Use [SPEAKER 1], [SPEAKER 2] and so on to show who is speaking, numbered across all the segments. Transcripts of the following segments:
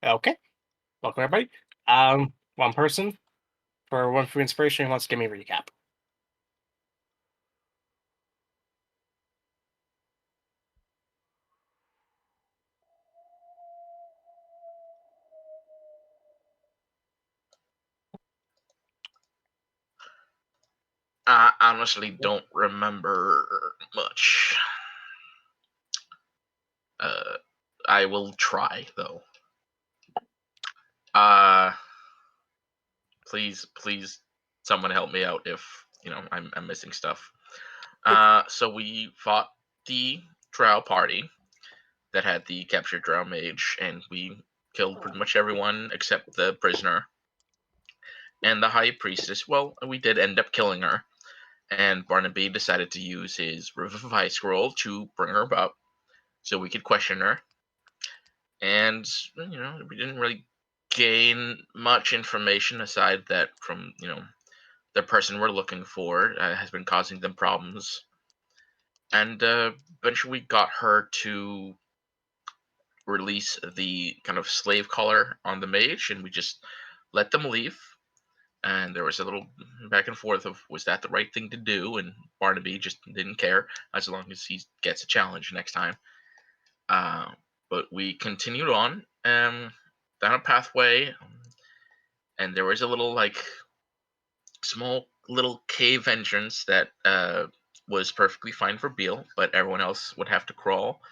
[SPEAKER 1] Okay, welcome everybody. One person for one free inspiration who wants to give me a recap.
[SPEAKER 2] I honestly don't remember much. Uh, I will try though. Uh, please, someone help me out if I'm missing stuff. So we fought the Drow party that had the captured Drow mage, and we killed pretty much everyone except the prisoner and the high priestess. Well, we did end up killing her, and Barnaby decided to use his Revivify scroll to bring her up so we could question her. And we didn't really gain much information aside that from the person we're looking for has been causing them problems. And eventually we got her to release the kind of slave collar on the mage, and we just let them leave. And there was a little back and forth of was that the right thing to do, and Barnaby just didn't care as long as he gets a challenge next time. uh, but we continued on down a pathway, and there was a little small little cave entrance that was perfectly fine for Beale, but everyone else would have to crawl.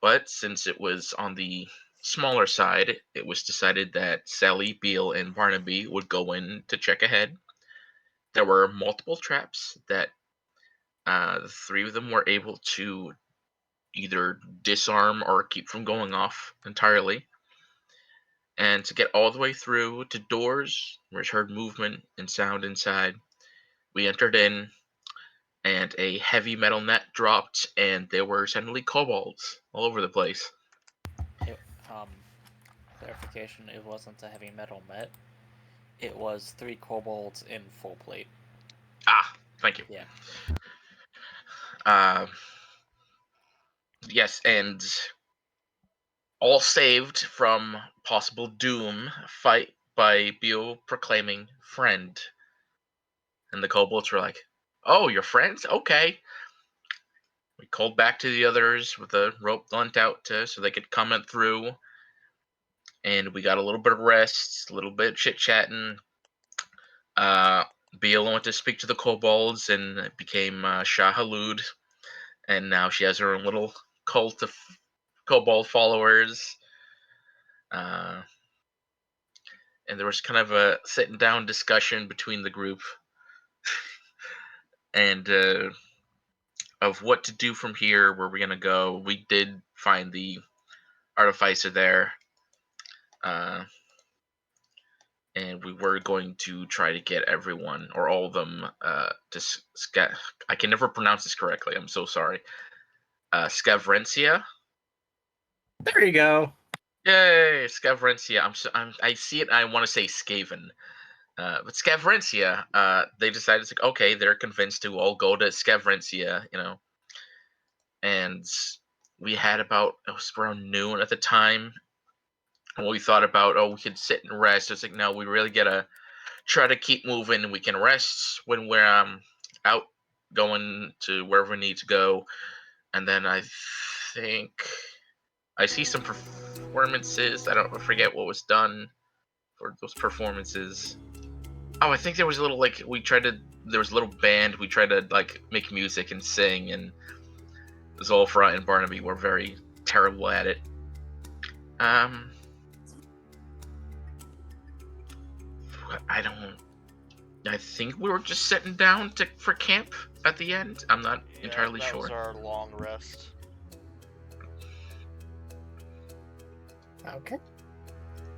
[SPEAKER 2] But since it was on the smaller side, it was decided that Sally, Beale, and Barnaby would go in to check ahead. There were multiple traps that the three of them were able to either disarm or keep from going off entirely. And to get all the way through to doors, which heard movement and sound inside, we entered in, and a heavy metal net dropped, and there were suddenly kobolds all over the place.
[SPEAKER 3] It, um, clarification, it wasn't a heavy metal met. It was 3 kobolds in full plate.
[SPEAKER 2] Ah, thank you.
[SPEAKER 3] Yeah.
[SPEAKER 2] Uh, yes, and all saved from possible doom fight by Beale proclaiming friend. And the kobolds were like, "Oh, you're friends? Okay." We called back to the others with a rope lent out so they could comment through, and we got a little bit of rest, a little bit chit chatting. Uh, Beale went to speak to the kobolds and it became Shah Halud, and now she has her own little cult of kobold followers. Uh, and there was kind of a sitting down discussion between the group and of what to do from here, where we're gonna go. We did find the artificer there. Uh, and we were going to try to get everyone or all of them to I can never pronounce this correctly. I'm so sorry. Scavrencia.
[SPEAKER 1] There you go.
[SPEAKER 2] Yay, Scavrencia. I see it. I want to say Skaven. But Scavrencia, they decided to, okay, they're convinced to all go to Scavrencia, and we had about, it was around noon at the time, and we thought about, oh, we could sit and rest. It's like, no, we really gotta try to keep moving. We can rest when we're out going to wherever we need to go. And then I think I see some performances. I forget what was done for those performances. Oh, I think there was a little there was a little band. We tried to make music and sing, and Zolfra and Barnaby were very terrible at it. Um, I don't. I think we were just sitting down for camp at the end. I'm not entirely
[SPEAKER 4] that
[SPEAKER 2] sure.
[SPEAKER 4] was our long rest.
[SPEAKER 1] Okay.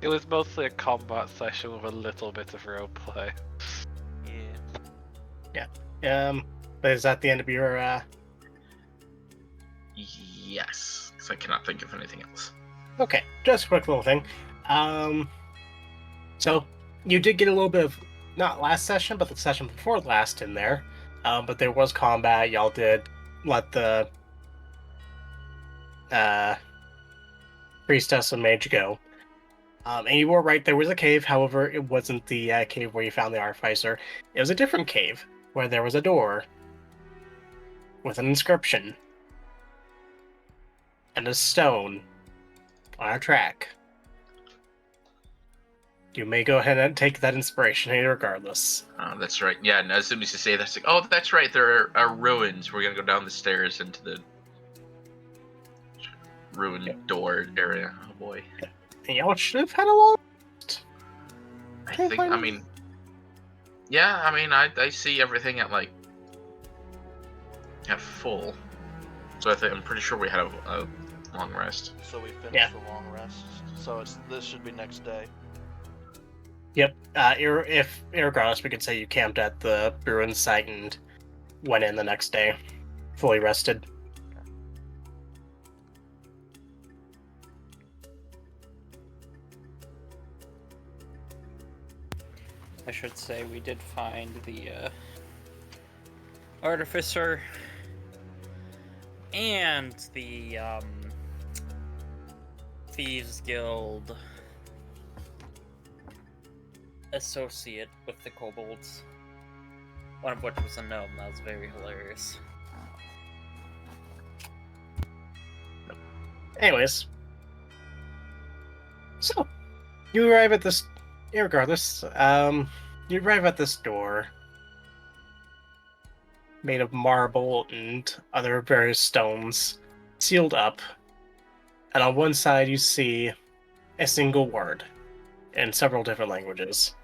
[SPEAKER 5] It was mostly a combat session with a little bit of roleplay.
[SPEAKER 4] Yeah.
[SPEAKER 1] But is that the end of your
[SPEAKER 2] Yes, because I cannot think of anything else.
[SPEAKER 1] Okay, just a quick little thing. So you did get a little bit of not last session, but the session before last in there. But there was combat. Y'all did let the priestess and mage go. And you were right, there was a cave. However, it wasn't the cave where you found the artificer. It was a different cave where there was a door with an inscription and a stone on a track. You may go ahead and take that inspiration regardless.
[SPEAKER 2] Oh, that's right. Yeah, and as soon as you say that, it's like, oh, that's right. There are ruins. We're gonna go down the stairs into the ruined door area. Oh boy.
[SPEAKER 1] And y'all should have had a long.
[SPEAKER 2] I think. I mean, yeah. I mean, I see everything at like at full. So I'm pretty sure we had a long rest.
[SPEAKER 4] So we finished
[SPEAKER 1] Yeah.
[SPEAKER 4] the long rest. So this should be next day.
[SPEAKER 1] Yep. If regardless, we could say you camped at the ruin site and went in the next day, fully rested.
[SPEAKER 3] I should say we did find the artificer and the Thieves Guild associate with the kobolds. One of which was a gnome. That was very hilarious.
[SPEAKER 1] Anyways, so you arrive at this. Regardless, you arrive at this door made of marble and other various stones, sealed up. And on one side, you see a single word in several different languages.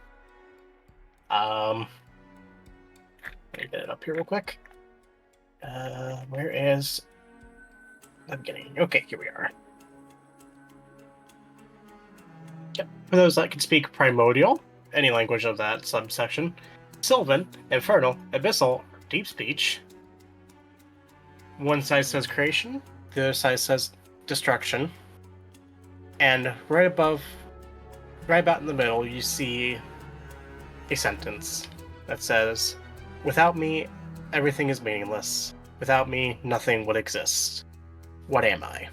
[SPEAKER 1] Let me get it up here real quick. Where is the beginning? Okay, here we are. Yep. For those that can speak Primordial, any language of that subsection, Sylvan, Infernal, Abyssal, Deep Speech. One side says creation, the other side says destruction. And right above, right about in the middle, you see a sentence that says, "Without me, everything is meaningless. Without me, nothing would exist. What am I?"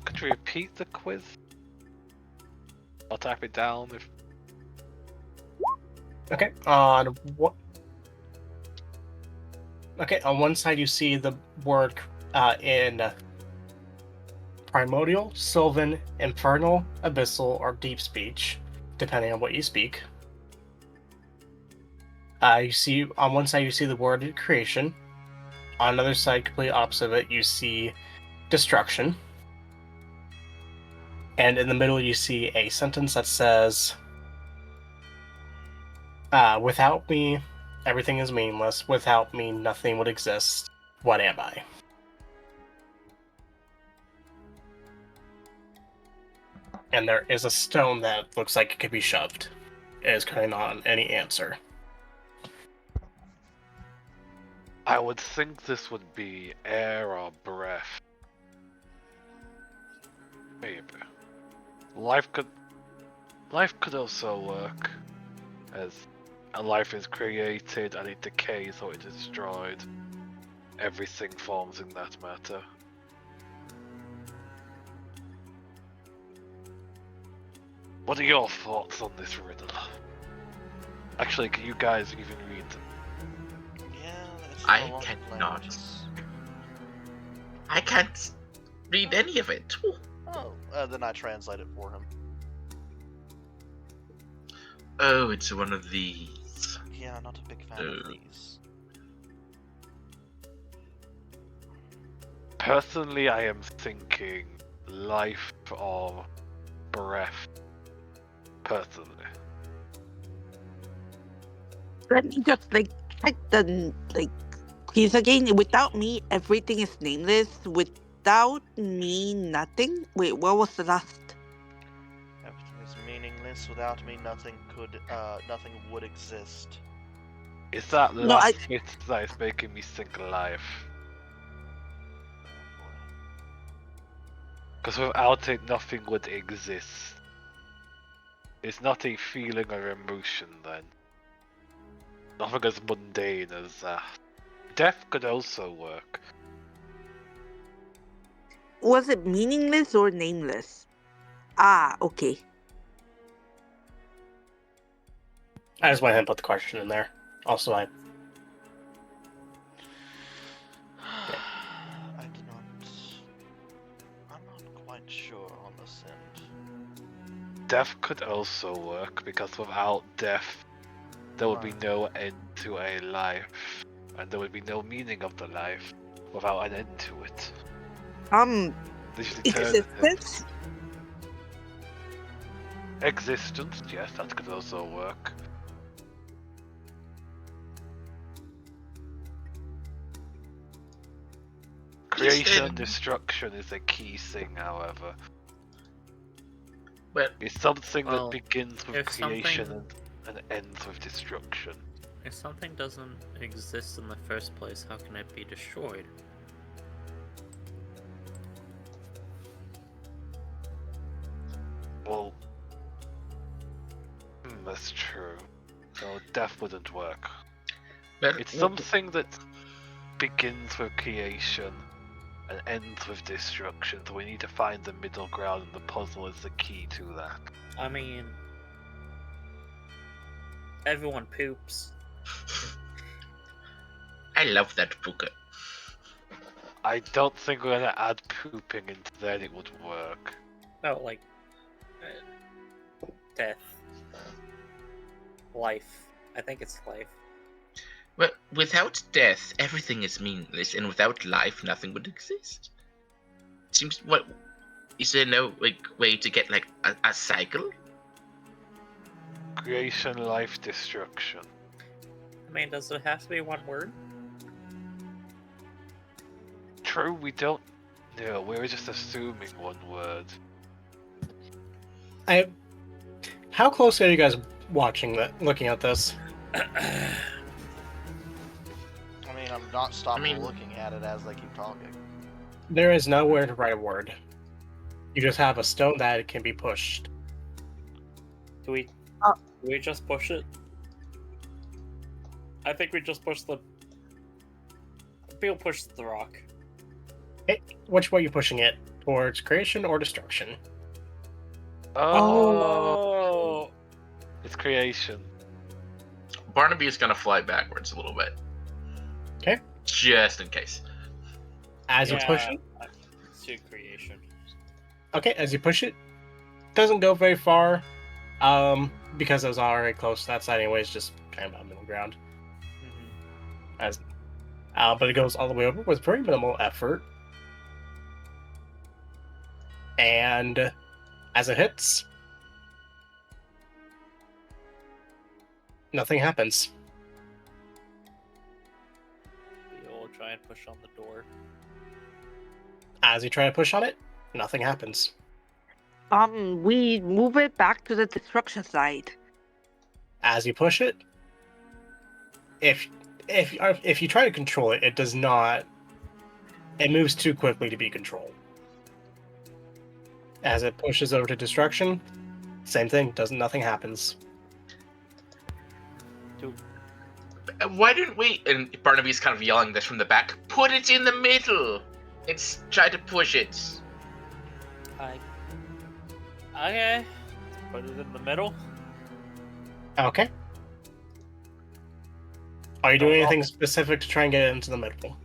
[SPEAKER 5] Could you repeat the quiz? I'll type it down if.
[SPEAKER 1] Okay, on what? Okay, on one side you see the word in Primordial, Sylvan, Infernal, Abyssal, or Deep Speech, depending on what you speak. You see on one side you see the word creation. On another side, completely opposite of it, you see destruction. And in the middle you see a sentence that says, "Without me, everything is meaningless. Without me, nothing would exist. What am I?" And there is a stone that looks like it could be shoved. It is currently not on any answer.
[SPEAKER 5] I would think this would be air or breath. Maybe. Life could also work as a life is created and it decays or it is destroyed. Everything forms in that matter. What are your thoughts on this riddle? Actually, can you guys even read them?
[SPEAKER 4] Yeah, it's
[SPEAKER 2] I
[SPEAKER 4] no longer
[SPEAKER 2] cannot.
[SPEAKER 4] languages.
[SPEAKER 2] I can't read any of it.
[SPEAKER 4] Oh, then I translate it for him.
[SPEAKER 2] Oh, it's one of these.
[SPEAKER 4] Yeah, not a big fan of these.
[SPEAKER 5] Personally, I am thinking life or breath. Personally.
[SPEAKER 6] Let me just check the please again. Without me, everything is nameless. Without me, nothing. Wait, what was the last?
[SPEAKER 4] Everything is meaningless. Without me, nothing would exist.
[SPEAKER 5] Is that
[SPEAKER 6] No,
[SPEAKER 5] last bit that is making me think life? Because without it, nothing would exist. It's not a feeling or emotion then. Nothing as mundane as that. Death could also work.
[SPEAKER 6] was it meaningless or nameless? Ah, okay.
[SPEAKER 1] I just went ahead and put the question in there. Also,
[SPEAKER 4] I do not. I'm not quite sure on this end.
[SPEAKER 5] Death could also work, because without death, there would be
[SPEAKER 4] Right.
[SPEAKER 5] no end to a life, and there would be no meaning of the life without an end to it. This is eternity.
[SPEAKER 6] Existence?
[SPEAKER 5] Existence, yes, that could also work. Creation and destruction is a key thing, however.
[SPEAKER 2] Well,
[SPEAKER 5] It's something
[SPEAKER 3] Well,
[SPEAKER 5] that begins with
[SPEAKER 3] if
[SPEAKER 5] creation
[SPEAKER 3] something-
[SPEAKER 5] and ends with destruction.
[SPEAKER 3] If something doesn't exist in the first place, how can it be destroyed?
[SPEAKER 5] Well, that's true. So death wouldn't work.
[SPEAKER 2] well,
[SPEAKER 5] It's something that begins with creation and ends with destruction, so we need to find the middle ground, and the puzzle is the key to that.
[SPEAKER 3] I mean, everyone poops.
[SPEAKER 2] I love that book.
[SPEAKER 5] I don't think we're gonna add pooping into that, it would work.
[SPEAKER 3] No, like death, life. I think it's life.
[SPEAKER 2] Well, without death, everything is meaningless, and without life, nothing would exist. Seems what is there no way to get like a cycle?
[SPEAKER 5] Creation, life, destruction.
[SPEAKER 3] I mean, does it have to be one word?
[SPEAKER 5] True, we don't know, we're just assuming one word.
[SPEAKER 1] how close are you guys watching that? Looking at this?
[SPEAKER 4] I mean, I'm not stopping
[SPEAKER 2] I mean-
[SPEAKER 4] looking at it as they keep talking.
[SPEAKER 1] There is nowhere to write a word. You just have a stone that it can be pushed.
[SPEAKER 3] Do we?
[SPEAKER 6] Uh,
[SPEAKER 3] Do we just push it? I think we just push the. We'll push the rock.
[SPEAKER 1] Which way are you pushing it? Towards creation or destruction?
[SPEAKER 3] Oh.
[SPEAKER 5] It's creation.
[SPEAKER 2] Barnaby is gonna fly backwards a little bit.
[SPEAKER 1] Okay.
[SPEAKER 2] Just in case.
[SPEAKER 1] As you push it,
[SPEAKER 3] To creation.
[SPEAKER 1] okay, as you push it, doesn't go very far. Because it was already close to that side anyways, just kind of about middle ground. As but it goes all the way over with very minimal effort. And as it hits, nothing happens.
[SPEAKER 3] We'll try and push on the door.
[SPEAKER 1] As you try to push on it, nothing happens.
[SPEAKER 6] We move it back to the destruction side.
[SPEAKER 1] As you push it, if you try to control it, it does not. It moves too quickly to be controlled. As it pushes over to destruction, same thing. Nothing happens.
[SPEAKER 2] Why didn't we? And Barnaby's kind of yelling this from the back. Put it in the middle. It's try to push it.
[SPEAKER 3] Okay. Put it in the middle.
[SPEAKER 1] Okay. Are you doing anything specific to try and get it into the middle?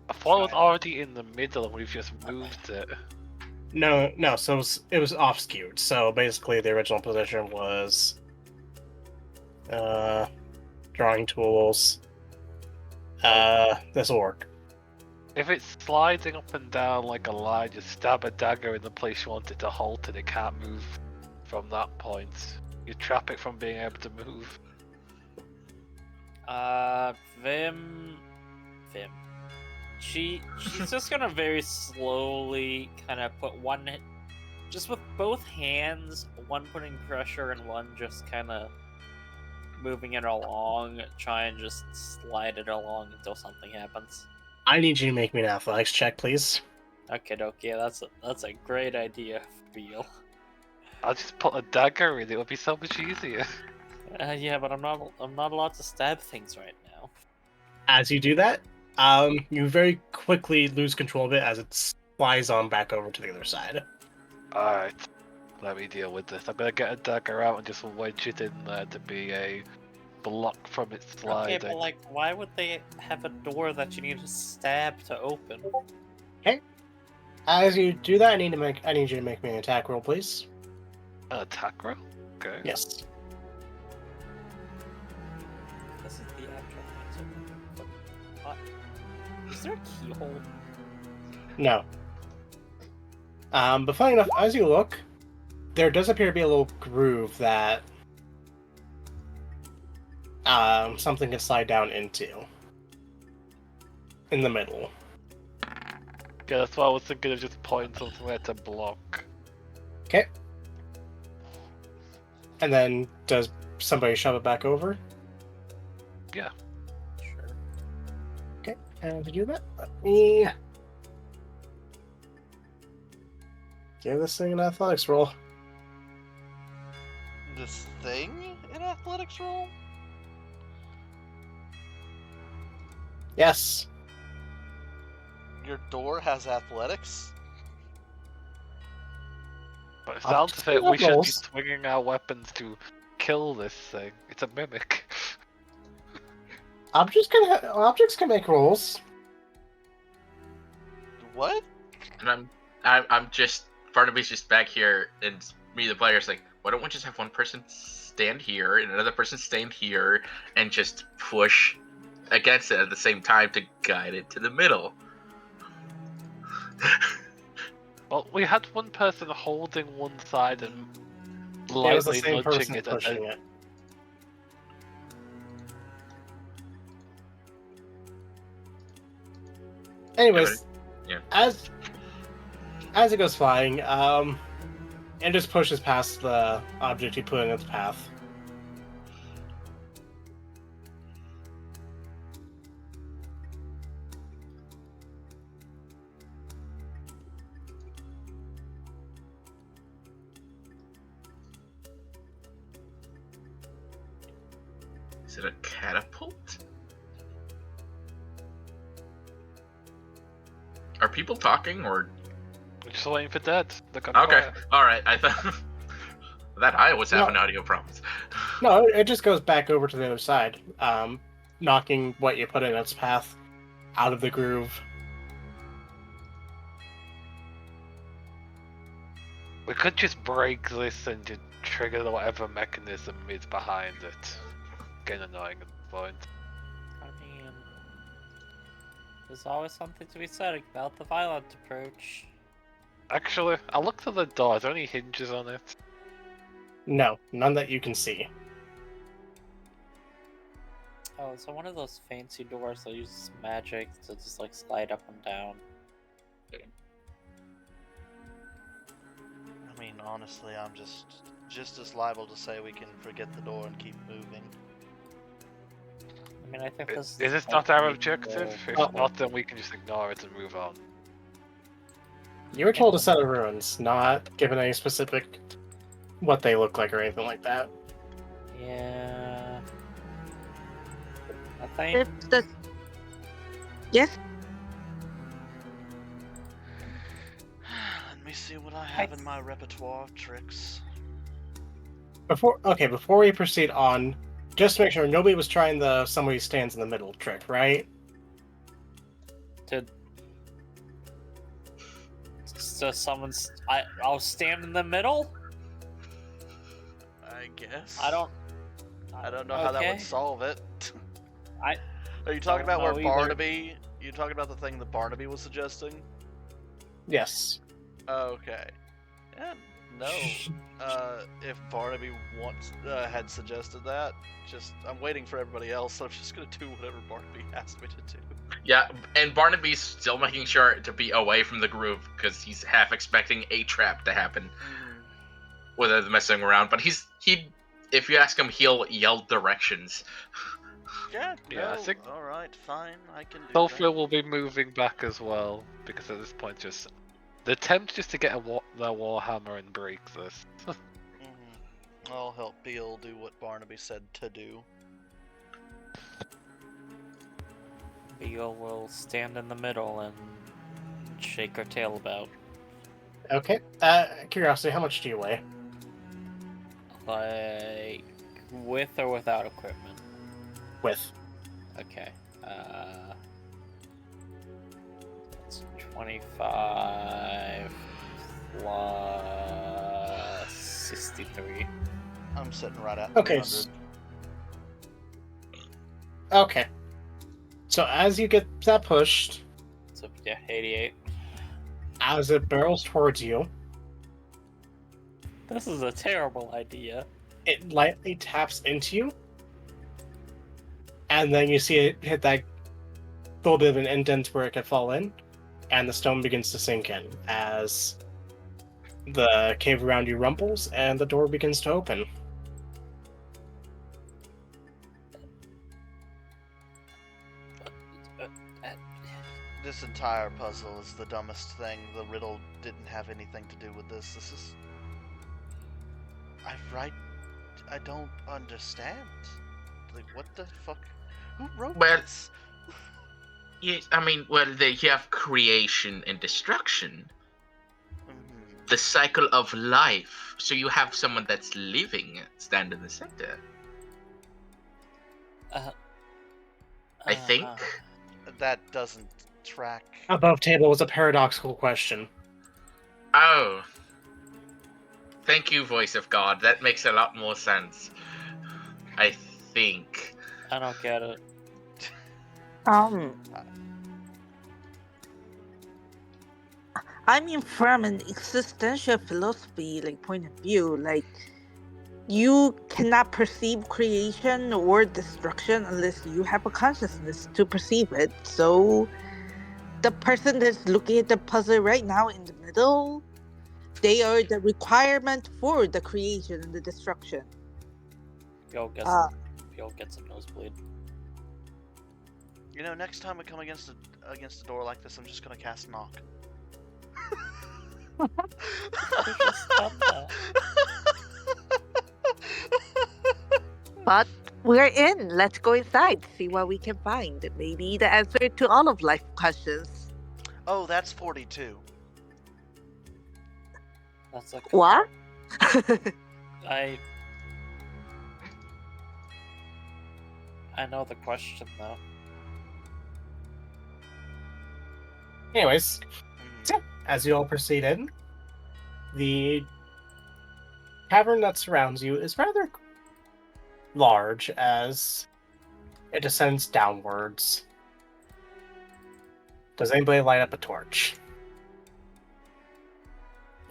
[SPEAKER 5] I thought it was already in the middle and we've just moved it.
[SPEAKER 1] No. So it was off skewed. So basically, the original position was drawing tools. This will work.
[SPEAKER 5] If it's sliding up and down like a line, just stab a dagger in the place you want it to halt and it can't move from that point. You trap it from being able to move.
[SPEAKER 3] Vim. She's just gonna very slowly kind of put one, just with both hands, one putting pressure and one just kind of moving it along, try and just slide it along until something happens.
[SPEAKER 1] I need you to make me an athletics check, please.
[SPEAKER 3] Okay, that's a great idea, Feel.
[SPEAKER 5] I'll just put a dagger in, it would be so much easier.
[SPEAKER 3] Yeah, but I'm not allowed to stab things right now.
[SPEAKER 1] As you do that, you very quickly lose control of it as it's flies on back over to the other side.
[SPEAKER 5] Alright, let me deal with this. I'm gonna get a dagger out and just wedge it in there to be a block from it sliding.
[SPEAKER 3] Okay, but like, why would they have a door that you need to stab to open?
[SPEAKER 1] As you do that, I need you to make me an attack roll, please.
[SPEAKER 5] An attack roll? Okay.
[SPEAKER 1] Yes.
[SPEAKER 3] This is the actual answer. What? Is there a keyhole?
[SPEAKER 1] No. But funny enough, as you look, there does appear to be a little groove that something can slide down into. In the middle.
[SPEAKER 5] Yeah, that's why I was thinking of just pointing something there to block.
[SPEAKER 1] Okay. And then does somebody shove it back over?
[SPEAKER 5] Yeah.
[SPEAKER 3] Sure.
[SPEAKER 1] Okay, and to do that, let me give this thing an athletics roll.
[SPEAKER 4] This thing in athletics roll?
[SPEAKER 1] Yes.
[SPEAKER 4] Your door has athletics?
[SPEAKER 5] But it
[SPEAKER 1] I'll
[SPEAKER 5] sounds
[SPEAKER 1] just
[SPEAKER 5] as if
[SPEAKER 1] roll
[SPEAKER 5] we should be
[SPEAKER 1] rolls.
[SPEAKER 5] swinging our weapons to kill this thing. It's a mimic.
[SPEAKER 1] Objects can make rolls.
[SPEAKER 4] What?
[SPEAKER 2] And I'm just Barnaby's just back here, and me, the player's like, why don't we just have one person stand here and another person stand here and just push against it at the same time to guide it to the middle?
[SPEAKER 5] Well, we had one person holding one side and
[SPEAKER 1] It was the
[SPEAKER 5] lightly
[SPEAKER 1] same
[SPEAKER 5] nudging
[SPEAKER 1] person
[SPEAKER 5] it.
[SPEAKER 1] pushing it. Anyways,
[SPEAKER 2] Yeah.
[SPEAKER 1] as it goes flying, and just pushes past the object you put in its path.
[SPEAKER 2] Is it a catapult? Are people talking or?
[SPEAKER 5] We're just waiting for that. Look on
[SPEAKER 2] Okay,
[SPEAKER 5] fire.
[SPEAKER 2] all right. I thought that I was having audio problems.
[SPEAKER 1] No, it just goes back over to the other side, knocking what you put in its path out of the groove.
[SPEAKER 5] We could just break this and just trigger whatever mechanism is behind it. Getting annoying at this point.
[SPEAKER 3] I mean, there's always something to be said about the violent approach.
[SPEAKER 5] Actually, I looked at the door. Is there any hinges on it?
[SPEAKER 1] No, none that you can see.
[SPEAKER 3] Oh, so one of those fancy doors that uses magic to just like slide up and down.
[SPEAKER 4] I mean, honestly, I'm just as liable to say we can forget the door and keep moving.
[SPEAKER 3] I mean, I think this
[SPEAKER 5] Is this
[SPEAKER 3] like,
[SPEAKER 5] not our
[SPEAKER 3] pretty
[SPEAKER 5] objective? If
[SPEAKER 3] cool.
[SPEAKER 5] not, then we can just ignore it and move on.
[SPEAKER 1] You were told a set of ruins, not given any specific what they look like or anything like that.
[SPEAKER 3] Yeah. I think.
[SPEAKER 6] If the yes,
[SPEAKER 4] Let me see what I have in my repertoire of tricks.
[SPEAKER 1] Before we proceed on, just to make sure nobody was trying the somebody stands in the middle trick, right?
[SPEAKER 3] So someone's. I'll stand in the middle?
[SPEAKER 4] I guess.
[SPEAKER 3] I don't
[SPEAKER 4] know how that
[SPEAKER 3] okay.
[SPEAKER 4] would solve it.
[SPEAKER 3] I
[SPEAKER 4] Are you talking
[SPEAKER 3] don't
[SPEAKER 4] about where
[SPEAKER 3] know either.
[SPEAKER 4] Barnaby? You talking about the thing that Barnaby was suggesting?
[SPEAKER 1] Yes.
[SPEAKER 4] Okay. Yeah, no. If Barnaby had suggested that, I'm waiting for everybody else. So I'm just gonna do whatever Barnaby asked me to do.
[SPEAKER 2] Yeah, and Barnaby's still making sure to be away from the groove because he's half expecting a trap to happen, whether they're messing around. But if you ask him, he'll yell directions.
[SPEAKER 4] Yeah.
[SPEAKER 5] Yeah, I
[SPEAKER 4] no,
[SPEAKER 5] think-
[SPEAKER 4] All right, fine. I can do
[SPEAKER 5] Sulfur will be moving back as well, because at this point the attempt just to get their Warhammer and break this.
[SPEAKER 4] that. I'll help Beal do what Barnaby said to do.
[SPEAKER 3] Beal will stand in the middle and shake our tail about.
[SPEAKER 1] Okay. Curiosity, how much do you weigh?
[SPEAKER 3] Like, with or without equipment?
[SPEAKER 1] With.
[SPEAKER 3] Okay. It's 25 plus 63.
[SPEAKER 4] I'm sitting right at
[SPEAKER 1] Okay.
[SPEAKER 4] 200.
[SPEAKER 1] Okay. So as you get that pushed,
[SPEAKER 3] So, yeah, 88.
[SPEAKER 1] as it barrels towards you,
[SPEAKER 3] This is a terrible idea.
[SPEAKER 1] it lightly taps into you, and then you see it hit that little bit of an indent where it could fall in, and the stone begins to sink in as the cave around you rumbles and the door begins to open.
[SPEAKER 4] This entire puzzle is the dumbest thing. The riddle didn't have anything to do with this. This is... I don't understand. Like, what the fuck? Who wrote
[SPEAKER 2] Well-
[SPEAKER 4] this?
[SPEAKER 2] Yes, I mean, well, you have creation and destruction,
[SPEAKER 4] Mhm.
[SPEAKER 2] the cycle of life. So you have someone that's living stand in the center. I think.
[SPEAKER 4] That doesn't track.
[SPEAKER 1] Above table was a paradoxical question.
[SPEAKER 2] Oh. Thank you, voice of God. That makes a lot more sense. I think.
[SPEAKER 3] I don't get it.
[SPEAKER 6] I mean, from an existential philosophy point of view, you cannot perceive creation or destruction unless you have a consciousness to perceive it. So the person that's looking at the puzzle right now in the middle, they are the requirement for the creation and the destruction.
[SPEAKER 3] Yo gets
[SPEAKER 6] Uh,
[SPEAKER 3] a nosebleed.
[SPEAKER 4] You know, next time I come against a door like this, I'm just gonna cast knock.
[SPEAKER 3] Could've just done that.
[SPEAKER 6] But we're in. Let's go inside, see what we can find. Maybe the answer to all of life questions.
[SPEAKER 4] Oh, that's 42.
[SPEAKER 3] That's like
[SPEAKER 6] What?
[SPEAKER 3] I know the question though.
[SPEAKER 1] Anyways,
[SPEAKER 4] Mhm.
[SPEAKER 1] as you all proceed in, the cavern that surrounds you is rather large as it descends downwards. Does anybody light up a torch?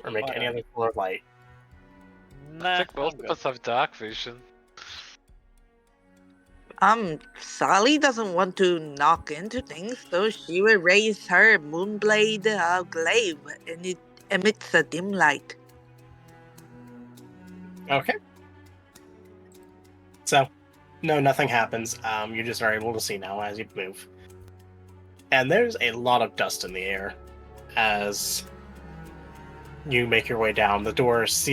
[SPEAKER 1] Or make any other color of light?
[SPEAKER 3] Nah,
[SPEAKER 5] I think most
[SPEAKER 3] I'm
[SPEAKER 5] of
[SPEAKER 3] good.
[SPEAKER 5] us have dark vision.
[SPEAKER 6] Sally doesn't want to knock into things, so she will raise her moonblade glaive, and it emits a dim light.
[SPEAKER 1] Okay. So, no, nothing happens. You just are able to see now as you move. And there's a lot of dust in the air as you make your way down. The door is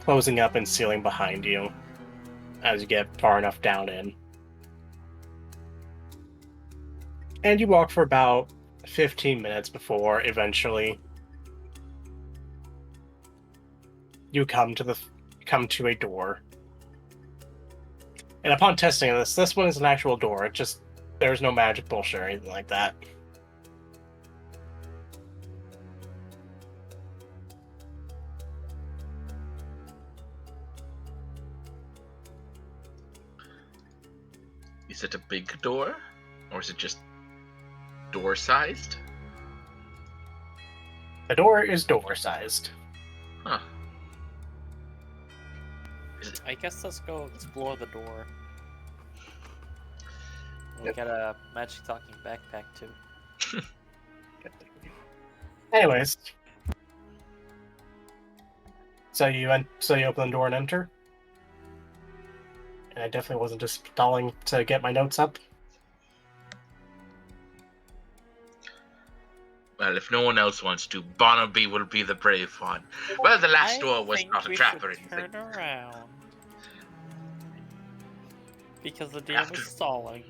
[SPEAKER 1] closing up and sealing behind you as you get far enough down in. And you walk for about 15 minutes before eventually you come to a door. And upon testing this one is an actual door. There's no magic bullshit or anything like that.
[SPEAKER 2] Is it a big door? Or is it just door-sized?
[SPEAKER 1] The door is door-sized.
[SPEAKER 2] Huh.
[SPEAKER 3] I guess let's go explore the door. We got a magic talking backpack too.
[SPEAKER 1] Anyways. So you open the door and enter? And I definitely wasn't just stalling to get my notes up.
[SPEAKER 2] Well, if no one else wants to, Barnaby will be the brave one. Well, the last
[SPEAKER 3] I
[SPEAKER 2] door was
[SPEAKER 3] think
[SPEAKER 2] not a
[SPEAKER 3] we
[SPEAKER 2] trap
[SPEAKER 3] should
[SPEAKER 2] or anything.
[SPEAKER 3] Turn around. Because the DM
[SPEAKER 2] After-
[SPEAKER 3] is stalling.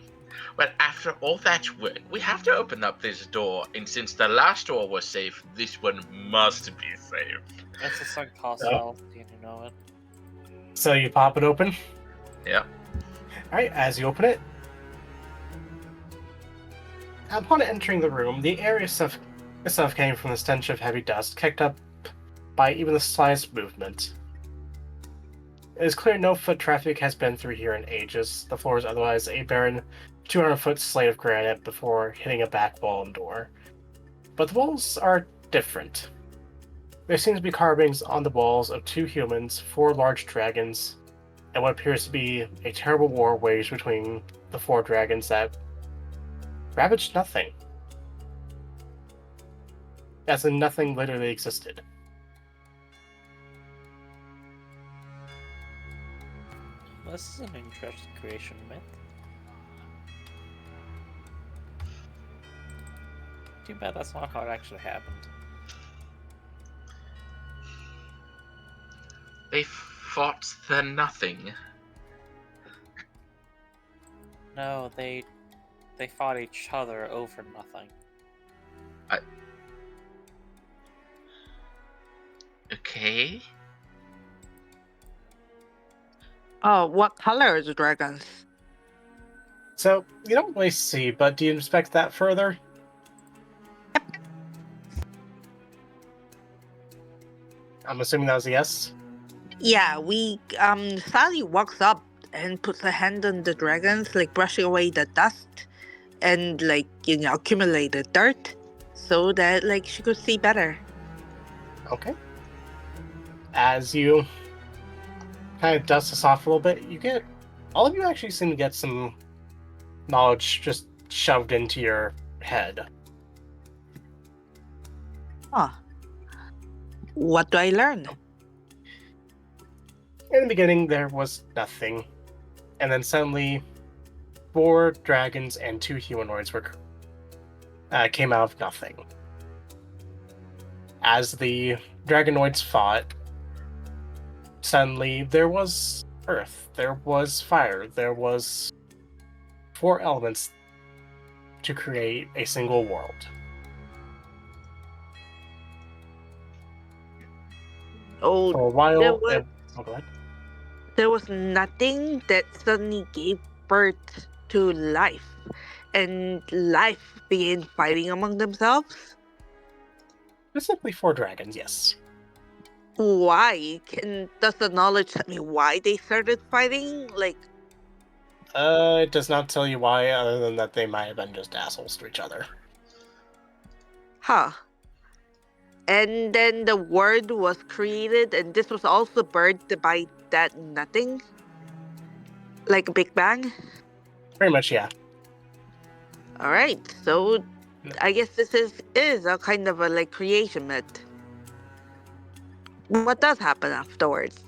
[SPEAKER 2] Well, after all that work, we have to open up this door, and since the last door was safe, this one must be safe.
[SPEAKER 3] It's a sunk cost
[SPEAKER 1] Oh.
[SPEAKER 3] fallacy, and you know it.
[SPEAKER 1] So you pop it open.
[SPEAKER 2] Yeah.
[SPEAKER 1] Alright, as you open it, upon entering the room, the area suffocating from the stench of heavy dust, kicked up by even the slightest movement. It is clear no foot traffic has been through here in ages. The floor is otherwise a barren 200-foot slate of granite before hitting a back wall and door. But the walls are different. There seems to be carvings on the walls of 2 humans, 4 large dragons, and what appears to be a terrible war waged between the 4 dragons that ravaged nothing. As in nothing literally existed.
[SPEAKER 3] This is an interesting creation myth. Too bad that's not how it actually happened.
[SPEAKER 2] They fought the nothing.
[SPEAKER 3] No, they fought each other over nothing.
[SPEAKER 2] Okay.
[SPEAKER 6] Oh, what color is the dragons?
[SPEAKER 1] So, you don't really see, but do you inspect that further? I'm assuming that was a yes?
[SPEAKER 6] Yeah, Sally walks up and puts her hand on the dragons, like brushing away the dust and accumulated dirt so that she could see better.
[SPEAKER 1] Okay. As you kind of dust this off a little bit, all of you actually seem to get some knowledge just shoved into your head.
[SPEAKER 6] Huh. What do I learn?
[SPEAKER 1] In the beginning, there was nothing, and then suddenly, 4 dragons and 2 humanoids came out of nothing. As the dragonoids fought, suddenly there was earth, there was fire, there was 4 elements to create a single world.
[SPEAKER 6] Oh,
[SPEAKER 1] For a while,
[SPEAKER 6] there was-
[SPEAKER 1] go ahead.
[SPEAKER 6] there was nothing that suddenly gave birth to life, and life began fighting among themselves.
[SPEAKER 1] Specifically 4 dragons, yes.
[SPEAKER 6] Why? Does the knowledge tell me why they started fighting?
[SPEAKER 1] It does not tell you why, other than that they might have been just assholes to each other.
[SPEAKER 6] Huh. And then the word was created, and this was also birthed by that nothing? Like a Big Bang?
[SPEAKER 1] Pretty much, yeah.
[SPEAKER 6] Alright, so I guess this is a kind of a creation myth. What does happen afterwards?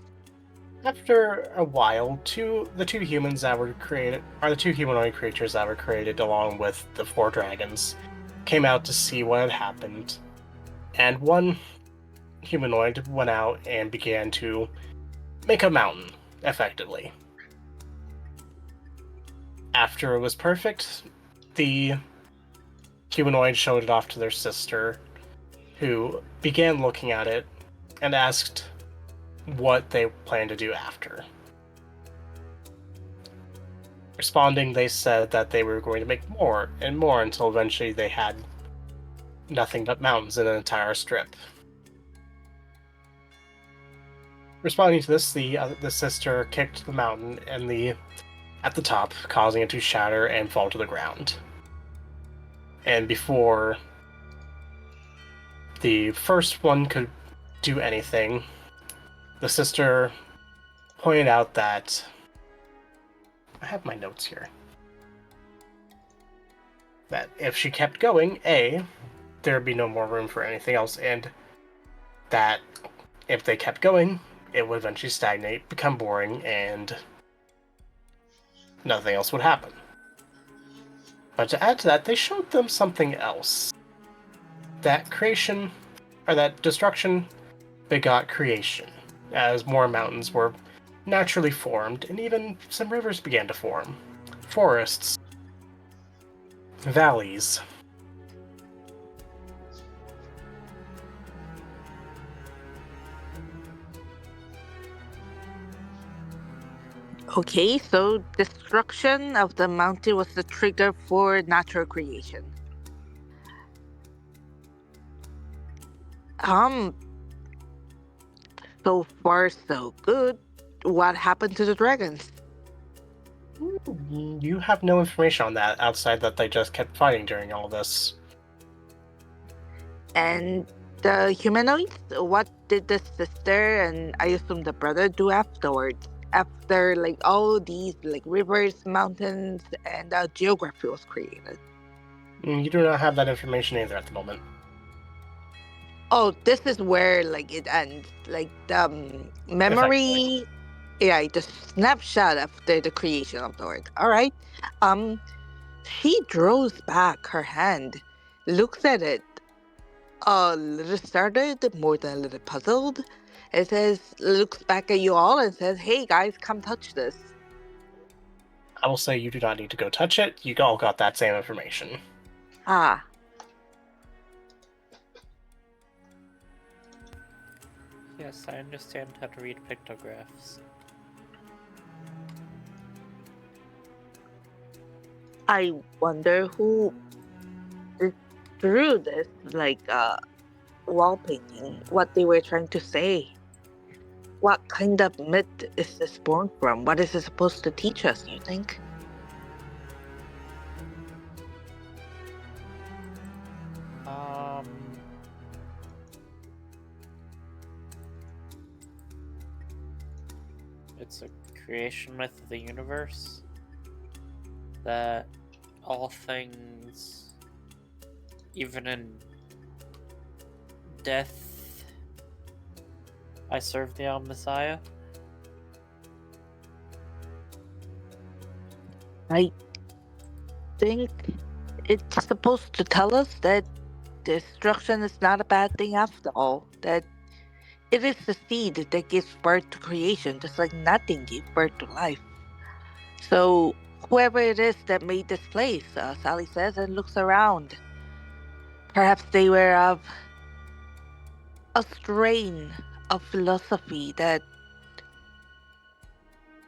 [SPEAKER 1] After a while, the two humans that were created, or the 2 humanoid creatures that were created along with the 4 dragons, came out to see what had happened. And one humanoid went out and began to make a mountain, effectively. After it was perfect, the humanoid showed it off to their sister, who began looking at it and asked what they planned to do after. Responding, they said that they were going to make more and more until eventually they had nothing but mountains in an entire strip. Responding to this, the sister kicked the mountain at the top, causing it to shatter and fall to the ground. And before the first one could do anything, the sister pointed out that I have my notes here. That if she kept going, there'd be no more room for anything else, and that if they kept going, it would eventually stagnate, become boring, and nothing else would happen. But to add to that, they showed them something else. That creation, or that destruction, begot creation, as more mountains were naturally formed, and even some rivers began to form. Forests valleys.
[SPEAKER 6] Okay, so destruction of the mountain was the trigger for natural creation. So far so good. What happened to the dragons?
[SPEAKER 1] You have no information on that outside that they just kept fighting during all this.
[SPEAKER 6] And the humanoids? What did the sister and I assume the brother do afterwards? After like all these like rivers, mountains, and geography was created.
[SPEAKER 1] You do not have that information either at the moment.
[SPEAKER 6] Oh, this is where like it ends. Like the memory, yeah, the snapshot after the creation of the world. All right. She draws back her hand, looks at it, a little startled, more than a little puzzled. It says, looks back at you all and says, "Hey guys, come touch this."
[SPEAKER 1] I will say you do not need to go touch it. You all got that same information.
[SPEAKER 6] Ah,
[SPEAKER 3] Yes, I understand how to read pictographs.
[SPEAKER 6] I wonder who drew this like wall painting. What they were trying to say. What kind of myth is this born from? What is it supposed to teach us, you think?
[SPEAKER 3] It's a creation myth of the universe that all things, even in death, I serve the Messiah.
[SPEAKER 6] I think it's supposed to tell us that destruction is not a bad thing after all. That it is the seed that gives birth to creation, just like nothing gave birth to life. So, whoever it is that made this place, Sally says and looks around. Perhaps they were of a strain of philosophy that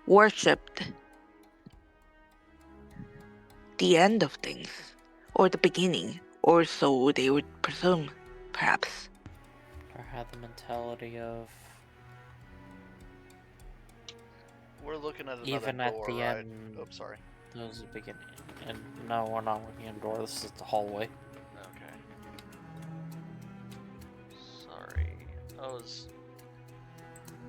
[SPEAKER 6] worshipped the end of things, or the beginning, or so they would presume, perhaps.
[SPEAKER 3] Or had the mentality of
[SPEAKER 4] We're looking at another
[SPEAKER 3] even
[SPEAKER 4] door,
[SPEAKER 3] at the
[SPEAKER 4] right?
[SPEAKER 3] end.
[SPEAKER 4] Oh, sorry.
[SPEAKER 3] Those are the beginning. And no, we're not looking at a door. This is the hallway.
[SPEAKER 4] Okay. Sorry.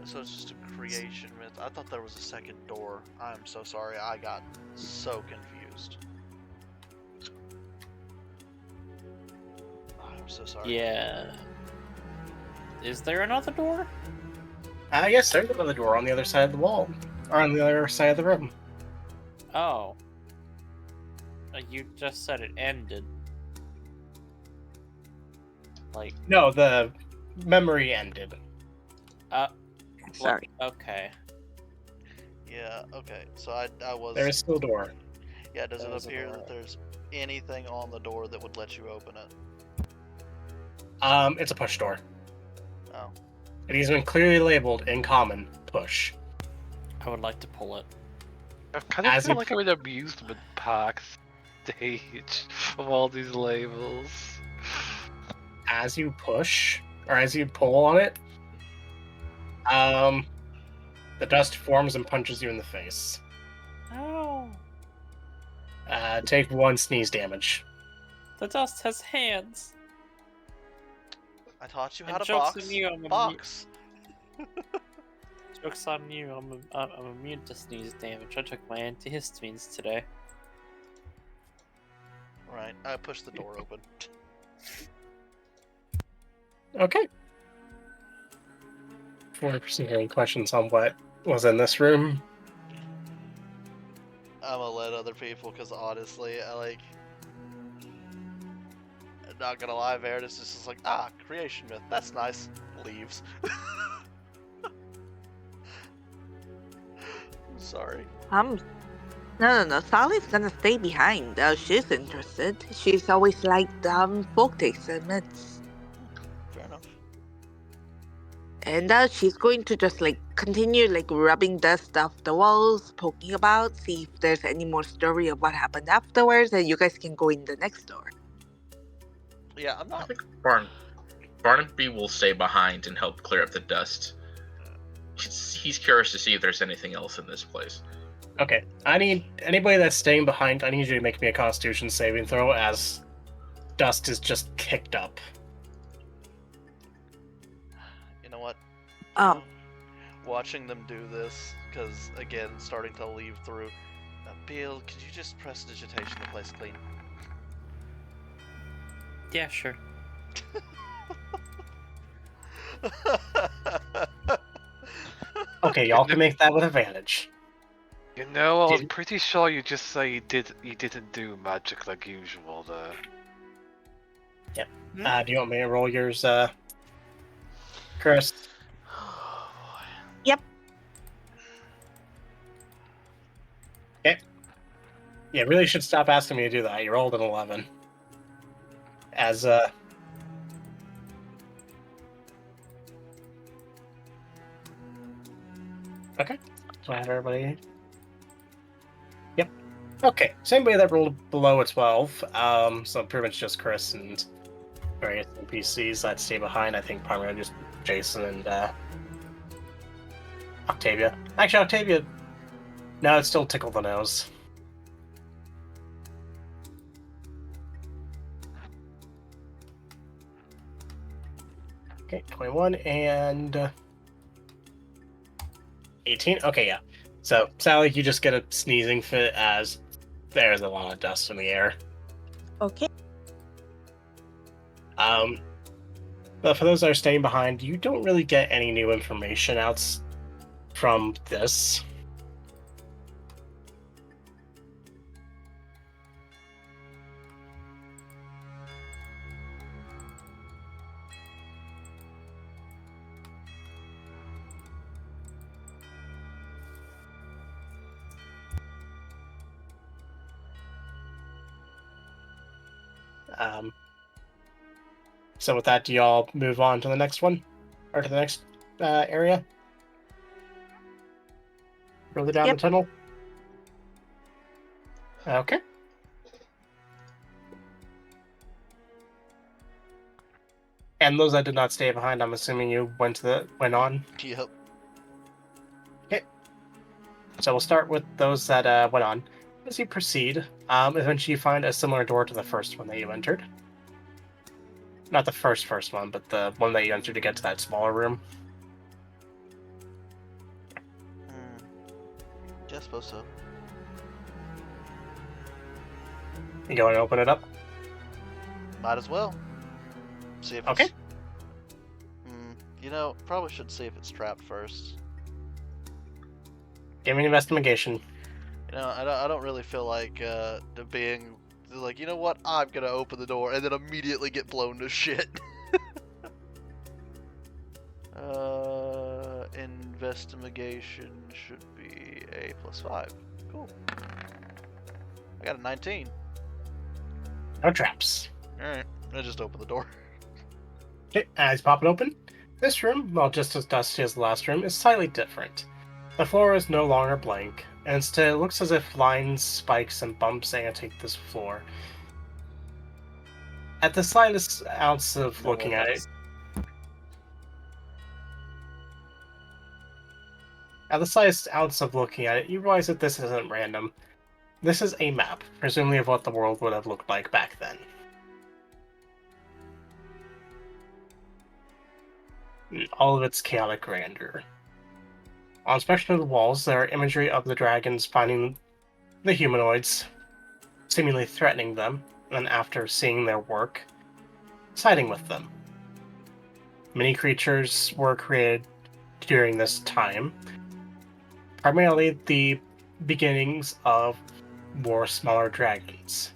[SPEAKER 4] So it's just a creation myth. I thought there was a second door. I'm so sorry. I got so confused. I'm so sorry.
[SPEAKER 3] Yeah. Is there another door?
[SPEAKER 1] Yes, there's another door on the other side of the wall. Or on the other side of the room.
[SPEAKER 3] Oh. You just said it ended. Like,
[SPEAKER 1] No, the memory ended.
[SPEAKER 6] Sorry.
[SPEAKER 3] okay.
[SPEAKER 4] Yeah, okay. So I was...
[SPEAKER 1] There is still a door.
[SPEAKER 4] Yeah, does
[SPEAKER 3] There
[SPEAKER 4] it
[SPEAKER 3] is a
[SPEAKER 4] appear
[SPEAKER 3] door.
[SPEAKER 4] that there's anything on the door that would let you open it?
[SPEAKER 1] It's a push door.
[SPEAKER 4] Oh.
[SPEAKER 1] It has been clearly labeled in common, push.
[SPEAKER 3] I would like to pull it.
[SPEAKER 5] I kind of
[SPEAKER 1] As
[SPEAKER 5] feel
[SPEAKER 1] if-
[SPEAKER 5] like I'm in an amusement park stage of all these labels.
[SPEAKER 1] As you push, or as you pull on it, the dust forms and punches you in the face.
[SPEAKER 3] Oh.
[SPEAKER 1] Take 1 sneeze damage.
[SPEAKER 3] The dust has hands.
[SPEAKER 4] I taught you how
[SPEAKER 3] And
[SPEAKER 4] to
[SPEAKER 3] joke's
[SPEAKER 4] box.
[SPEAKER 3] on you, I'm
[SPEAKER 4] Box.
[SPEAKER 3] Joke's on you, I'm immune to sneeze damage. I took my antihistamines today.
[SPEAKER 4] Right. I pushed the door open.
[SPEAKER 1] Okay. Before we proceed, any questions on what was in this room?
[SPEAKER 4] I'm gonna let other people, because honestly, not gonna lie, Veritas is just like, creation myth, that's nice. Leaves. I'm sorry.
[SPEAKER 6] No. Sally's gonna stay behind. She's interested. She's always liked folk tales and myths.
[SPEAKER 4] Fair enough.
[SPEAKER 6] And she's going to just continue rubbing dust off the walls, poking about, see if there's any more story of what happened afterwards, and you guys can go in the next door.
[SPEAKER 4] Yeah, I'm
[SPEAKER 2] I
[SPEAKER 4] not.
[SPEAKER 2] think Barnaby will stay behind and help clear up the dust. He's curious to see if there's anything else in this place.
[SPEAKER 1] Okay, I need anybody that's staying behind. I need you to make me a Constitution saving throw as dust is just kicked up.
[SPEAKER 4] You know what?
[SPEAKER 6] Oh.
[SPEAKER 4] Watching them do this, because again, starting to leave through. Bill, could you just prestidigitation the place clean?
[SPEAKER 3] Yeah, sure.
[SPEAKER 1] Okay, y'all can make that with advantage.
[SPEAKER 5] You know, I was
[SPEAKER 1] Did-
[SPEAKER 5] pretty sure you just say you didn't do magic like usual there.
[SPEAKER 1] Do you want me to roll yours, Chris?
[SPEAKER 5] Oh boy.
[SPEAKER 6] Yep.
[SPEAKER 1] Okay. Yeah, really should stop asking me to do that. You rolled an 11. As, Okay. So I have everybody... Yep. Okay, so anybody that rolled below a 12, so pretty much just Chris and various NPCs that stay behind. I think primarily just Jason and, Octavia. Actually, Octavia... No, it's still Tickle the Nose. Okay, 21 and 18. Okay, yeah. So, Sally, you just get a sneezing fit as there's a lot of dust in the air.
[SPEAKER 6] Okay.
[SPEAKER 1] But for those that are staying behind, you don't really get any new information out from this. So with that, do y'all move on to the next one? Or to the next area? Further down
[SPEAKER 6] Yep.
[SPEAKER 1] the tunnel? Okay. And those that did not stay behind, I'm assuming you went on.
[SPEAKER 4] Yep.
[SPEAKER 1] So we'll start with those that went on. As you proceed, eventually you find a similar door to the first one that you entered. Not the first one, but the one that you entered to get to that smaller room.
[SPEAKER 4] Yeah, I suppose so.
[SPEAKER 1] You go and open it up.
[SPEAKER 4] Might as well. See if
[SPEAKER 1] Okay.
[SPEAKER 4] it's... You know, probably should see if it's trapped first.
[SPEAKER 1] Give me an investigation.
[SPEAKER 4] You know, I don't really feel like being like, you know what, I'm gonna open the door and then immediately get blown to shit. Investigation should be a +5. Cool. I got a 19.
[SPEAKER 1] No traps.
[SPEAKER 4] Alright, I just opened the door.
[SPEAKER 1] Okay, as you pop it open, this room, while just as dusty as the last room, is slightly different. The floor is no longer blank, and instead it looks as if lines, spikes, and bumps annotate this floor. At the slightest ounce of looking at it, you realize that this isn't random. This is a map, presumably of what the world would have looked like back then. All of its chaotic grandeur. On section of the walls, there are imagery of the dragons finding the humanoids, seemingly threatening them, and after seeing their work, siding with them. Many creatures were created during this time, primarily the beginnings of more smaller dragons,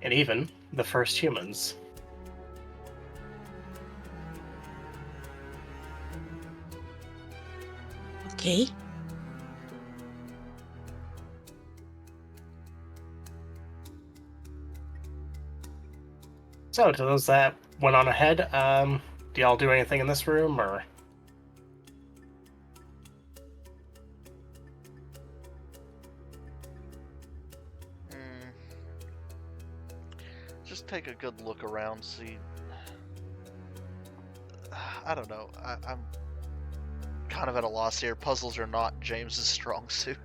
[SPEAKER 1] and even the first humans.
[SPEAKER 6] Okay.
[SPEAKER 1] So, to those that went on ahead, do y'all do anything in this room, or?
[SPEAKER 4] Just take a good look around, see. I don't know. I'm kind of at a loss here. Puzzles are not James's strong suit.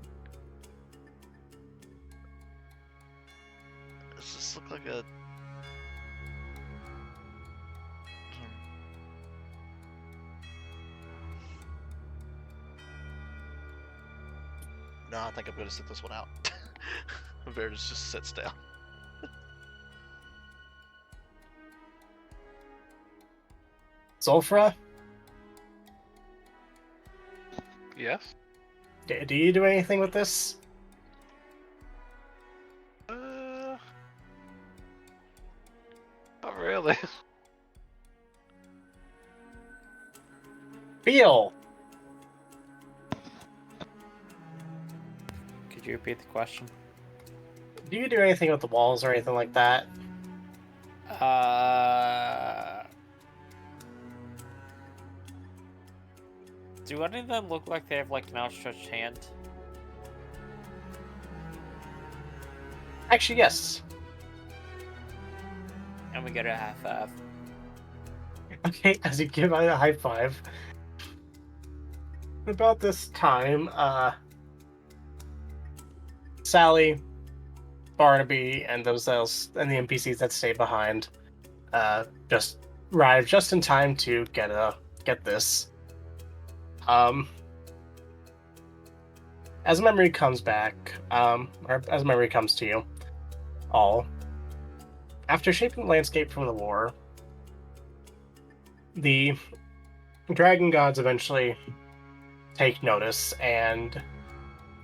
[SPEAKER 4] Does this look like a... No, I think I'm gonna sit this one out. Verdus just sits down.
[SPEAKER 1] Zulfra,
[SPEAKER 5] Yes?
[SPEAKER 1] do you do anything with this?
[SPEAKER 5] Not really.
[SPEAKER 1] Feel.
[SPEAKER 3] Could you repeat the question?
[SPEAKER 1] Do you do anything with the walls or anything like that?
[SPEAKER 3] Do any of them look like they have like an outstretched hand?
[SPEAKER 1] Actually, yes.
[SPEAKER 3] And we get a half-half.
[SPEAKER 1] Okay, as you give out a high five. About this time, Sally, Barnaby, and those else, and the NPCs that stay behind, just arrive just in time to get this. As memory comes back, or as memory comes to you, all, after shaping the landscape from the war, the dragon gods eventually take notice and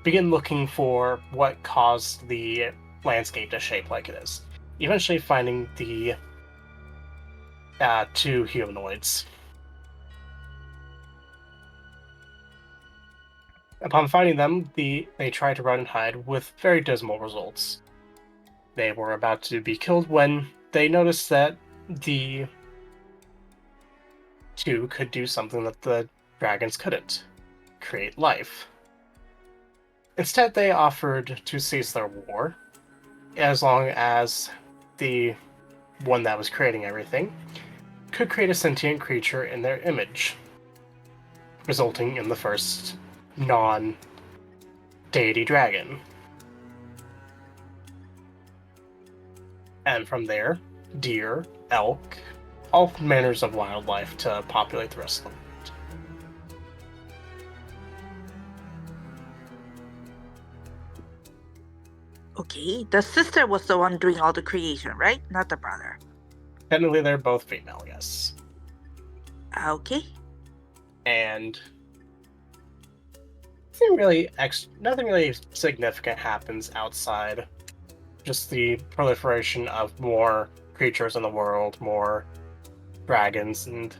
[SPEAKER 1] begin looking for what caused the landscape to shape like it is. Eventually finding the two humanoids. Upon finding them, they try to run and hide with very dismal results. They were about to be killed when they noticed that the two could do something that the dragons couldn't: create life. Instead, they offered to cease their war, as long as the one that was creating everything could create a sentient creature in their image, resulting in the first non-deity dragon. And from there, deer, elk, all manners of wildlife to populate the rest of the world.
[SPEAKER 6] Okay, the sister was the one doing all the creation, right? Not the brother.
[SPEAKER 1] Technically, they're both female, yes.
[SPEAKER 6] Okay.
[SPEAKER 1] And nothing really significant happens outside just the proliferation of more creatures in the world, more dragons, and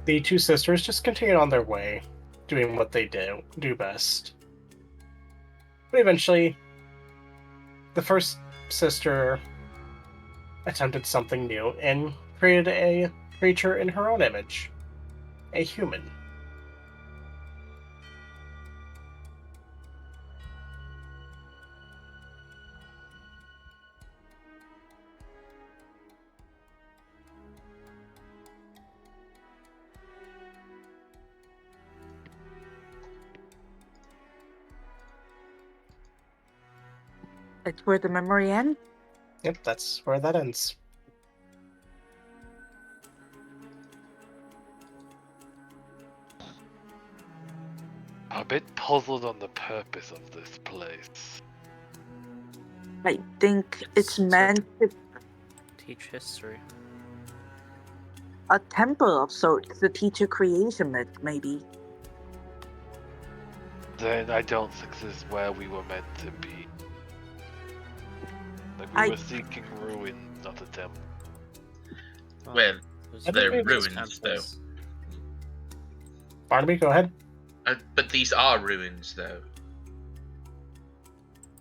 [SPEAKER 1] the two sisters just continued on their way, doing what they do best. But eventually, the first sister attempted something new and created a creature in her own image. A human.
[SPEAKER 6] That's where the memory ends.
[SPEAKER 1] Yep, that's where that ends.
[SPEAKER 5] I'm a bit puzzled on the purpose of this place.
[SPEAKER 6] I think it's
[SPEAKER 3] So-
[SPEAKER 6] meant to
[SPEAKER 3] Teach history.
[SPEAKER 6] a temple of sorts to teach a creation myth, maybe.
[SPEAKER 5] Then I don't think this is where we were meant to be. Like we
[SPEAKER 6] I-
[SPEAKER 5] were seeking ruin, not a temple.
[SPEAKER 2] Well,
[SPEAKER 3] Those
[SPEAKER 1] I
[SPEAKER 2] they're
[SPEAKER 1] think
[SPEAKER 3] those
[SPEAKER 2] ruins, though.
[SPEAKER 3] temples.
[SPEAKER 1] Barnaby, go ahead.
[SPEAKER 2] But these are ruins, though.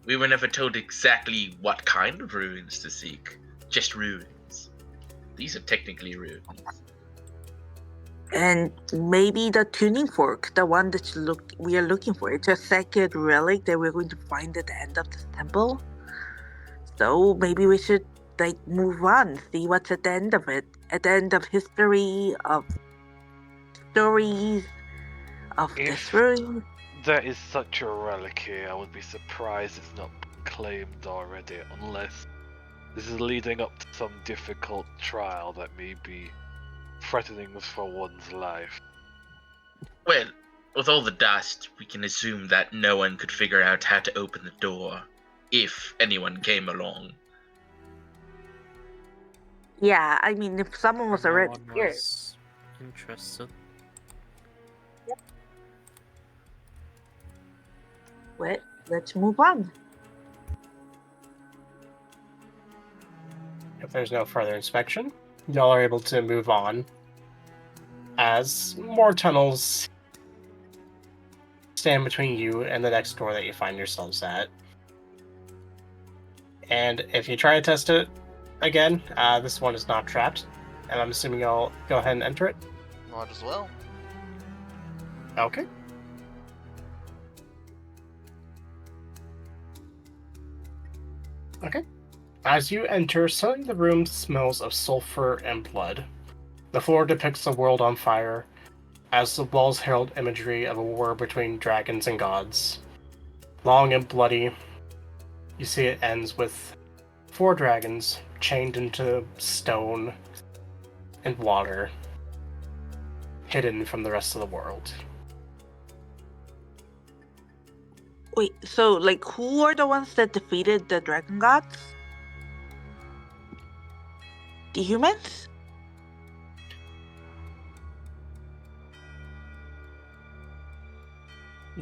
[SPEAKER 2] We were never told exactly what kind of ruins to seek. Just ruins. These are technically ruins.
[SPEAKER 6] And maybe the tuning fork, the one that we are looking for, it's a sacred relic that we're going to find at the end of this temple. So maybe we should move on, see what's at the end of it. At the end of history, of stories, of this
[SPEAKER 5] If
[SPEAKER 6] ruin.
[SPEAKER 5] there is such a relic here, I would be surprised it's not claimed already, unless this is leading up to some difficult trial that may be threatening for one's life.
[SPEAKER 2] Well, with all the dust, we can assume that no one could figure out how to open the door, if anyone came along.
[SPEAKER 6] Yeah, I mean, if someone was
[SPEAKER 3] No
[SPEAKER 6] already
[SPEAKER 3] one
[SPEAKER 6] here.
[SPEAKER 3] was interested.
[SPEAKER 6] Well, let's move on.
[SPEAKER 1] If there's no further inspection, y'all are able to move on as more tunnels stand between you and the next door that you find yourselves at. And if you try to test it again, this one is not trapped, and I'm assuming y'all go ahead and enter it.
[SPEAKER 4] Might as well.
[SPEAKER 1] Okay. Okay. As you enter, suddenly the room smells of sulfur and blood. The floor depicts a world on fire, as the walls herald imagery of a war between dragons and gods. Long and bloody, you see it ends with 4 dragons chained into stone and water, hidden from the rest of the world.
[SPEAKER 6] Wait, so who are the ones that defeated the dragon gods? The humans?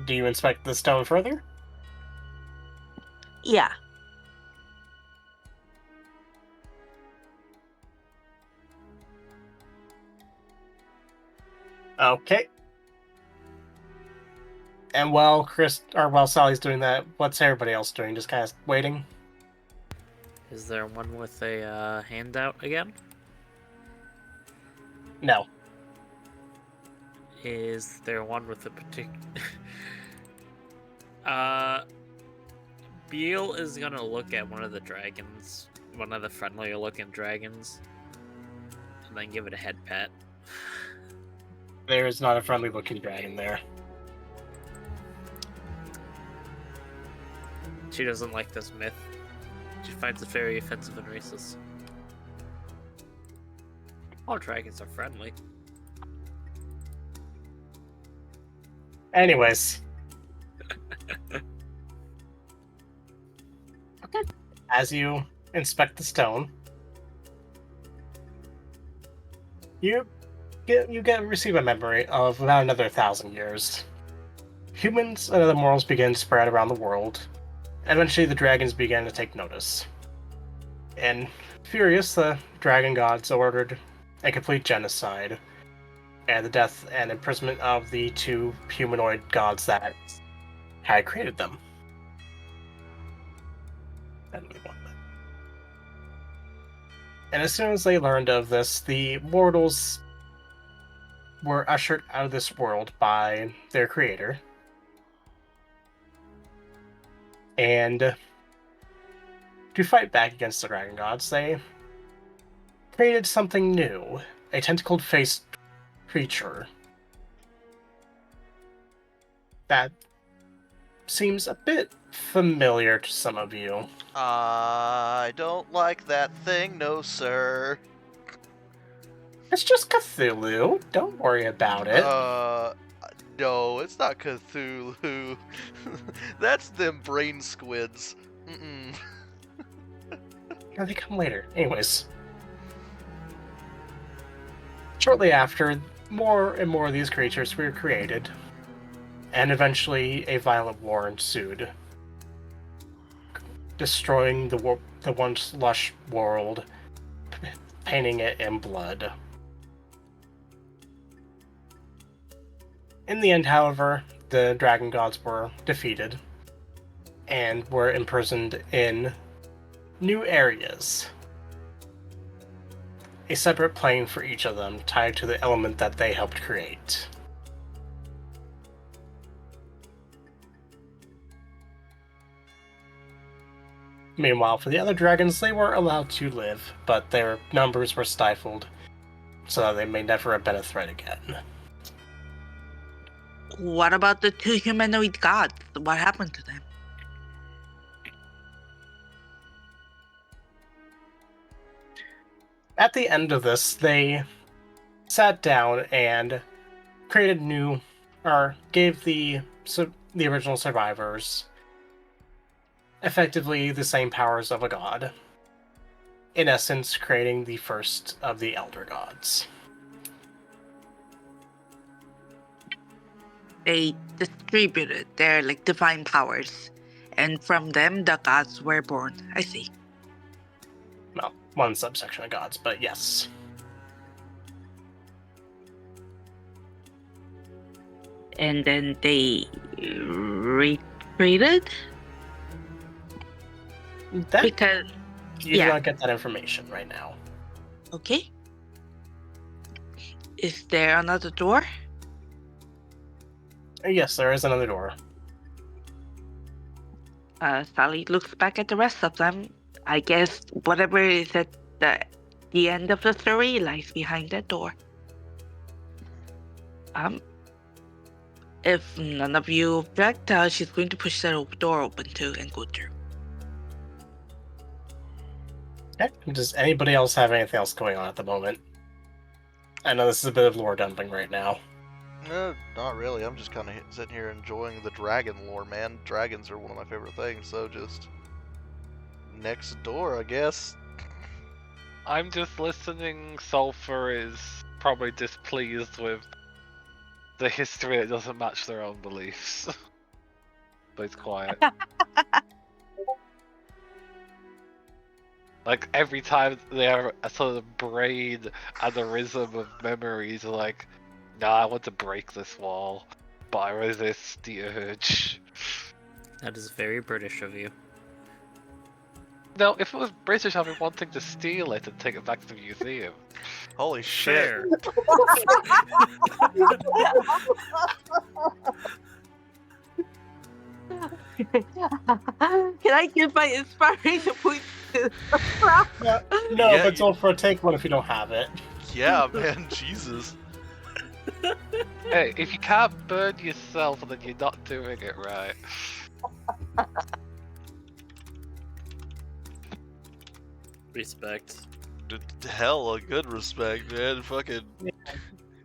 [SPEAKER 1] Do you inspect the stone further?
[SPEAKER 6] Yeah.
[SPEAKER 1] Okay. And while Sally's doing that, what's everybody else doing? Just kind of waiting?
[SPEAKER 3] Is there one with a handout again?
[SPEAKER 1] No.
[SPEAKER 3] Is there one with a particular... Beal is gonna look at one of the dragons, one of the friendlier looking dragons, and then give it a head pat.
[SPEAKER 1] There is not a friendly looking dragon there.
[SPEAKER 3] She doesn't like this myth. She finds it very offensive and racist. All dragons are friendly.
[SPEAKER 1] Anyways. Okay. As you inspect the stone, you receive a memory of about another 1,000 years. Humans and other mortals began to spread around the world. Eventually, the dragons began to take notice. And furious, the dragon gods ordered a complete genocide and the death and imprisonment of the 2 humanoid gods that had created them. And as soon as they learned of this, the mortals were ushered out of this world by their creator. And to fight back against the dragon gods, they created something new, a tentacled-faced creature that seems a bit familiar to some of you.
[SPEAKER 4] I don't like that thing, no sir.
[SPEAKER 1] It's just Cthulhu. Don't worry about it.
[SPEAKER 4] No, it's not Cthulhu. That's them brain squids. Mm-mm.
[SPEAKER 1] No, they come later. Anyways. Shortly after, more and more of these creatures were created, and eventually a violent war ensued, destroying the once lush world, painting it in blood. In the end, however, the dragon gods were defeated, and were imprisoned in new areas. A separate plane for each of them, tied to the element that they helped create. Meanwhile, for the other dragons, they were allowed to live, but their numbers were stifled, so that they may never have been a threat again.
[SPEAKER 6] What about the 2 humanoid gods? What happened to them?
[SPEAKER 1] At the end of this, they sat down and created new, or gave the original survivors effectively the same powers of a god. In essence, creating the first of the Elder Gods.
[SPEAKER 6] They distributed their divine powers, and from them the gods were born. I see.
[SPEAKER 1] Well, one subsection of gods, but yes.
[SPEAKER 6] And then they retreated
[SPEAKER 1] That
[SPEAKER 6] because
[SPEAKER 1] you do
[SPEAKER 6] yeah.
[SPEAKER 1] not get that information right now.
[SPEAKER 6] okay. Is there another door?
[SPEAKER 1] Yes, there is another door.
[SPEAKER 6] Sally looks back at the rest of them. I guess whatever is at the end of the story lies behind that door. If none of you object, she's going to push that door open too and go through.
[SPEAKER 1] Okay. Does anybody else have anything else going on at the moment? I know this is a bit of lore dumping right now.
[SPEAKER 4] No, not really. I'm just kind of sitting here enjoying the dragon lore, man. Dragons are one of my favorite things, so just next door, I guess.
[SPEAKER 5] I'm just listening. Sulfur is probably displeased with the history that doesn't match their own beliefs. But it's quiet. Like, every time they have a sort of brain aneurysm of memories, like, nah, I want to break this wall, but I resist the urge.
[SPEAKER 3] That is very British of you.
[SPEAKER 5] No, if it was British, I'd be wanting to steal it and take it back to the museum.
[SPEAKER 4] Holy shit.
[SPEAKER 3] Fair.
[SPEAKER 6] Can I give my inspiration point to
[SPEAKER 1] No,
[SPEAKER 4] Yeah,
[SPEAKER 1] but Zolfra, take one if you don't have it.
[SPEAKER 4] Yeah, man, Jesus.
[SPEAKER 5] Hey, if you can't burn yourself, then you're not doing it right.
[SPEAKER 3] Respect.
[SPEAKER 4] Hell, a good respect, man. Fucking.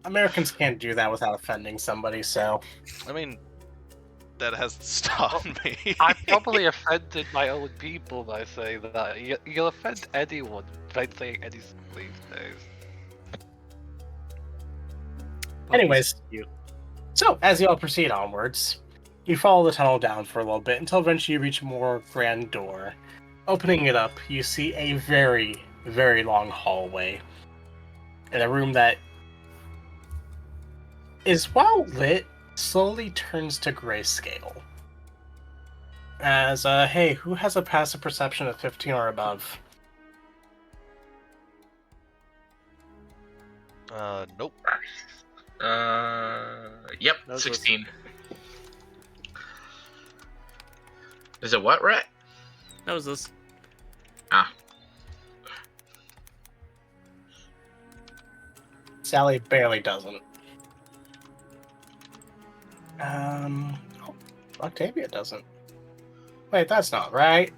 [SPEAKER 1] Americans can't do that without offending somebody, so...
[SPEAKER 4] I mean, that hasn't stopped me.
[SPEAKER 5] I probably offended my own people by saying that. You'll offend anyone by saying anything these days.
[SPEAKER 1] Anyways, so as you all proceed onwards, you follow the tunnel down for a little bit until eventually you reach a more grand door. Opening it up, you see a very, very long hallway in a room that is, while lit, slowly turns to grayscale. As, hey, who has a passive perception of 15 or above?
[SPEAKER 4] Nope.
[SPEAKER 2] Yep,
[SPEAKER 3] That was
[SPEAKER 2] 16. Is it what, Rat?
[SPEAKER 3] That was this.
[SPEAKER 1] Sally barely doesn't. Octavia doesn't. Wait, that's not right.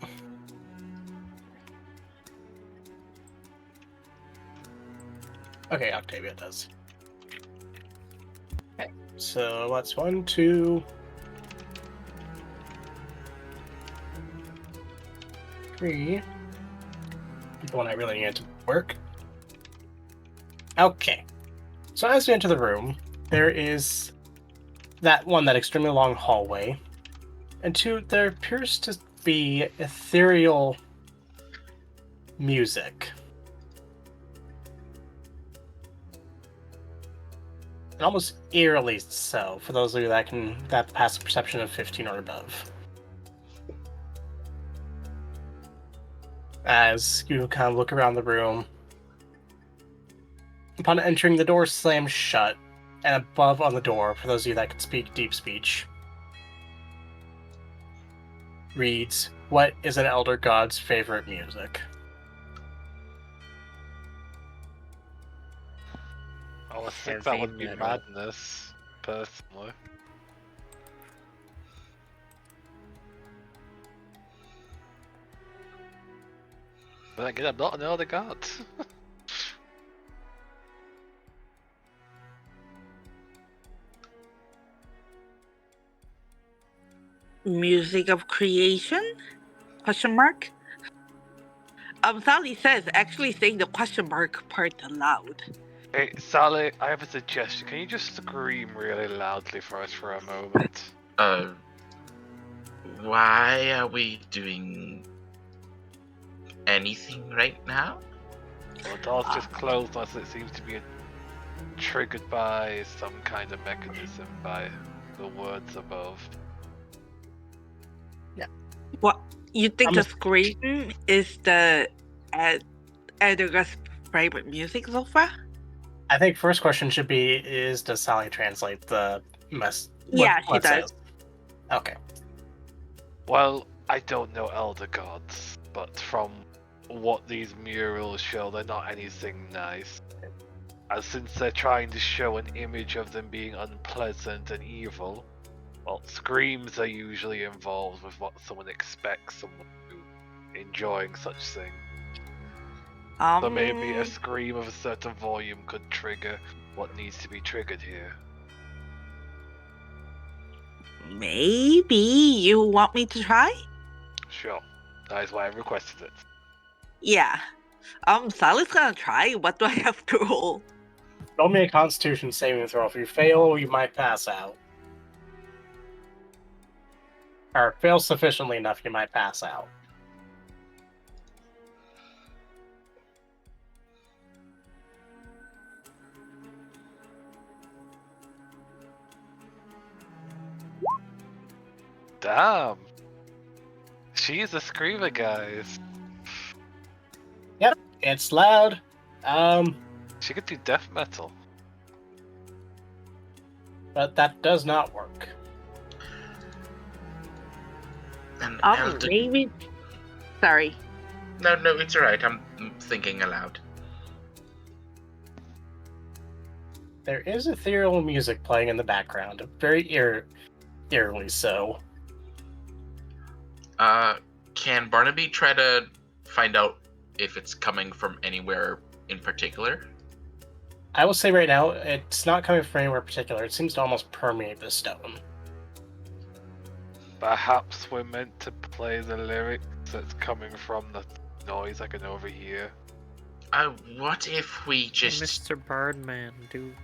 [SPEAKER 1] Okay, Octavia does. Okay, so that's 1, 2, 3. The one I really need to work. Okay. So as you enter the room, there is that extremely long hallway, and there appears to be ethereal music. And almost eerily so, for those of you that pass a perception of 15 or above. as you kind of look around the room. Upon entering, the door slams shut, and above on the door, for those of you that can speak deep speech, reads, "What is an elder god's favorite music?"
[SPEAKER 5] I would think that would be
[SPEAKER 3] Heavy metal.
[SPEAKER 5] madness, personally. But again, I'm not an elder god.
[SPEAKER 6] Music of creation? Question mark? Sally says, actually saying the question mark part aloud.
[SPEAKER 5] Hey, Sally, I have a suggestion. Can you just scream really loudly for us for a moment?
[SPEAKER 2] Why are we doing anything right now?
[SPEAKER 5] Well, the door's just closed as it seems to be triggered by some kind of mechanism by the words above.
[SPEAKER 6] What? You think
[SPEAKER 1] I'm
[SPEAKER 6] the
[SPEAKER 1] a-
[SPEAKER 6] scream is the Edgar's favorite music so far?
[SPEAKER 1] I think first question should be, does Sally translate the mess?
[SPEAKER 6] Yeah, she
[SPEAKER 1] what it
[SPEAKER 6] does.
[SPEAKER 1] says? Okay.
[SPEAKER 5] Well, I don't know elder gods, but from what these murals show, they're not anything nice. And since they're trying to show an image of them being unpleasant and evil, well, screams are usually involved with what someone expects someone to do, enjoying such thing. So maybe a scream of a certain volume could trigger what needs to be triggered here.
[SPEAKER 6] Maybe you want me to try?
[SPEAKER 5] Sure, that is why I requested it.
[SPEAKER 6] Yeah. Sally's gonna try. What do I have to roll?
[SPEAKER 1] Roll me a Constitution saving throw. If you fail, you might pass out. Or fail sufficiently enough, you might pass out.
[SPEAKER 5] Damn! She's a screamer, guys.
[SPEAKER 1] It's loud.
[SPEAKER 5] She could do death metal.
[SPEAKER 1] But that does not work.
[SPEAKER 2] An elder...
[SPEAKER 6] Maybe. Sorry.
[SPEAKER 2] No, it's alright. I'm thinking aloud.
[SPEAKER 1] There is ethereal music playing in the background, very eerily so.
[SPEAKER 2] Can Barnaby try to find out if it's coming from anywhere in particular?
[SPEAKER 1] I will say right now, it's not coming from anywhere particular. It seems to almost permeate the stone.
[SPEAKER 5] Perhaps we're meant to play the lyrics that's coming from the noise I can overhear.
[SPEAKER 2] What if we just...
[SPEAKER 3] Mr. Bardman, do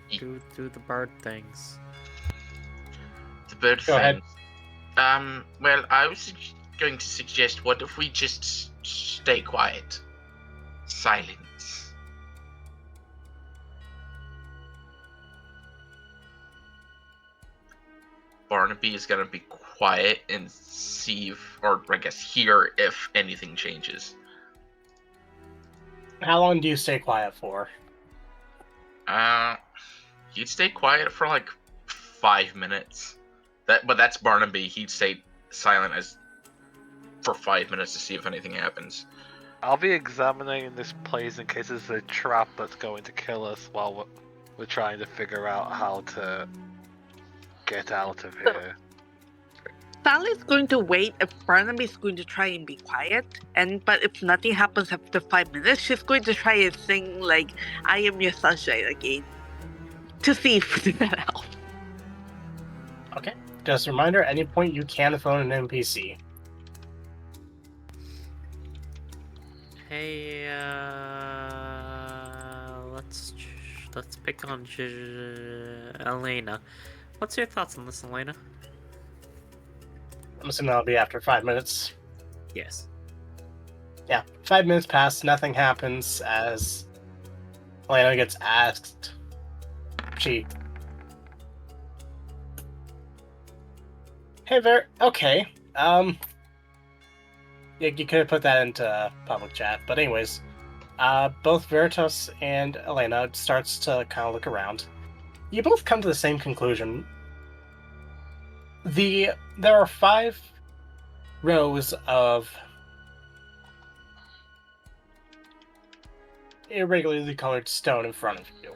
[SPEAKER 3] the bird things.
[SPEAKER 2] The bird
[SPEAKER 1] Go
[SPEAKER 2] thing.
[SPEAKER 1] ahead.
[SPEAKER 2] Well, I was going to suggest, what if we just stay quiet? Silence. Barnaby is gonna be quiet and see if, or I guess hear if anything changes.
[SPEAKER 1] How long do you stay quiet for?
[SPEAKER 2] He'd stay quiet for like 5 minutes. But that's Barnaby. He'd stay silent for 5 minutes to see if anything happens.
[SPEAKER 5] I'll be examining this place in case it's a trap that's going to kill us while we're trying to figure out how to get out of here.
[SPEAKER 6] Sally's going to wait if Barnaby's going to try and be quiet, but if nothing happens after 5 minutes, she's going to try and sing like "I Am Your Sunshine" again to see if that helps.
[SPEAKER 1] Okay. Just a reminder, at any point you can phone an NPC.
[SPEAKER 3] Hey, let's pick on Elena. What's your thoughts on this, Elena?
[SPEAKER 1] I'm assuming that'll be after 5 minutes.
[SPEAKER 3] Yes.
[SPEAKER 1] Yeah, 5 minutes pass, nothing happens as Elena gets asked. Hey there, okay. Yeah, you could have put that into public chat. But anyways, both Veritas and Elena starts to kind of look around. You both come to the same conclusion. There are 5 rows of irregularly colored stone in front of you.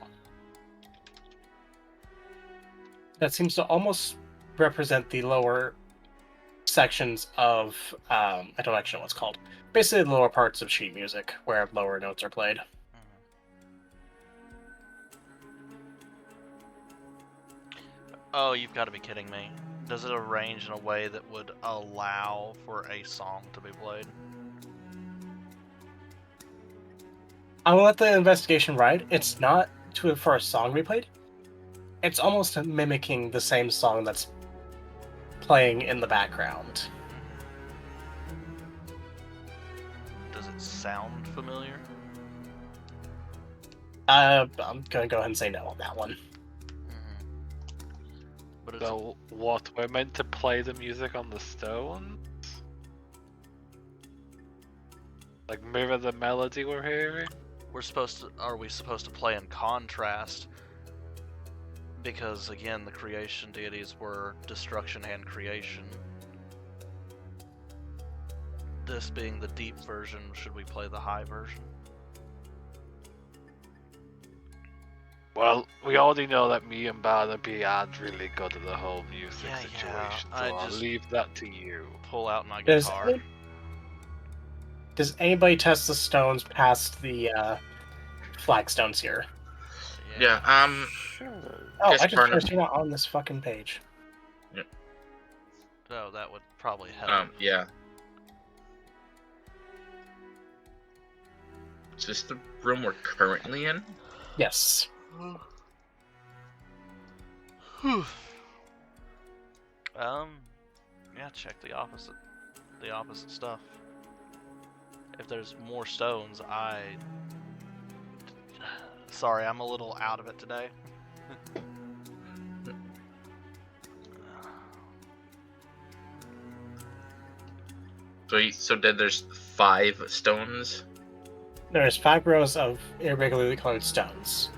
[SPEAKER 1] That seems to almost represent the lower sections of I don't actually know what it's called. Basically, the lower parts of sheet music where lower notes are played.
[SPEAKER 4] Oh, you've got to be kidding me. Does it arrange in a way that would allow for a song to be played?
[SPEAKER 1] I will let the investigation ride. It's not for a song replayed. It's almost mimicking the same song that's playing in the background.
[SPEAKER 4] Does it sound familiar?
[SPEAKER 1] I'm gonna go ahead and say no on that one.
[SPEAKER 4] But it's
[SPEAKER 5] So what? We're meant to play the music on the stones? Like mirror the melody we're hearing?
[SPEAKER 4] Are we supposed to play in contrast? Because again, the creation deities were destruction and creation. This being the deep version, should we play the high version?
[SPEAKER 5] Well, we already know that me and Barnaby aren't really good at the whole music
[SPEAKER 4] Yeah,
[SPEAKER 5] situation,
[SPEAKER 4] I
[SPEAKER 5] so I'll
[SPEAKER 4] just-
[SPEAKER 5] leave that to you.
[SPEAKER 4] Pull out my
[SPEAKER 1] Does
[SPEAKER 4] guitar.
[SPEAKER 1] anybody test the stones past the flagstones here?
[SPEAKER 2] Yeah.
[SPEAKER 3] Sure.
[SPEAKER 1] Oh,
[SPEAKER 2] Yes,
[SPEAKER 1] I just
[SPEAKER 2] Barnum.
[SPEAKER 1] realized you're not on this fucking page.
[SPEAKER 4] Oh, that would probably help.
[SPEAKER 2] Yeah. Is this the room we're currently in?
[SPEAKER 1] Yes.
[SPEAKER 4] Yeah, check the opposite stuff. If there's more stones, sorry, I'm a little out of it today.
[SPEAKER 2] So then there's 5 stones.
[SPEAKER 1] There's 5 rows of irregularly colored stones,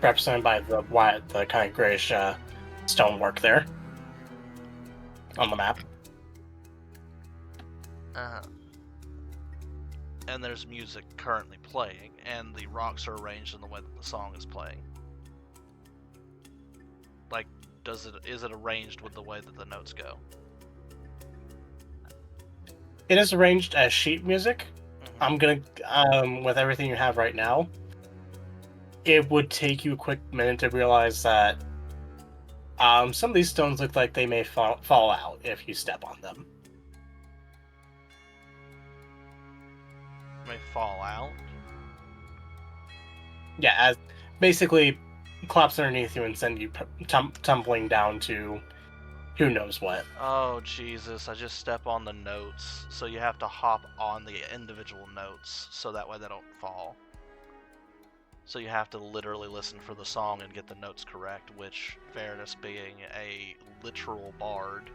[SPEAKER 1] represented by the kind of grayish stonework there on the map.
[SPEAKER 4] And there's music currently playing, and the rocks are arranged in the way that the song is playing. Like, is it arranged with the way that the notes go?
[SPEAKER 1] It is arranged as sheet music. I'm gonna, with everything you have right now, it would take you a quick minute to realize that some of these stones look like they may fall out if you step on them.
[SPEAKER 4] May fall out.
[SPEAKER 1] Yeah, as basically collapse underneath you and send you tumbling down to who knows what.
[SPEAKER 4] Oh Jesus, I just step on the notes, so you have to hop on the individual notes so that way they don't fall. So you have to literally listen for the song and get the notes correct, which Veritas being a literal bard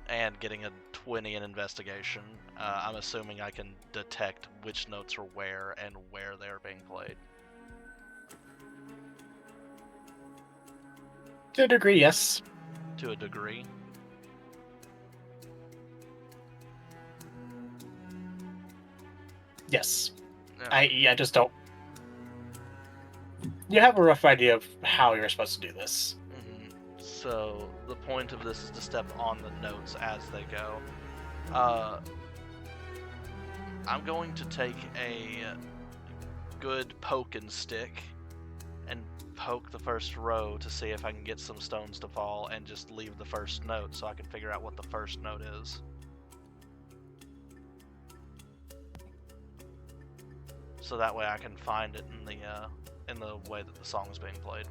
[SPEAKER 4] and getting a 20 in investigation, I'm assuming I can detect which notes are where and where they're being played.
[SPEAKER 1] To a degree, yes.
[SPEAKER 4] To a degree.
[SPEAKER 1] Yes.
[SPEAKER 4] Yeah.
[SPEAKER 1] I just don't. You have a rough idea of how you're supposed to do this.
[SPEAKER 4] So the point of this is to step on the notes as they go. I'm going to take a good poke and stick and poke the first row to see if I can get some stones to fall, and just leave the first note so I can figure out what the first note is. So that way I can find it in the way that the song is being played.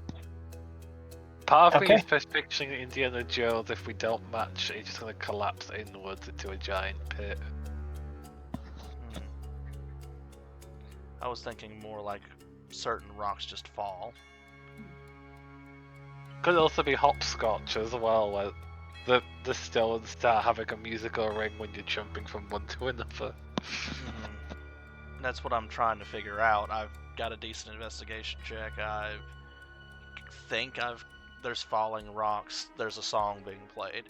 [SPEAKER 5] Part of me
[SPEAKER 1] Okay.
[SPEAKER 5] is just picturing Indiana Jones. If we don't match, it's just going to collapse inwards into a giant pit.
[SPEAKER 4] I was thinking more like certain rocks just fall.
[SPEAKER 5] Could also be hopscotch as well, where the stones start having a musical ring when you're jumping from one to another.
[SPEAKER 4] That's what I'm trying to figure out. I've got a decent investigation check. There's falling rocks. There's a song being played.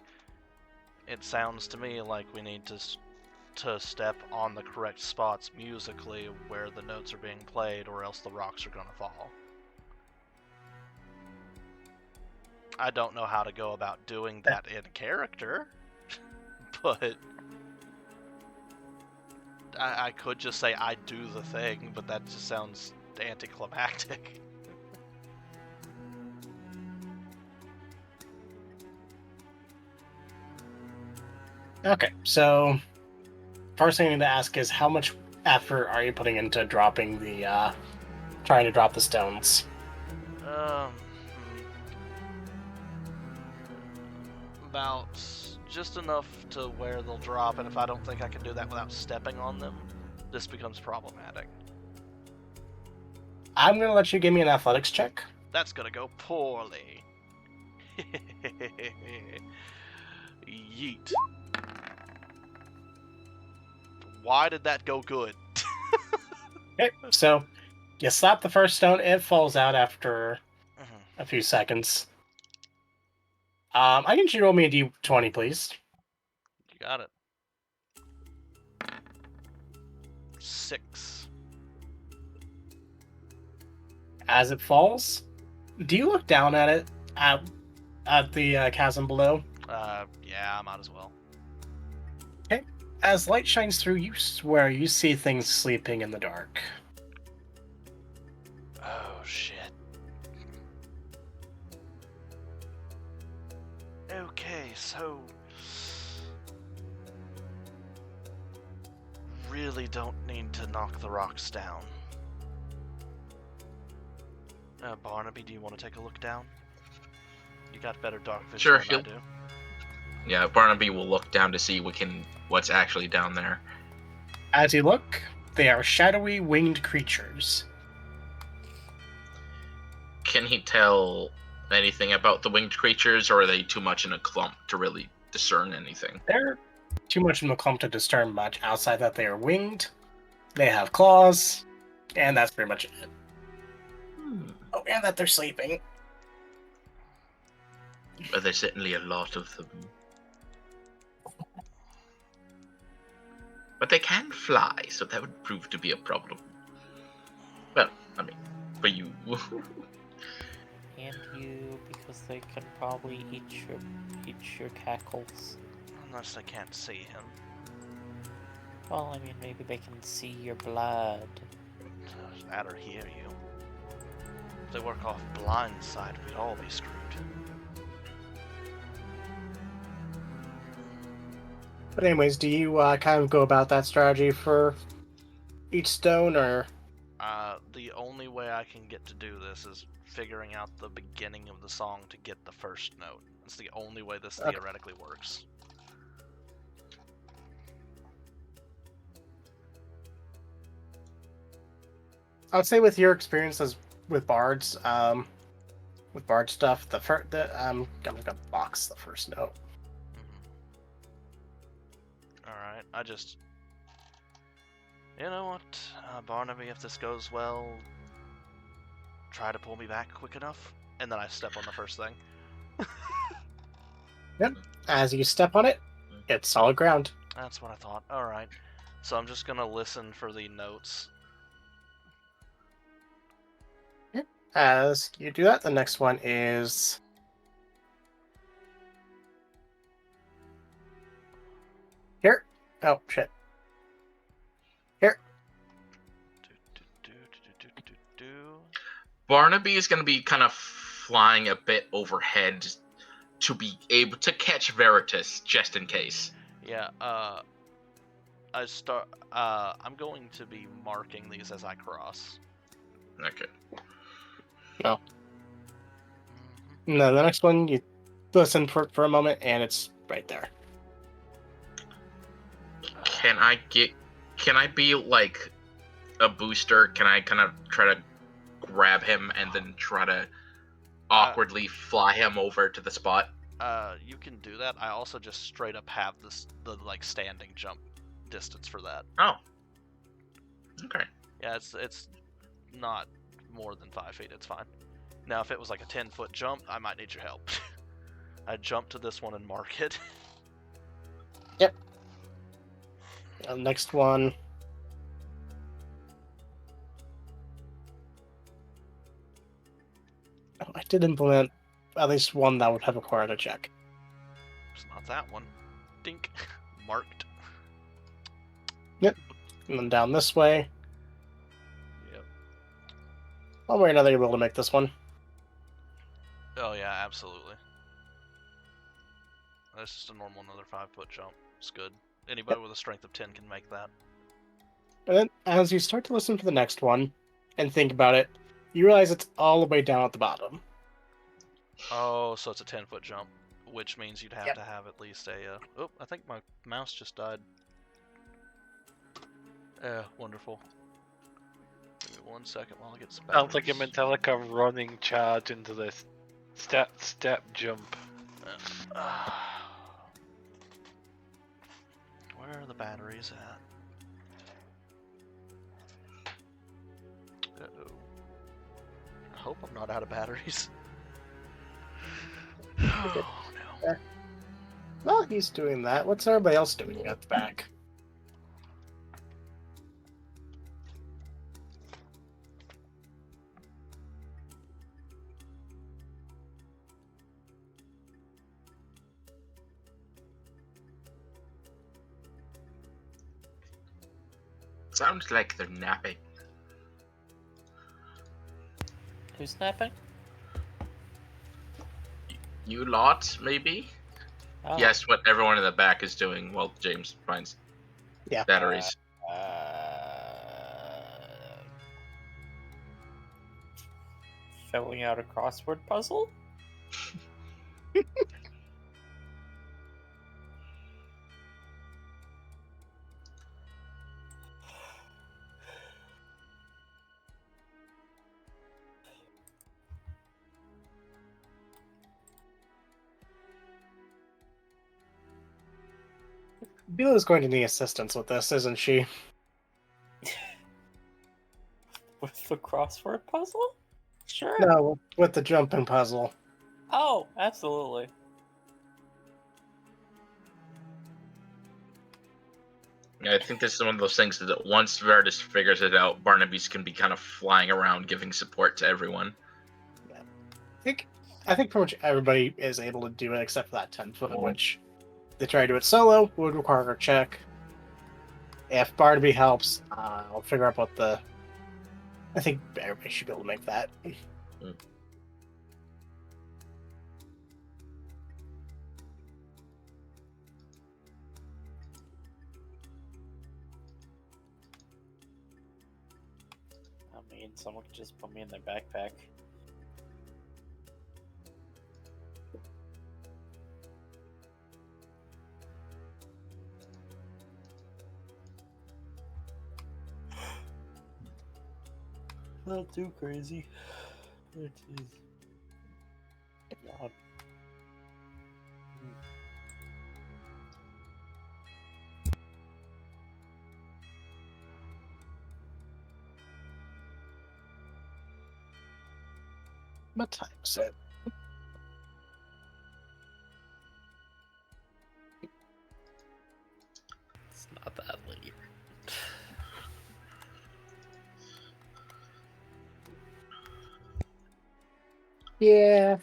[SPEAKER 4] It sounds to me like we need to step on the correct spots musically where the notes are being played, or else the rocks are gonna fall. I don't know how to go about doing that in character, but I could just say I do the thing, but that just sounds anticlimactic.
[SPEAKER 1] Okay, so first thing I need to ask is how much effort are you putting into dropping the, trying to drop the stones?
[SPEAKER 4] About just enough to where they'll drop, and if I don't think I can do that without stepping on them, this becomes problematic.
[SPEAKER 1] I'm gonna let you give me an athletics check.
[SPEAKER 4] That's gonna go poorly. Yeet. Why did that go good?
[SPEAKER 1] Okay, so you slap the first stone, it falls out after a few seconds. I need you to roll me a d20, please.
[SPEAKER 4] You got it. 6.
[SPEAKER 1] As it falls, do you look down at it, at the chasm below?
[SPEAKER 4] Yeah, I might as well.
[SPEAKER 1] As light shines through, you swear you see things sleeping in the dark.
[SPEAKER 4] Oh, shit. Okay, so... really don't need to knock the rocks down. Barnaby, do you want to take a look down? You got better dark vision
[SPEAKER 2] Sure,
[SPEAKER 4] than I do.
[SPEAKER 2] Yeah, Barnaby will look down to see what's actually down there.
[SPEAKER 1] As you look, they are shadowy winged creatures.
[SPEAKER 2] Can he tell anything about the winged creatures, or are they too much in a clump to really discern anything?
[SPEAKER 1] They're too much in the clump to discern much outside that they are winged, they have claws, and that's pretty much it. Oh, and that they're sleeping.
[SPEAKER 2] But there's certainly a lot of them. But they can fly, so that would prove to be a problem. Well, I mean, for you.
[SPEAKER 3] And you, because they can probably eat your cackles.
[SPEAKER 4] Unless I can't see him.
[SPEAKER 3] Well, I mean, maybe they can see your blood.
[SPEAKER 4] That or hear you. If they work off blind side, we'd all be screwed.
[SPEAKER 1] But anyways, do you kind of go about that strategy for each stone, or?
[SPEAKER 4] The only way I can get to do this is figuring out the beginning of the song to get the first note. It's the only way this theoretically works.
[SPEAKER 1] I would say with your experiences with bards, with bard stuff, I'm gonna box the first note.
[SPEAKER 4] Alright, you know what, Barnaby, if this goes well, try to pull me back quick enough, and then I step on the first thing.
[SPEAKER 1] Yep. As you step on it, it's solid ground.
[SPEAKER 4] That's what I thought. Alright, so I'm just gonna listen for the notes.
[SPEAKER 1] As you do that, the next one is... here. Oh, shit. Here.
[SPEAKER 2] Barnaby is going to be kind of flying a bit overhead to be able to catch Veritas, just in case.
[SPEAKER 4] Yeah, I'm going to be marking these as I cross.
[SPEAKER 2] Okay.
[SPEAKER 1] No. No, the next one, you listen for a moment, and it's right there.
[SPEAKER 2] Can I be like a booster? Can I kind of try to grab him and then try to awkwardly fly him over to the spot?
[SPEAKER 4] You can do that. I also just straight up have the like standing jump distance for that.
[SPEAKER 2] Oh. Okay.
[SPEAKER 4] Yeah, it's not more than 5 feet. It's fine. Now, if it was like a 10-foot jump, I might need your help. I'd jump to this one and mark it.
[SPEAKER 1] Next one. Oh, I did implement at least one that would have required a check.
[SPEAKER 4] It's not that one. Dink. Marked.
[SPEAKER 1] And then down this way.
[SPEAKER 4] Yep.
[SPEAKER 1] One way or another, you'll be able to make this one.
[SPEAKER 4] Oh yeah, absolutely. That's just a normal another 5-foot jump. It's good. Anybody with a strength of 10 can make that.
[SPEAKER 1] And then, as you start to listen for the next one and think about it, you realize it's all the way down at the bottom.
[SPEAKER 4] Oh, so it's a 10-foot jump, which means you'd have
[SPEAKER 1] Yep.
[SPEAKER 4] to have at least a. Oh, I think my mouse just died. Wonderful. Give me 1 second while I get some.
[SPEAKER 5] Sounds like a
[SPEAKER 4] batteries.
[SPEAKER 5] Metallica running charge into this step jump.
[SPEAKER 4] Where are the batteries at? Uh-oh. I hope I'm not out of batteries. Oh no.
[SPEAKER 1] Well, he's doing that. What's everybody else doing at the back?
[SPEAKER 2] Sounds like they're napping.
[SPEAKER 3] Who's snapping?
[SPEAKER 2] You lot, maybe?
[SPEAKER 3] Oh.
[SPEAKER 2] Yes, what everyone in the back is doing while James finds
[SPEAKER 1] Yeah.
[SPEAKER 2] batteries.
[SPEAKER 3] Filling out a crossword puzzle?
[SPEAKER 1] Beela's going to need assistance with this, isn't she?
[SPEAKER 3] With the crossword puzzle? Sure.
[SPEAKER 1] No, with the jumping puzzle.
[SPEAKER 3] Oh, absolutely.
[SPEAKER 2] I think this is one of those things that once Verdus figures it out, Barnaby's can be kind of flying around giving support to everyone.
[SPEAKER 1] I think pretty much everybody is able to do it except for that 10-foot, which if they try to do it solo would require a check. If Barnaby helps, I'll figure out what the. I think everybody should be able to make that.
[SPEAKER 3] I mean, someone could just put me in their backpack. Not too crazy. Oh, jeez. God.
[SPEAKER 1] What time is it?
[SPEAKER 3] It's not that late.
[SPEAKER 1] Yeah.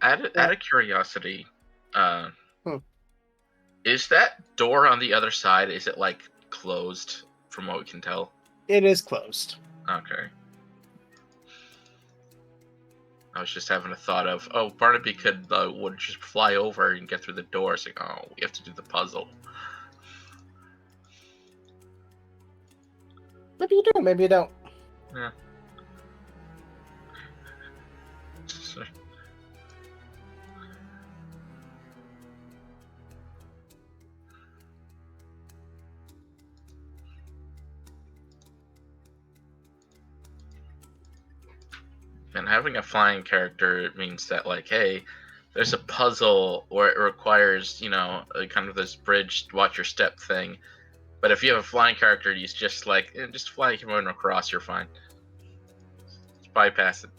[SPEAKER 2] Out of curiosity,
[SPEAKER 1] Hmm.
[SPEAKER 2] is that door on the other side, is it like closed from what we can tell?
[SPEAKER 1] It is closed.
[SPEAKER 2] Okay. I was just having a thought of, oh, Barnaby would just fly over and get through the door. It's like, oh, we have to do the puzzle.
[SPEAKER 1] Maybe you do, maybe you don't.
[SPEAKER 2] Yeah. And having a flying character means that, like, hey, there's a puzzle where it requires, kind of this bridge, watch your step thing. But if you have a flying character, you just just fly him across, you're fine. Just bypass it.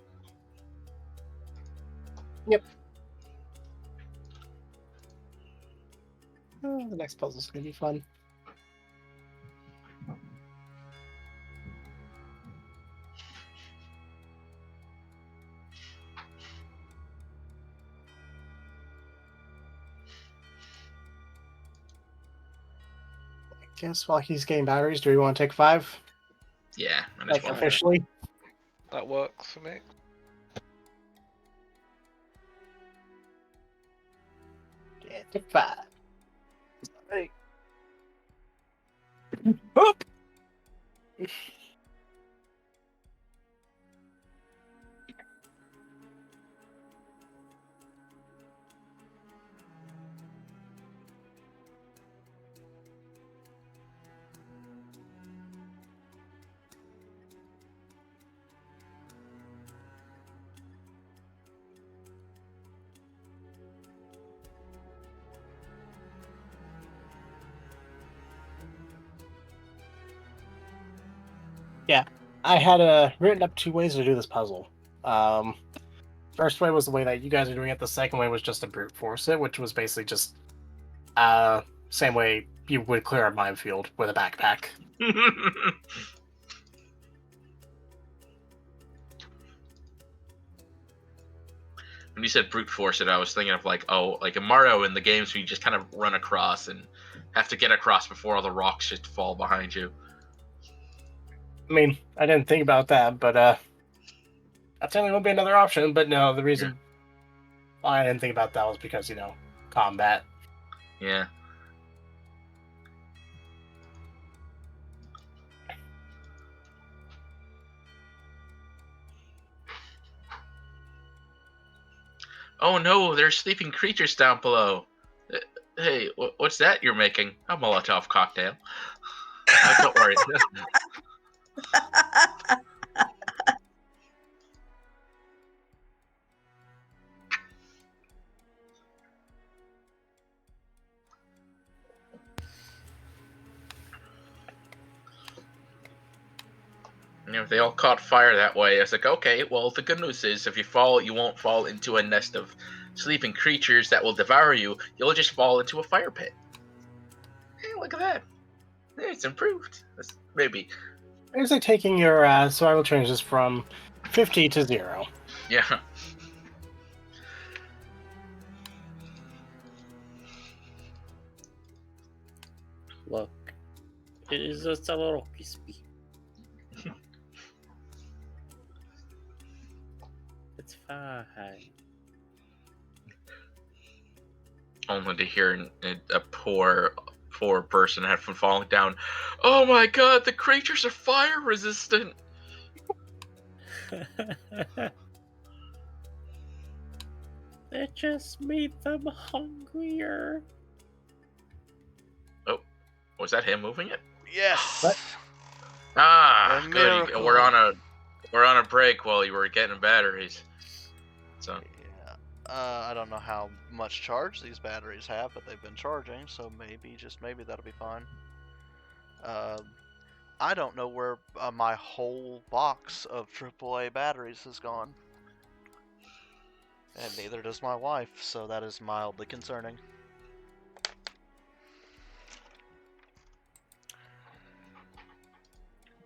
[SPEAKER 1] Oh, the next puzzle's gonna be fun. I guess while he's getting batteries, do we want to take 5?
[SPEAKER 2] Yeah, I just
[SPEAKER 1] Like
[SPEAKER 2] want
[SPEAKER 1] officially?
[SPEAKER 5] That works for me.
[SPEAKER 1] Yeah, take 5. Hey. Oop! I had written up 2 ways to do this puzzle. First way was the way that you guys are doing it. The second way was just to brute force it, which was basically just same way you would clear a minefield with a backpack.
[SPEAKER 2] When you said brute force it, I was thinking of like in Mario in the games where you just kind of run across and have to get across before all the rocks just fall behind you.
[SPEAKER 1] I mean, I didn't think about that, but that certainly would be another option. But no, the reason why I didn't think about that was because, combat.
[SPEAKER 2] Yeah. Oh no, there's sleeping creatures down below. Hey, what's that you're making? A Molotov cocktail. Don't worry. They all caught fire that way. I was like, okay, well, the good news is if you fall, you won't fall into a nest of sleeping creatures that will devour you. You'll just fall into a fire pit. Hey, look at that. It's improved. Maybe.
[SPEAKER 1] It's like taking your survival changes from 50 to 0.
[SPEAKER 2] Yeah.
[SPEAKER 3] Look, it is just a little crispy. It's fine.
[SPEAKER 2] Only to hear a poor person had from falling down. Oh my god, the creatures are fire resistant.
[SPEAKER 3] It just made them hungrier.
[SPEAKER 2] Oh, was that him moving it?
[SPEAKER 4] Yes.
[SPEAKER 1] What?
[SPEAKER 2] Ah,
[SPEAKER 4] A
[SPEAKER 2] good.
[SPEAKER 4] miracle.
[SPEAKER 2] We're on a break while you were getting batteries. So
[SPEAKER 4] Yeah. I don't know how much charge these batteries have, but they've been charging, so maybe, just maybe, that'll be fine. I don't know where my whole box of AAA batteries has gone. And neither does my wife, so that is mildly concerning.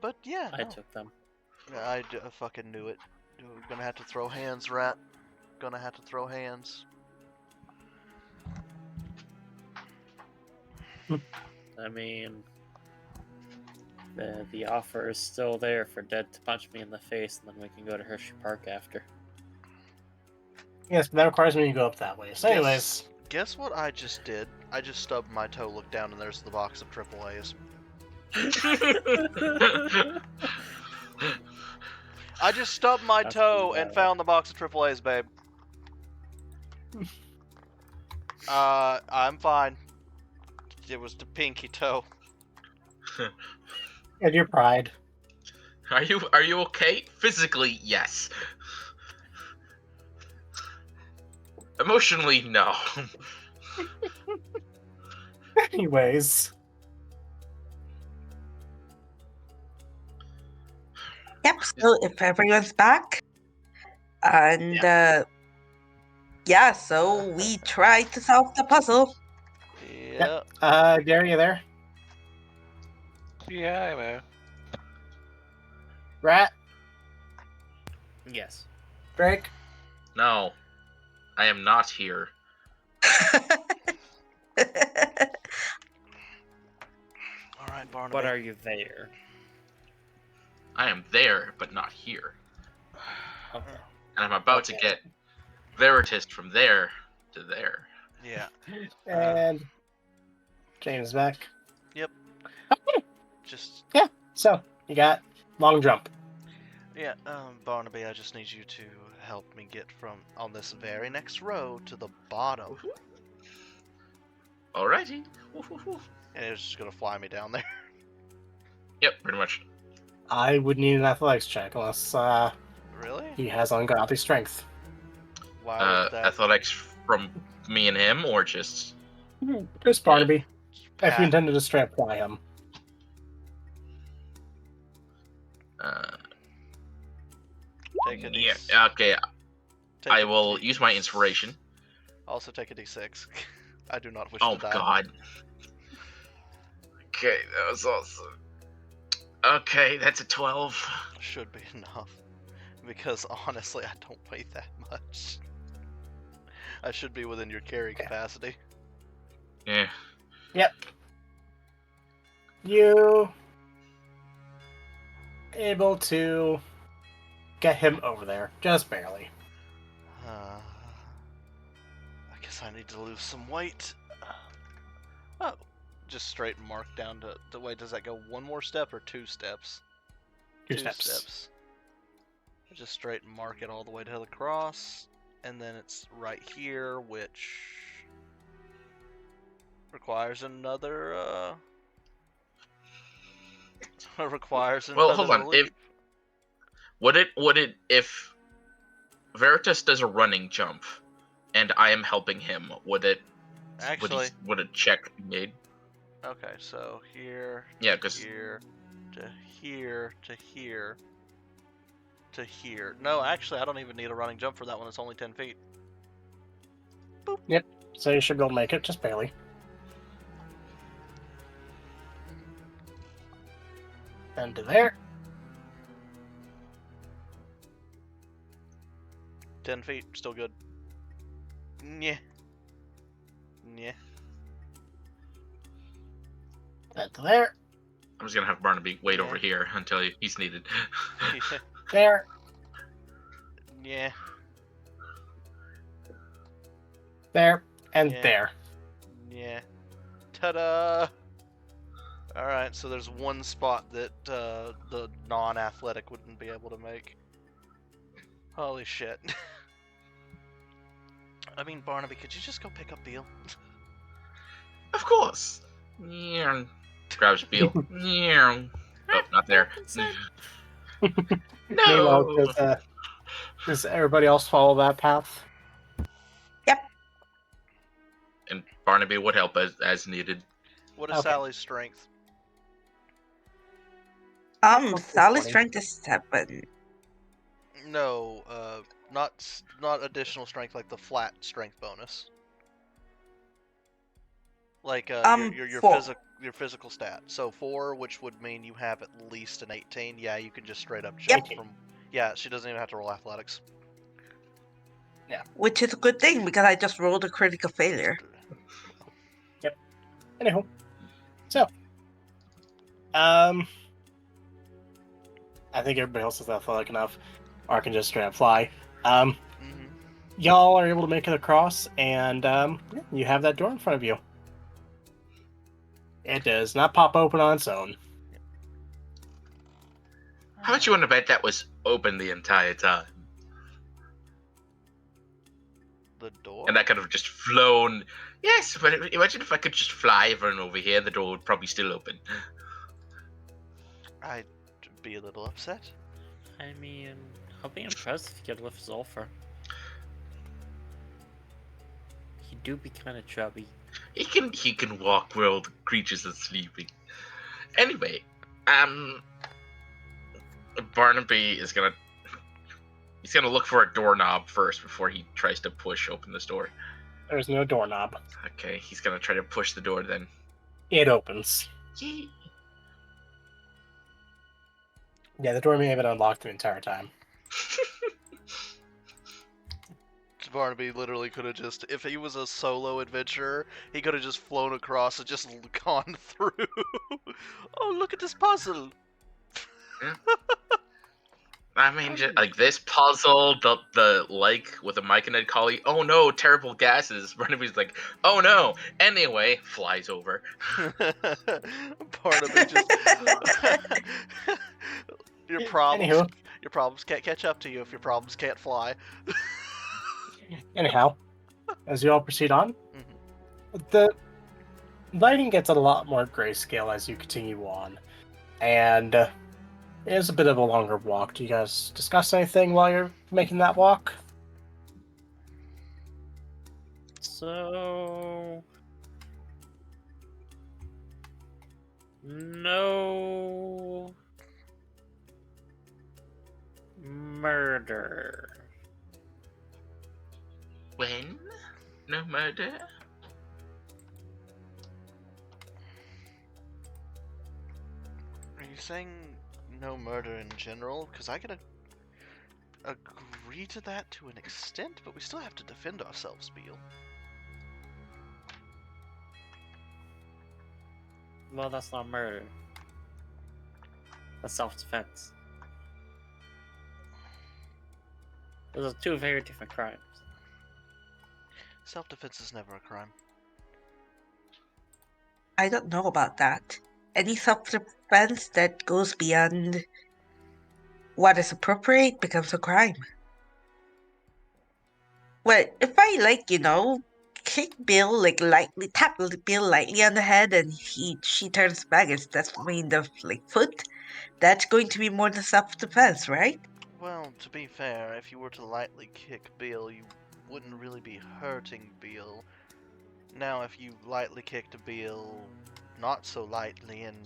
[SPEAKER 4] But yeah,
[SPEAKER 3] I
[SPEAKER 4] no.
[SPEAKER 3] took them.
[SPEAKER 4] I fucking knew it. Gonna have to throw hands, rat. Gonna have to throw hands.
[SPEAKER 3] I mean, the offer is still there for Dead to punch me in the face, and then we can go to Hershey Park after.
[SPEAKER 1] Yes, but that requires me to go up that way. So anyways,
[SPEAKER 4] Guess what I just did? I just stubbed my toe, looked down, and there's the box of AAAs. I just stubbed my
[SPEAKER 3] That's
[SPEAKER 4] toe
[SPEAKER 3] pretty
[SPEAKER 4] and
[SPEAKER 3] bad.
[SPEAKER 4] found the box of AAAs, babe. I'm fine. It was the pinky toe.
[SPEAKER 1] and your pride.
[SPEAKER 2] are you okay? Physically, yes. Emotionally, no.
[SPEAKER 1] Anyways,
[SPEAKER 6] Yep, so if everyone's back, and yeah, so we try to solve the puzzle.
[SPEAKER 4] Yep.
[SPEAKER 1] Gary, you there?
[SPEAKER 5] Yeah, I'm here.
[SPEAKER 1] Rat,
[SPEAKER 3] Yes.
[SPEAKER 1] Drake.
[SPEAKER 2] No, I am not here.
[SPEAKER 4] All right, Barnaby.
[SPEAKER 3] But are you there?
[SPEAKER 2] I am there, but not here.
[SPEAKER 3] Okay.
[SPEAKER 2] And I'm about to
[SPEAKER 1] Okay.
[SPEAKER 2] get Veritas from there to there.
[SPEAKER 4] Yeah.
[SPEAKER 1] And James back.
[SPEAKER 4] Just
[SPEAKER 1] So you got long jump.
[SPEAKER 4] yeah. Barnaby, I just need you to help me get from on this very next row to the bottom,
[SPEAKER 2] Alrighty. Woof, woof, woof.
[SPEAKER 4] and it's just gonna fly me down there.
[SPEAKER 2] Yep, pretty much.
[SPEAKER 1] I would need an athletics check unless
[SPEAKER 4] Really?
[SPEAKER 1] he has ungodly strength.
[SPEAKER 4] Why would that?
[SPEAKER 2] Athletics from me and him, or just
[SPEAKER 1] Just Barnaby. If
[SPEAKER 4] pat-
[SPEAKER 1] you intended to straight up fly him.
[SPEAKER 4] take a
[SPEAKER 2] yeah.
[SPEAKER 4] D-
[SPEAKER 2] Okay,
[SPEAKER 4] take
[SPEAKER 2] I
[SPEAKER 4] a
[SPEAKER 2] will
[SPEAKER 4] D-
[SPEAKER 2] use my inspiration.
[SPEAKER 4] Also take a D6. I do not wish
[SPEAKER 2] Oh
[SPEAKER 4] to die.
[SPEAKER 2] God. Okay, that was awesome. Okay, that's a 12.
[SPEAKER 4] Should be enough. Because honestly, I don't weigh that much. I should be within your carry capacity.
[SPEAKER 2] Yeah.
[SPEAKER 1] You able to get him over there, just barely.
[SPEAKER 4] I guess I need to lose some weight. Oh, just straight mark down to the way. Does that go one more step or 2 steps?
[SPEAKER 1] Two steps.
[SPEAKER 4] I just straight mark it all the way to the cross, and then it's right here, which requires another. Requires another.
[SPEAKER 2] Well, hold on.
[SPEAKER 4] leap.
[SPEAKER 2] Would it if Veritas does a running jump, and I am helping him? Would
[SPEAKER 4] Actually,
[SPEAKER 2] would a check be made?
[SPEAKER 4] okay, so here,
[SPEAKER 2] Yeah, because
[SPEAKER 4] here, to here, to here, to here. No, actually, I don't even need a running jump for that one. It's only 10 feet.
[SPEAKER 1] So you should be able to make it, just barely. And to there.
[SPEAKER 4] 10 feet, still good. Yeah. Yeah.
[SPEAKER 1] And to there.
[SPEAKER 2] I'm just gonna have Barnaby wait over here until he's needed.
[SPEAKER 1] There.
[SPEAKER 4] Yeah.
[SPEAKER 1] There. And
[SPEAKER 4] Yeah.
[SPEAKER 1] there.
[SPEAKER 4] Yeah. Ta-da! Alright, so there's one spot that the non-athletic wouldn't be able to make. Holy shit. I mean, Barnaby, could you just go pick up Beal?
[SPEAKER 2] Of course. Yeah. Grabs Beal. Yeah. Oh, not there.
[SPEAKER 1] Meanwhile,
[SPEAKER 2] No.
[SPEAKER 1] does everybody else follow that path?
[SPEAKER 2] And Barnaby would help as needed.
[SPEAKER 4] What is
[SPEAKER 1] Okay.
[SPEAKER 4] Sally's strength?
[SPEAKER 6] Sally's
[SPEAKER 1] 20.
[SPEAKER 6] strength is 7.
[SPEAKER 4] No, not additional strength like the flat strength bonus. Like your
[SPEAKER 6] 4.
[SPEAKER 4] your physical stat. So 4, which would mean you have at least an 18. Yeah, you can just straight up jump
[SPEAKER 1] Yep.
[SPEAKER 4] from. Yeah, she doesn't even have to roll athletics.
[SPEAKER 6] Which is a good thing because I just rolled a critical failure.
[SPEAKER 1] Anywho. So. I think everybody else is athletic enough. Or can just straight up fly.
[SPEAKER 4] Mhm.
[SPEAKER 1] Y'all are able to make it across, and you have that door in front of you. It does not pop open on its own.
[SPEAKER 2] How much you want to bet that was open the entire time?
[SPEAKER 4] The door.
[SPEAKER 2] And that could have just flown. Yes, but imagine if I could just fly everyone over here, the door would probably still open.
[SPEAKER 4] I'd be a little upset.
[SPEAKER 3] I mean, I'll be impressed if you could lift Zolfer. do be kind of chubby.
[SPEAKER 2] He can walk while the creatures are sleeping. Anyway, Barnaby is gonna look for a doorknob first before he tries to push open this door.
[SPEAKER 1] There's no doorknob.
[SPEAKER 2] Okay, he's gonna try to push the door then.
[SPEAKER 1] It opens.
[SPEAKER 2] Yee.
[SPEAKER 1] Yeah, the door may have been unlocked the entire time.
[SPEAKER 4] Barnaby literally could have just, if he was a solo adventurer, he could have just flown across and just gone through. Oh, look at this puzzle.
[SPEAKER 2] I mean, just, like this puzzle, the with the Myconid collie. Oh no, terrible gases. Barnaby's like, oh no. Anyway, flies over.
[SPEAKER 4] Barnaby just.
[SPEAKER 1] Anywho.
[SPEAKER 4] Your problems can't catch up to you if your problems can't fly.
[SPEAKER 1] Anyhow, as you all proceed on, the lighting gets a lot more grayscale as you continue on, and it is a bit of a longer walk. Do you guys discuss anything while you're making that walk?
[SPEAKER 3] So... No... Murder.
[SPEAKER 2] When? No murder?
[SPEAKER 4] Are you saying no murder in general? Because I can agree to that to an extent, but we still have to defend ourselves, Beal.
[SPEAKER 3] Well, that's not murder. That's self-defense. Those are two very different crimes.
[SPEAKER 4] Self-defense is never a crime.
[SPEAKER 6] I don't know about that. Any self-defense that goes beyond what is appropriate becomes a crime. Well, if I kick Bill lightly, tap Bill lightly on the head, and she turns back and steps me in the foot, that's going to be more than self-defense, right?
[SPEAKER 4] Well, to be fair, if you were to lightly kick Beal, you wouldn't really be hurting Beal. Now, if you lightly kicked Beal not so lightly and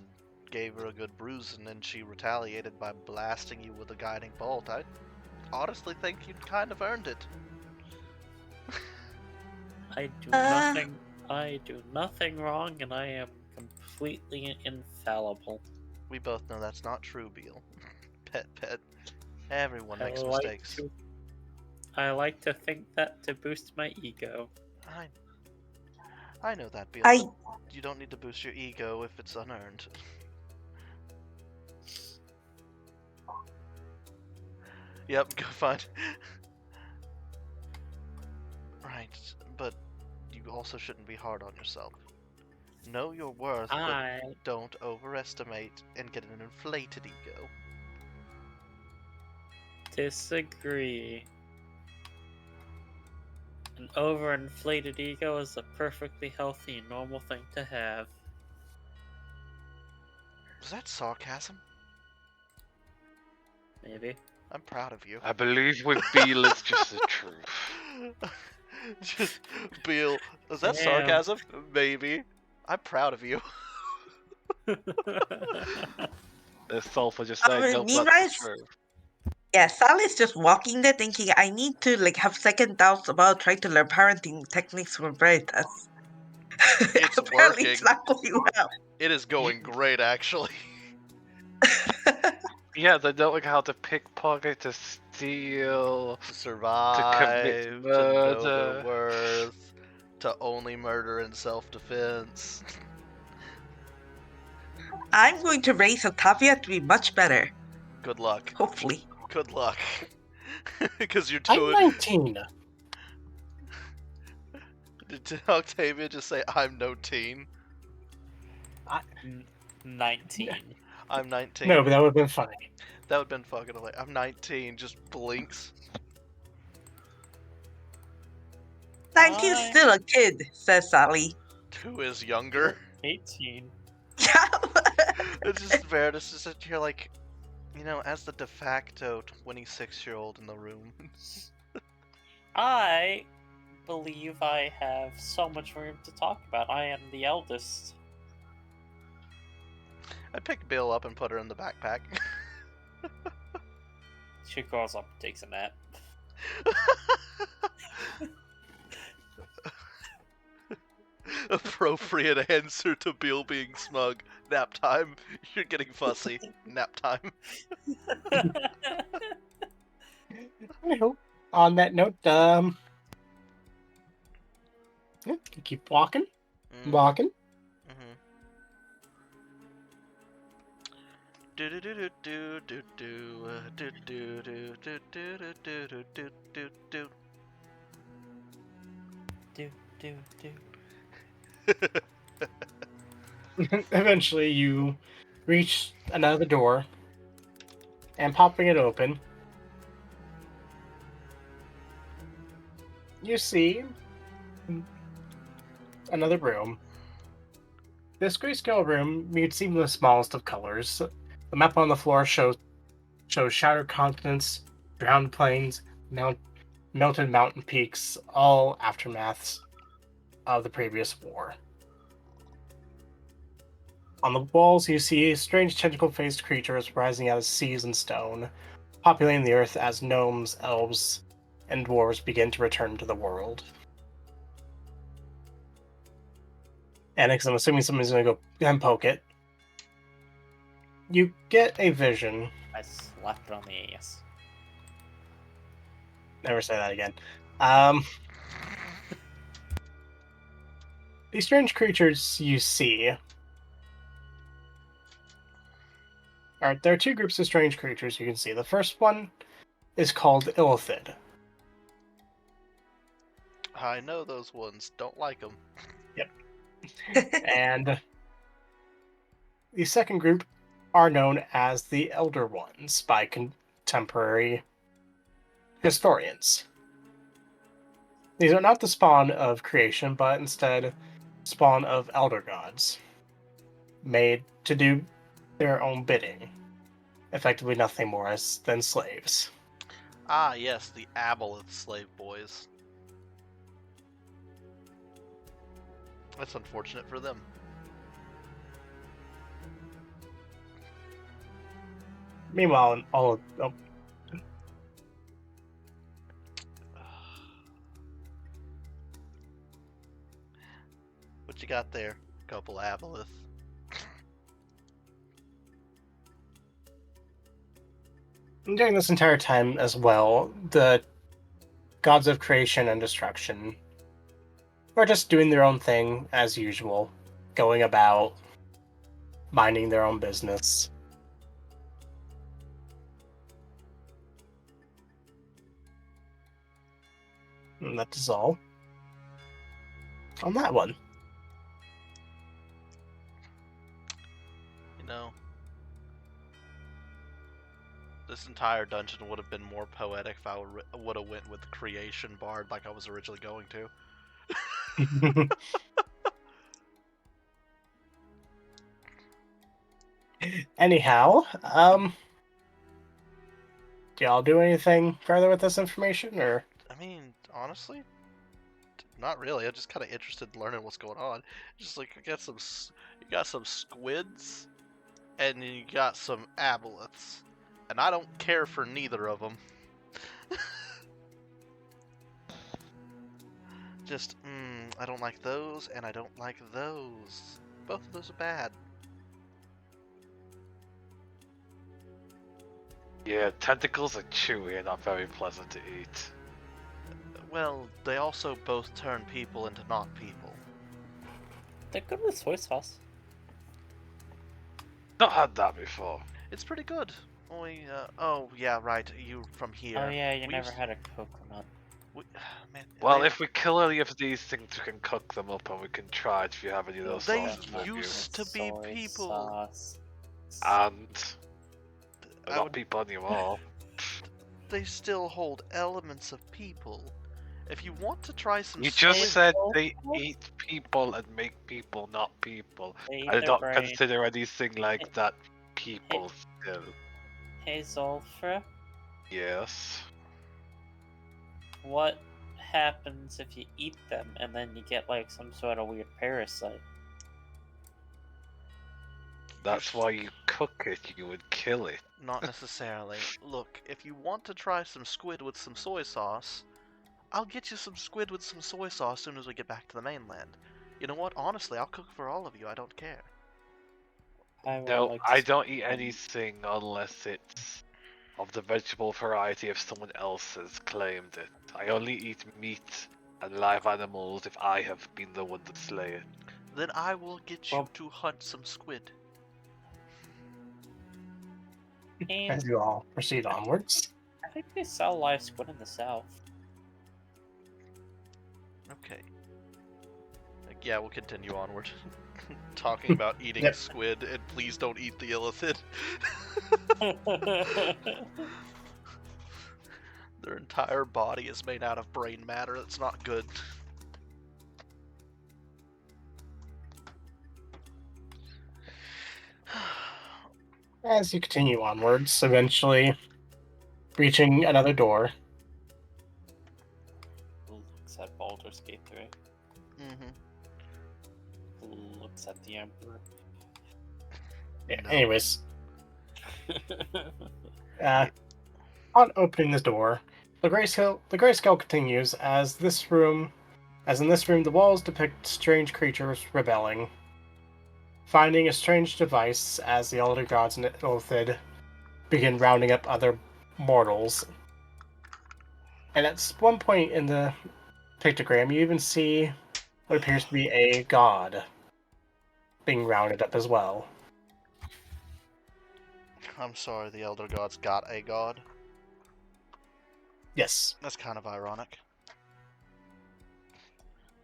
[SPEAKER 4] gave her a good bruise and then she retaliated by blasting you with a guiding bolt, I honestly think you'd kind of earned it.
[SPEAKER 3] I do nothing wrong, and I am completely infallible.
[SPEAKER 4] We both know that's not true, Beal. Pet. Everyone makes
[SPEAKER 3] I like
[SPEAKER 4] mistakes.
[SPEAKER 3] I like to think that to boost my ego.
[SPEAKER 4] I know that, Beal.
[SPEAKER 6] I-
[SPEAKER 4] But you don't need to boost your ego if it's unearned. Yep, go fine. Right, but you also shouldn't be hard on yourself. Know your worth,
[SPEAKER 3] I
[SPEAKER 4] but don't overestimate and get an inflated ego.
[SPEAKER 3] disagree. An overinflated ego is a perfectly healthy and normal thing to have.
[SPEAKER 4] Was that sarcasm?
[SPEAKER 3] Maybe.
[SPEAKER 4] I'm proud of you.
[SPEAKER 5] I believe with Beal it's just the truth.
[SPEAKER 4] Just, Beal, was that
[SPEAKER 3] Damn.
[SPEAKER 4] sarcasm? Maybe. I'm proud of you.
[SPEAKER 5] The sulfur just saying, no,
[SPEAKER 6] meanwhile,
[SPEAKER 5] that's the truth.
[SPEAKER 6] Yeah, Sally's just walking there thinking, I need to have second doubts about trying to learn parenting techniques from Veritas.
[SPEAKER 4] It's
[SPEAKER 6] Apparently
[SPEAKER 4] working.
[SPEAKER 6] it's not going well.
[SPEAKER 4] It is going great, actually.
[SPEAKER 5] Yeah, they know like how to pickpocket, to steal.
[SPEAKER 4] To survive, to know
[SPEAKER 5] murder.
[SPEAKER 4] their worth, to only murder in self-defense.
[SPEAKER 6] I'm going to raise Octavia to be much better,
[SPEAKER 4] Good luck.
[SPEAKER 6] hopefully.
[SPEAKER 4] Good luck. Because you're
[SPEAKER 1] I'm
[SPEAKER 4] doing.
[SPEAKER 1] 19.
[SPEAKER 4] Did Octavia just say, I'm no teen?
[SPEAKER 3] 19.
[SPEAKER 4] I'm 19.
[SPEAKER 1] No, but that would have been funny.
[SPEAKER 4] That would have been fucking hilarious. I'm 19, just blinks.
[SPEAKER 6] 19 is still a kid, says Sally.
[SPEAKER 4] Who is younger?
[SPEAKER 3] 18.
[SPEAKER 6] Yeah.
[SPEAKER 4] It's just Veritas is that you're like, as the de facto 26-year-old in the room.
[SPEAKER 3] I believe I have so much room to talk about. I am the eldest.
[SPEAKER 4] I pick Bill up and put her in the backpack.
[SPEAKER 3] She goes up and takes a nap.
[SPEAKER 4] Appropriate answer to Bill being smug. Nap time. You're getting fussy. Nap time.
[SPEAKER 1] Anywho, on that note, yeah, keep walking, walking.
[SPEAKER 4] Do do do do do do do do do do do do do do do do.
[SPEAKER 3] do.
[SPEAKER 1] Eventually, you reach another door, and popping it open, you see another room. This grayscale room you'd seem the smallest of colors. The map on the floor shows shattered continents, drowned plains, melted mountain peaks, all aftermaths of the previous war. On the walls, you see strange tentacle-faced creatures rising out of seas and stone, populating the earth as gnomes, elves, and dwarves begin to return to the world. Annex, I'm assuming somebody's going to go and poke it. You get a vision.
[SPEAKER 3] I slapped it on the ass.
[SPEAKER 1] Never say that again. These strange creatures you see there are two groups of strange creatures you can see. The first one is called Illithid.
[SPEAKER 4] I know those ones. Don't like them.
[SPEAKER 1] And the second group are known as the Elder Ones by contemporary historians. These are not the spawn of creation, but instead spawn of elder gods, made to do their own bidding. Effectively nothing more than slaves.
[SPEAKER 4] Ah, yes, the Aboleth slave boys. That's unfortunate for them.
[SPEAKER 1] Meanwhile,
[SPEAKER 4] What you got there? Couple Aboleth.
[SPEAKER 1] during this entire time as well, the gods of creation and destruction are just doing their own thing as usual, going about minding their own business. And that is all on that one.
[SPEAKER 4] You know, this entire dungeon would have been more poetic if I would have went with Creation Bard like I was originally going to.
[SPEAKER 1] Anyhow, do y'all do anything further with this information, or?
[SPEAKER 4] I mean, honestly, not really. I'm just kind of interested in learning what's going on. Just like you got some squids, and you got some aboleths, and I don't care for neither of them. Just, I don't like those, and I don't like those. Both of those are bad.
[SPEAKER 5] Yeah, tentacles are chewy and not very pleasant to eat.
[SPEAKER 4] Well, they also both turn people into not people.
[SPEAKER 3] They're good with soy sauce.
[SPEAKER 5] Not had that before.
[SPEAKER 4] It's pretty good. Oh yeah, right. You from here.
[SPEAKER 3] Oh yeah, you
[SPEAKER 4] We
[SPEAKER 3] never
[SPEAKER 4] used-
[SPEAKER 3] had a coconut.
[SPEAKER 4] Man,
[SPEAKER 5] Well,
[SPEAKER 4] they-
[SPEAKER 5] if we kill any of these things, we can cook them up, and we can try it if you have any of those
[SPEAKER 4] They
[SPEAKER 5] sauces with you.
[SPEAKER 4] used to be
[SPEAKER 3] Soy
[SPEAKER 4] people.
[SPEAKER 3] sauce.
[SPEAKER 5] And
[SPEAKER 4] I
[SPEAKER 5] not
[SPEAKER 4] would-
[SPEAKER 5] people anymore.
[SPEAKER 4] they still hold elements of people. If you want to try some,
[SPEAKER 5] You just
[SPEAKER 3] Soy
[SPEAKER 5] said
[SPEAKER 3] sauce?
[SPEAKER 5] they eat people and make people not people.
[SPEAKER 3] They eat
[SPEAKER 5] I did
[SPEAKER 3] their
[SPEAKER 5] not
[SPEAKER 3] brain.
[SPEAKER 5] consider anything like that people still.
[SPEAKER 3] Hey Zolfra,
[SPEAKER 5] Yes.
[SPEAKER 3] what happens if you eat them and then you get like some sort of weird parasite?
[SPEAKER 5] That's why you cook it, you would kill it.
[SPEAKER 4] Not necessarily. Look, if you want to try some squid with some soy sauce, I'll get you some squid with some soy sauce as soon as we get back to the mainland. You know what? Honestly, I'll cook for all of you. I don't care.
[SPEAKER 3] I would
[SPEAKER 5] No,
[SPEAKER 3] like to
[SPEAKER 5] I
[SPEAKER 3] see
[SPEAKER 5] don't eat
[SPEAKER 3] them.
[SPEAKER 5] anything unless it's of the vegetable variety if someone else has claimed it. I only eat meat and live animals if I have been the one to slay it.
[SPEAKER 4] Then I will get you
[SPEAKER 3] Well-
[SPEAKER 4] to hunt some squid.
[SPEAKER 3] And
[SPEAKER 1] As you all proceed onwards.
[SPEAKER 3] I think they sell live squid in the south.
[SPEAKER 4] Okay. Yeah, we'll continue onward. Talking about eating
[SPEAKER 1] Yep.
[SPEAKER 4] squid, and please don't eat the illithid. Their entire body is made out of brain matter. That's not good.
[SPEAKER 1] As you continue onwards, eventually reaching another door.
[SPEAKER 3] Looks at Baldur's Gate 3.
[SPEAKER 4] Mm-hmm.
[SPEAKER 3] Looks at the Emperor.
[SPEAKER 1] Yeah,
[SPEAKER 4] No.
[SPEAKER 1] anyways, on opening the door, the grayscale continues as in this room, the walls depict strange creatures rebelling, finding a strange device as the Elder Gods and Illithid begin rounding up other mortals. And at one point in the pictogram, you even see what appears to be a god being rounded up as well.
[SPEAKER 4] I'm sorry, the Elder Gods got a god.
[SPEAKER 1] Yes.
[SPEAKER 4] That's kind of ironic.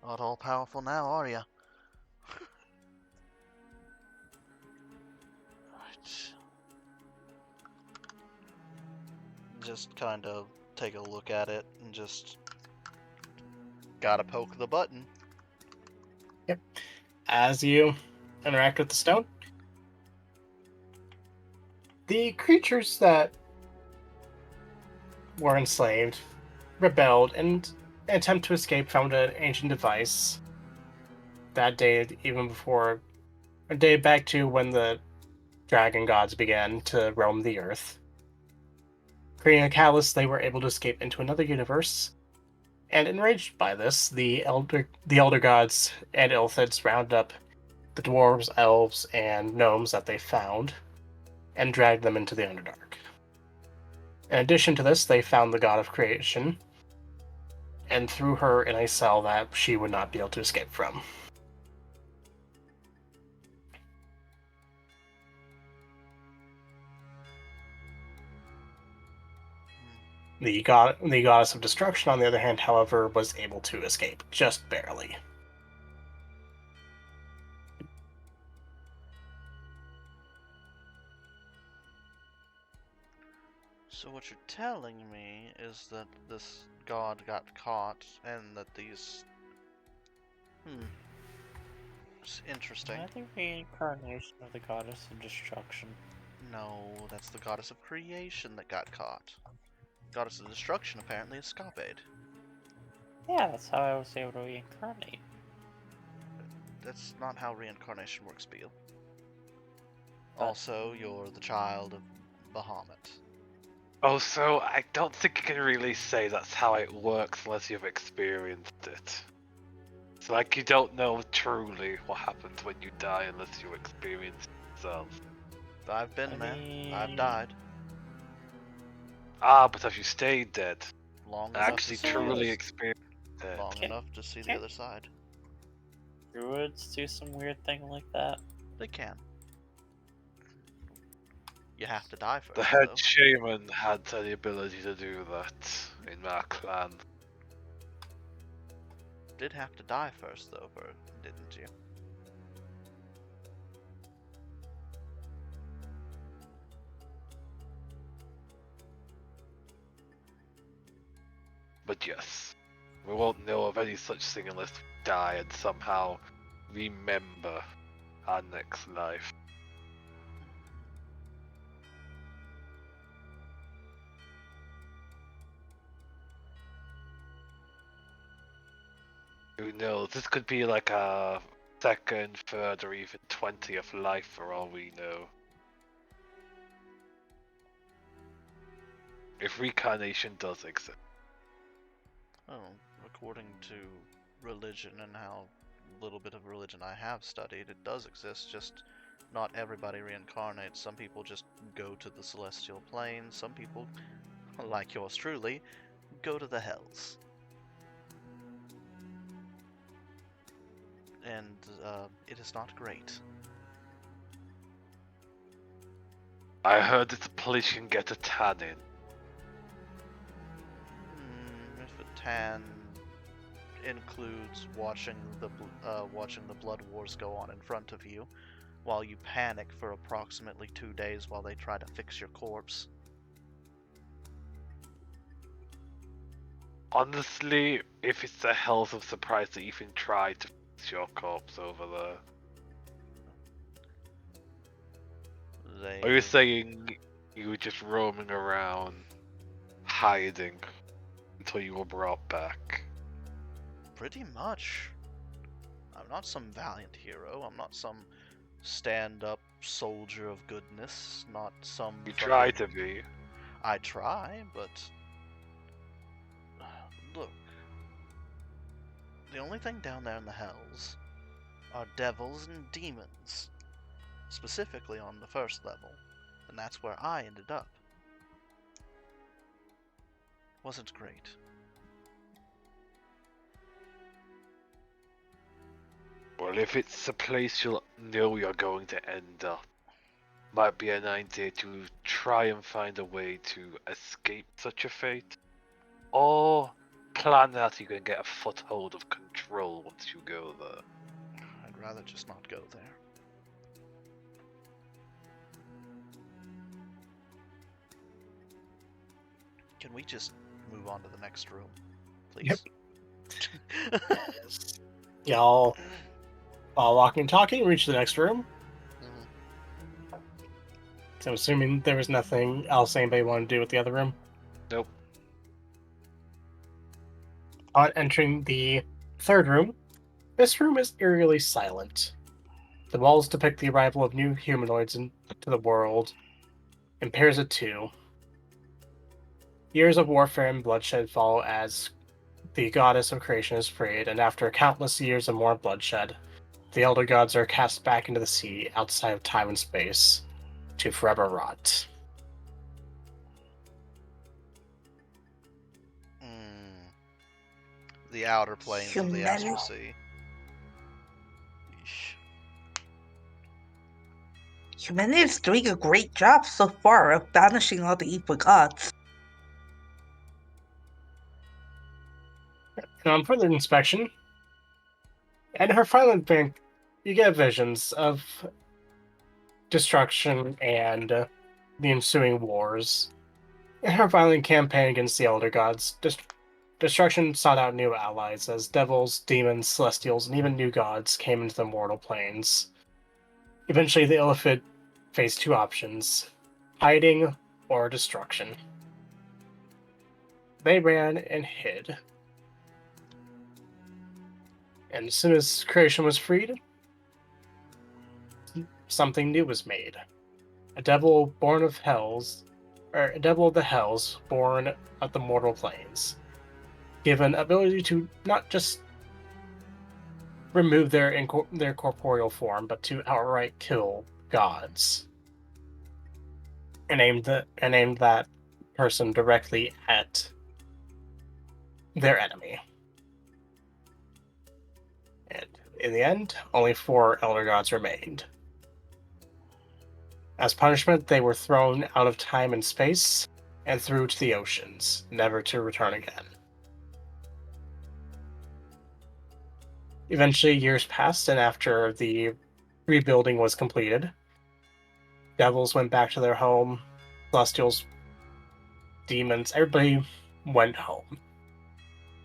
[SPEAKER 4] Not all powerful now, are ya? Right. Just kind of take a look at it and just gotta poke the button.
[SPEAKER 1] As you interact with the stone, the creatures that were enslaved rebelled and attempt to escape found an ancient device that dated even before a day back to when the dragon gods began to roam the earth. Creating a catalyst, they were able to escape into another universe, and enraged by this, the elder gods and Illithids rounded up the dwarves, elves, and gnomes that they found and dragged them into the Underdark. In addition to this, they found the god of creation and threw her in a cell that she would not be able to escape from. The goddess of destruction, on the other hand, however, was able to escape, just barely.
[SPEAKER 4] So what you're telling me is that this god got caught and that these... It's interesting.
[SPEAKER 3] I think reincarnation of the goddess of destruction.
[SPEAKER 4] No, that's the goddess of creation that got caught. Goddess of destruction apparently is Scapade.
[SPEAKER 3] Yeah, that's how I was able to reincarnate.
[SPEAKER 4] That's not how reincarnation works, Beal.
[SPEAKER 3] But-
[SPEAKER 4] Also, you're the child of Bahamut.
[SPEAKER 5] Oh, so I don't think you can really say that's how it works unless you've experienced it. It's like you don't know truly what happens when you die unless you experience it yourself.
[SPEAKER 4] I've been
[SPEAKER 3] I
[SPEAKER 4] there. I've
[SPEAKER 3] mean-
[SPEAKER 4] died.
[SPEAKER 5] Ah, but have you stayed dead?
[SPEAKER 4] Long enough
[SPEAKER 5] Actually,
[SPEAKER 4] to see
[SPEAKER 5] truly
[SPEAKER 4] the
[SPEAKER 5] experienced it?
[SPEAKER 4] long
[SPEAKER 3] Can't-
[SPEAKER 4] enough to see the
[SPEAKER 3] can't-
[SPEAKER 4] other side.
[SPEAKER 3] Druids do some weird thing like that.
[SPEAKER 4] They can. You have to die first,
[SPEAKER 5] The head
[SPEAKER 4] though.
[SPEAKER 5] shaman had the ability to do that in my clan.
[SPEAKER 4] Did have to die first, though, didn't you?
[SPEAKER 5] But yes, we won't know of any such thing unless we die and somehow remember our next life. Who knows? This could be like a second, third, or even 20th life for all we know. If reincarnation does exist.
[SPEAKER 4] Oh, according to religion and how little bit of religion I have studied, it does exist, just not everybody reincarnates. Some people just go to the celestial plane, some people, like yours truly, go to the hells. And it is not great.
[SPEAKER 5] I heard it's a place you can get a tan in.
[SPEAKER 4] If a tan includes watching the blood wars go on in front of you, while you panic for approximately 2 days while they try to fix your corpse.
[SPEAKER 5] Honestly, if it's the hells of surprise to even try to fix your corpse over there. Are you saying you were just roaming around, hiding, until you were brought back?
[SPEAKER 4] Pretty much. I'm not some valiant hero. I'm not some stand-up soldier of goodness. Not some.
[SPEAKER 5] You try to be.
[SPEAKER 4] I try, but look. The only thing down there in the hells are devils and demons. Specifically on the first level, and that's where I ended up. Wasn't great.
[SPEAKER 5] Well, if it's a place you'll know you're going to end up, might be an idea to try and find a way to escape such a fate, or plan out you can get a foothold of control once you go there.
[SPEAKER 4] I'd rather just not go there. Can we just move on to the next room, please?
[SPEAKER 1] Yep. Y'all, while walking and talking, reach the next room. So I'm assuming there was nothing else anybody wanted to do with the other room.
[SPEAKER 5] Nope.
[SPEAKER 1] On entering the third room, this room is eerily silent. The walls depict the arrival of new humanoids into the world in pairs of two. Years of warfare and bloodshed follow as the goddess of creation is freed, and after countless years of more bloodshed, the elder gods are cast back into the sea outside of time and space to forever rot.
[SPEAKER 4] The outer planes of the astral sea.
[SPEAKER 6] Humanity is doing a great job so far of banishing all the evil gods.
[SPEAKER 1] And on further inspection, and her final bank, you get visions of destruction and the ensuing wars. In her violent campaign against the Elder Gods, destruction sought out new allies as devils, demons, celestials, and even new gods came into the mortal planes. Eventually, the Illithid faced two options: hiding or destruction. They ran and hid. And as soon as creation was freed, something new was made. A devil born of hells, or a devil of the hells born of the mortal planes, given ability to not just remove their corporeal form, but to outright kill gods, and aimed that person directly at their enemy. And in the end, only 4 elder gods remained. As punishment, they were thrown out of time and space and through to the oceans, never to return again. Eventually, years passed, and after the rebuilding was completed, devils went back to their home, celestials, demons, everybody went home,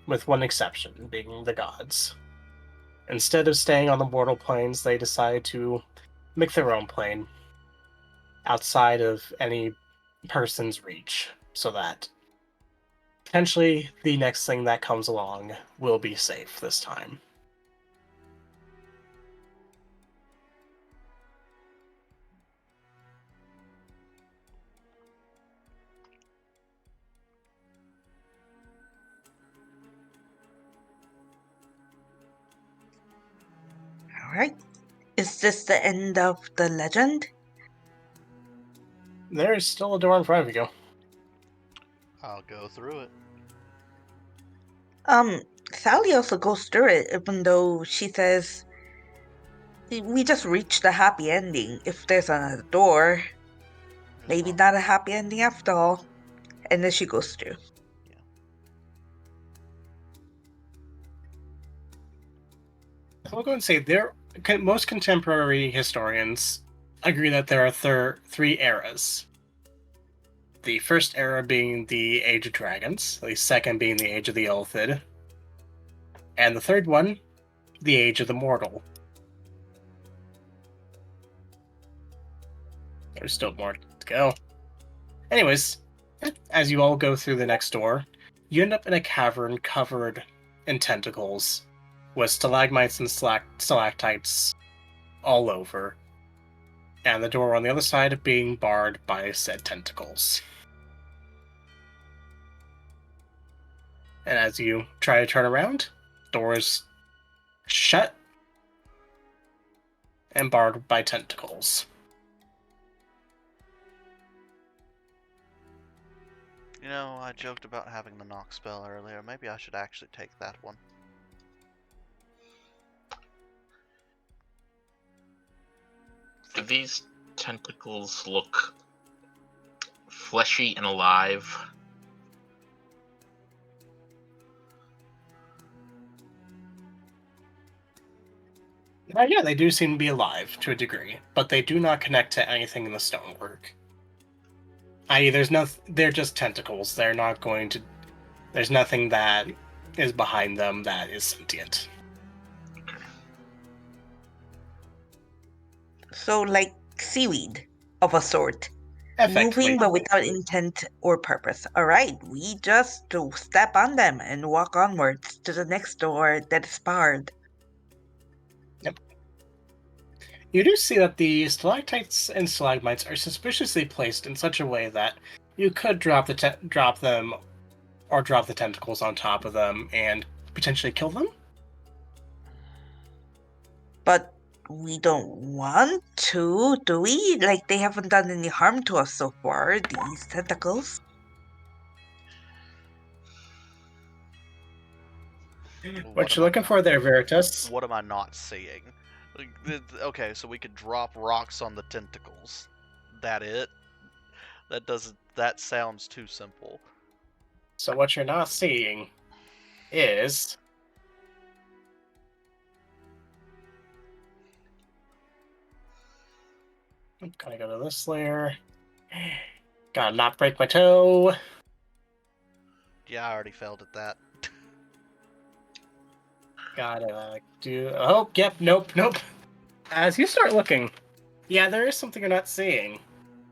[SPEAKER 1] with one exception, being the gods. Instead of staying on the mortal planes, they decided to make their own plane outside of any person's reach, so that potentially the next thing that comes along will be safe this time.
[SPEAKER 6] Alright. Is this the end of the legend?
[SPEAKER 1] There is still a door in front of you.
[SPEAKER 4] I'll go through it.
[SPEAKER 6] Sally also goes through it, even though she says we just reached the happy ending. If there's another door, maybe not a happy ending after all. And then she goes through.
[SPEAKER 1] I'll go and say most contemporary historians agree that there are three eras. The first era being the Age of Dragons, the second being the Age of the Illithid, and the third one, the Age of the Mortal. There's still more to go. Anyways, as you all go through the next door, you end up in a cavern covered in tentacles, with stalagmites and stalactites all over, and the door on the other side being barred by said tentacles. And as you try to turn around, doors shut and barred by tentacles.
[SPEAKER 4] You know, I joked about having the knock spell earlier. Maybe I should actually take that one.
[SPEAKER 2] Do these tentacles look fleshy and alive?
[SPEAKER 1] Yeah, they do seem to be alive to a degree, but they do not connect to anything in the stonework. I.e., they're just tentacles. They're not going to. There's nothing that is behind them that is sentient.
[SPEAKER 6] So, like seaweed of a sort.
[SPEAKER 1] Effectively.
[SPEAKER 6] Moving but without intent or purpose. Alright, we just to step on them and walk onwards to the next door that is barred.
[SPEAKER 1] You do see that the stalactites and stalagmites are suspiciously placed in such a way that you could drop the tentacles on top of them and potentially kill them.
[SPEAKER 6] But we don't want to, do we? Like, they haven't done any harm to us so far, these tentacles.
[SPEAKER 1] What you looking for there, Veritas?
[SPEAKER 4] What am I not seeing? Okay, so we could drop rocks on the tentacles. That it? That sounds too simple.
[SPEAKER 1] So what you're not seeing is I'm gonna go to this layer. Gotta not break my toe.
[SPEAKER 4] Yeah, I already failed at that.
[SPEAKER 1] Gotta do. Oh, yep, nope. As you start looking, yeah, there is something you're not seeing.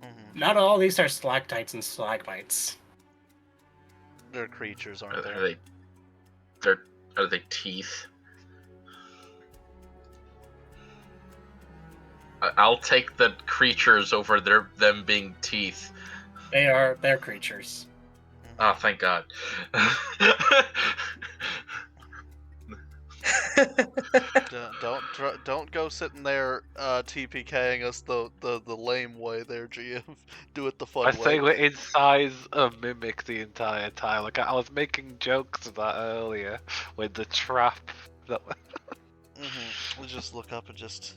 [SPEAKER 4] Mm-hmm.
[SPEAKER 1] Not all these are stalactites and stalagmites.
[SPEAKER 4] They're creatures, aren't they?
[SPEAKER 2] Are they teeth? I'll take the creatures over them being teeth.
[SPEAKER 1] They're creatures.
[SPEAKER 2] Oh, thank God.
[SPEAKER 4] Don't go sitting there TPKing us the lame way there, GM. Do it the fun
[SPEAKER 5] I
[SPEAKER 4] way.
[SPEAKER 5] think we're in size of mimic the entire time. Like I was making jokes of that earlier with the trap. That...
[SPEAKER 4] Mm-hmm. We'll just look up and just.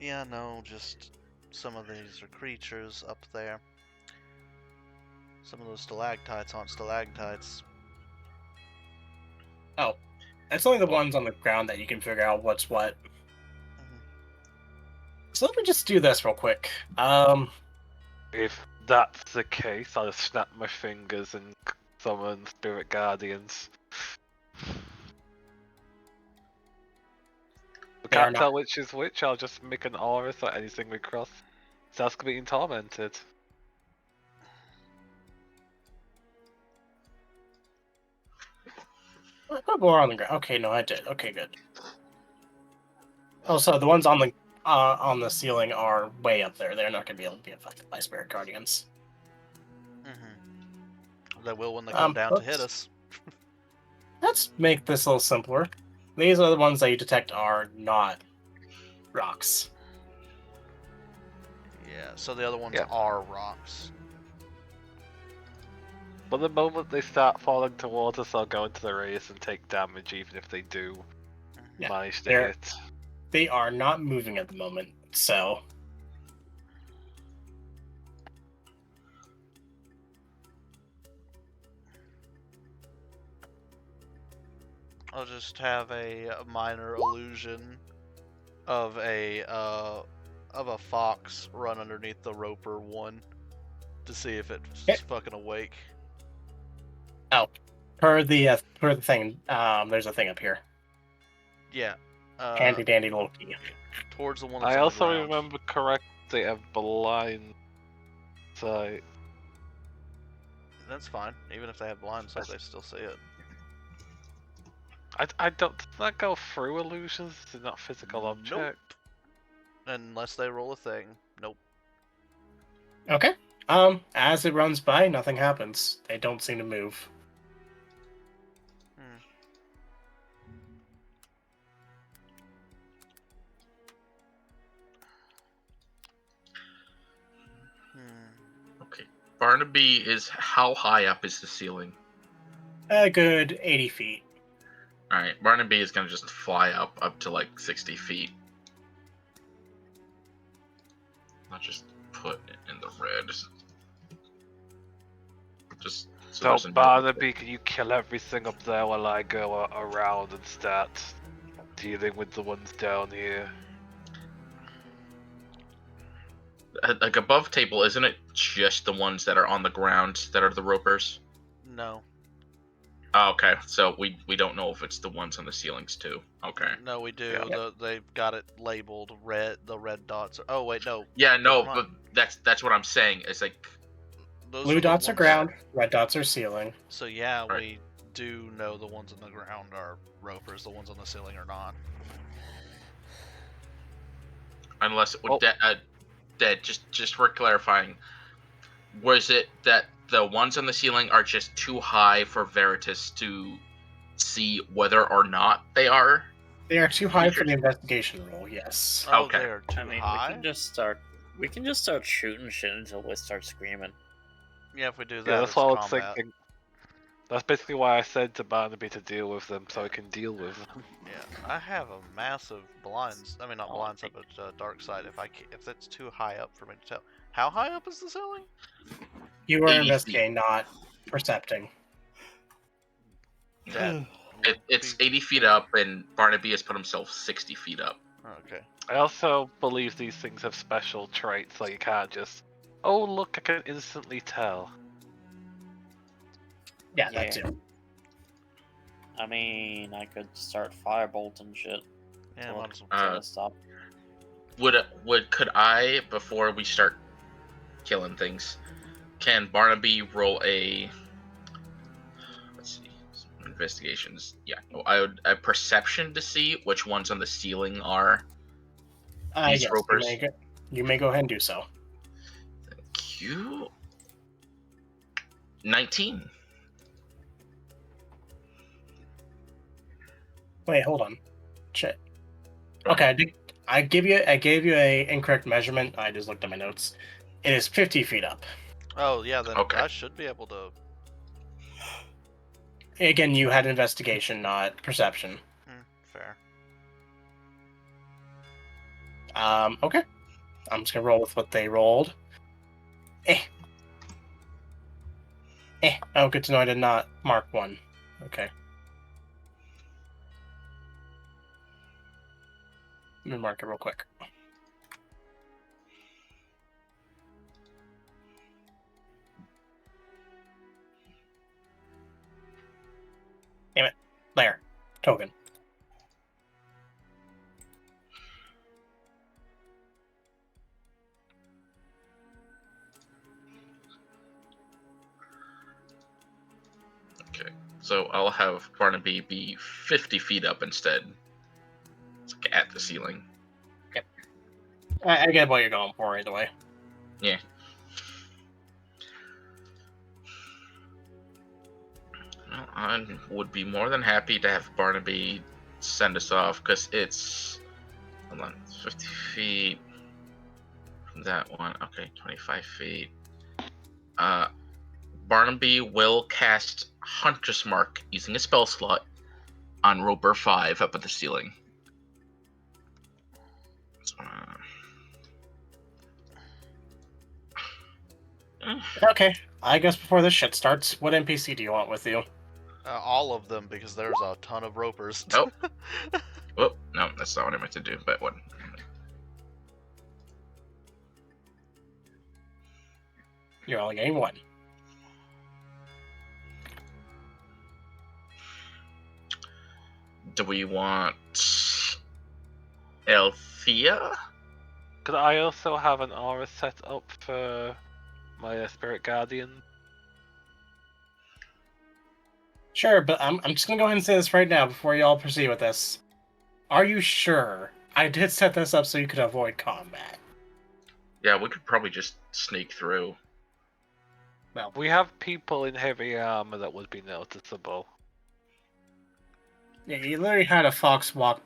[SPEAKER 4] Yeah, no, just some of these are creatures up there. Some of those stalactites aren't stalactites.
[SPEAKER 1] Oh, it's only the ones on the ground that you can figure out what's what.
[SPEAKER 4] Mm-hmm.
[SPEAKER 1] So let me just do this real quick.
[SPEAKER 5] If that's the case, I'll just snap my fingers and summon spirit guardians. We can't tell which is which. I'll just make an aura so anything we cross starts being tormented.
[SPEAKER 1] I put more on the ground. Okay, no, I did. Okay, good. Oh, so the ones on the ceiling are way up there. They're not going to be able to be affected by spirit guardians.
[SPEAKER 4] Mm-hmm. They will when they come down to hit us.
[SPEAKER 1] let's make this a little simpler. These are the ones that you detect are not rocks.
[SPEAKER 4] Yeah, so the other ones
[SPEAKER 5] Yeah.
[SPEAKER 4] are rocks.
[SPEAKER 5] But the moment they start falling towards us, I'll go into the race and take damage, even if they do
[SPEAKER 1] Yeah,
[SPEAKER 5] manage to
[SPEAKER 1] they're-
[SPEAKER 5] hit.
[SPEAKER 1] They are not moving at the moment, so
[SPEAKER 4] I'll just have a minor illusion of a fox run underneath the roper one to see if it's
[SPEAKER 1] Okay.
[SPEAKER 4] fucking awake.
[SPEAKER 1] per the thing, there's a thing up here.
[SPEAKER 4] Yeah.
[SPEAKER 1] Handy dandy little key.
[SPEAKER 4] Towards the one that's
[SPEAKER 5] I
[SPEAKER 4] on
[SPEAKER 5] also
[SPEAKER 4] the ground.
[SPEAKER 5] remember correctly, they have blind sight.
[SPEAKER 4] That's fine. Even if they have blind sight, they still see it.
[SPEAKER 5] I don't. Does that go through illusions? It's not physical object.
[SPEAKER 4] Unless they roll a thing. Nope.
[SPEAKER 1] Okay. As it runs by, nothing happens. They don't seem to move.
[SPEAKER 2] Okay. Barnaby is how high up is the ceiling?
[SPEAKER 1] A good 80 feet.
[SPEAKER 2] Alright, Barnaby is gonna just fly up to like 60 feet. I'll just put it in the red. Just so there's
[SPEAKER 5] So
[SPEAKER 2] a note.
[SPEAKER 5] Barnaby, can you kill everything up there while I go around and start dealing with the ones down here?
[SPEAKER 2] Like above table, isn't it just the ones that are on the ground that are the ropers?
[SPEAKER 4] No.
[SPEAKER 2] Oh, okay, so we don't know if it's the ones on the ceilings too. Okay.
[SPEAKER 4] No, we do.
[SPEAKER 5] Yeah.
[SPEAKER 4] They've got it labeled red. The red dots. Oh wait, no.
[SPEAKER 2] Yeah, no,
[SPEAKER 4] Never
[SPEAKER 2] but
[SPEAKER 4] mind.
[SPEAKER 2] that's what I'm saying. It's like
[SPEAKER 4] Those
[SPEAKER 1] Blue
[SPEAKER 4] the
[SPEAKER 1] dots are
[SPEAKER 4] ones-
[SPEAKER 1] ground, red dots are ceiling.
[SPEAKER 4] So yeah,
[SPEAKER 2] Right.
[SPEAKER 4] we do know the ones on the ground are ropers. The ones on the ceiling are not.
[SPEAKER 2] unless
[SPEAKER 5] Oh.
[SPEAKER 2] Dead. Just for clarifying, was it that the ones on the ceiling are just too high for Veritas to see whether or not they are?
[SPEAKER 1] They are too high for
[SPEAKER 2] Features.
[SPEAKER 1] the investigation roll, yes.
[SPEAKER 4] Oh,
[SPEAKER 2] Okay.
[SPEAKER 4] they're too
[SPEAKER 3] I mean,
[SPEAKER 4] high.
[SPEAKER 3] we can just start shooting shit until we start screaming.
[SPEAKER 4] Yeah, if we do that,
[SPEAKER 5] Yeah,
[SPEAKER 4] it's
[SPEAKER 5] that's what I was
[SPEAKER 4] combat.
[SPEAKER 5] thinking. That's basically why I said to Barnaby to deal with them, so I can deal with them.
[SPEAKER 4] Yeah, I have a massive blinds. I mean, not
[SPEAKER 3] Oh,
[SPEAKER 4] blind side, but dark side. If it's too high up for me to tell. How high up is the ceiling?
[SPEAKER 1] You are
[SPEAKER 2] 80 feet.
[SPEAKER 1] investigating, not percepting.
[SPEAKER 4] That
[SPEAKER 2] It's
[SPEAKER 4] be-
[SPEAKER 2] 80 feet up, and Barnaby has put himself 60 feet up.
[SPEAKER 4] Okay.
[SPEAKER 5] I also believe these things have special traits, so you can't just, oh look, I can instantly tell.
[SPEAKER 1] Yeah, that
[SPEAKER 3] Yeah.
[SPEAKER 1] too.
[SPEAKER 3] I mean, I could start firebolt and shit.
[SPEAKER 4] Yeah,
[SPEAKER 3] till
[SPEAKER 4] might
[SPEAKER 3] it-
[SPEAKER 4] as well.
[SPEAKER 3] till it stop.
[SPEAKER 2] Could I, before we start killing things, can Barnaby roll a, let's see, some investigations? Yeah, a perception to see which ones on the ceiling are these
[SPEAKER 1] Yes,
[SPEAKER 2] ropers.
[SPEAKER 1] You may go ahead and do so.
[SPEAKER 2] Thank you. 19.
[SPEAKER 1] Wait, hold on. Shit. Okay, I gave you a incorrect measurement. I just looked at my notes. It is 50 feet up.
[SPEAKER 4] Oh yeah, then
[SPEAKER 2] Okay.
[SPEAKER 4] I should be able to.
[SPEAKER 1] Again, you had investigation, not perception.
[SPEAKER 4] Fair.
[SPEAKER 1] Okay. I'm just gonna roll with what they rolled. Oh, good to know I did not mark one. Okay. Let me mark it real quick. Damn it. There. Token.
[SPEAKER 2] Okay, so I'll have Barnaby be 50 feet up instead. It's like at the ceiling.
[SPEAKER 1] I get what you're going for either way.
[SPEAKER 2] Yeah. Well, I would be more than happy to have Barnaby send us off, because it's, hold on, 50 feet from that one. Okay, 25 feet. Barnaby will cast Hunter's Mark using a spell slot on Roper 5 up at the ceiling.
[SPEAKER 1] Okay, I guess before this shit starts, what NPC do you want with you?
[SPEAKER 4] All of them, because there's a ton of ropers.
[SPEAKER 2] Oh. Oh, no, that's not what I meant to do, but what?
[SPEAKER 1] You're only getting one.
[SPEAKER 2] Do we want Althea?
[SPEAKER 5] Could I also have an aura set up for my Spirit Guardian?
[SPEAKER 1] Sure, but I'm just gonna go ahead and say this right now before y'all proceed with this. Are you sure? I did set this up so you could avoid combat.
[SPEAKER 2] Yeah, we could probably just sneak through.
[SPEAKER 1] Well,
[SPEAKER 5] We have people in heavy armor that would be noticeable.
[SPEAKER 1] yeah, you literally had a fox walk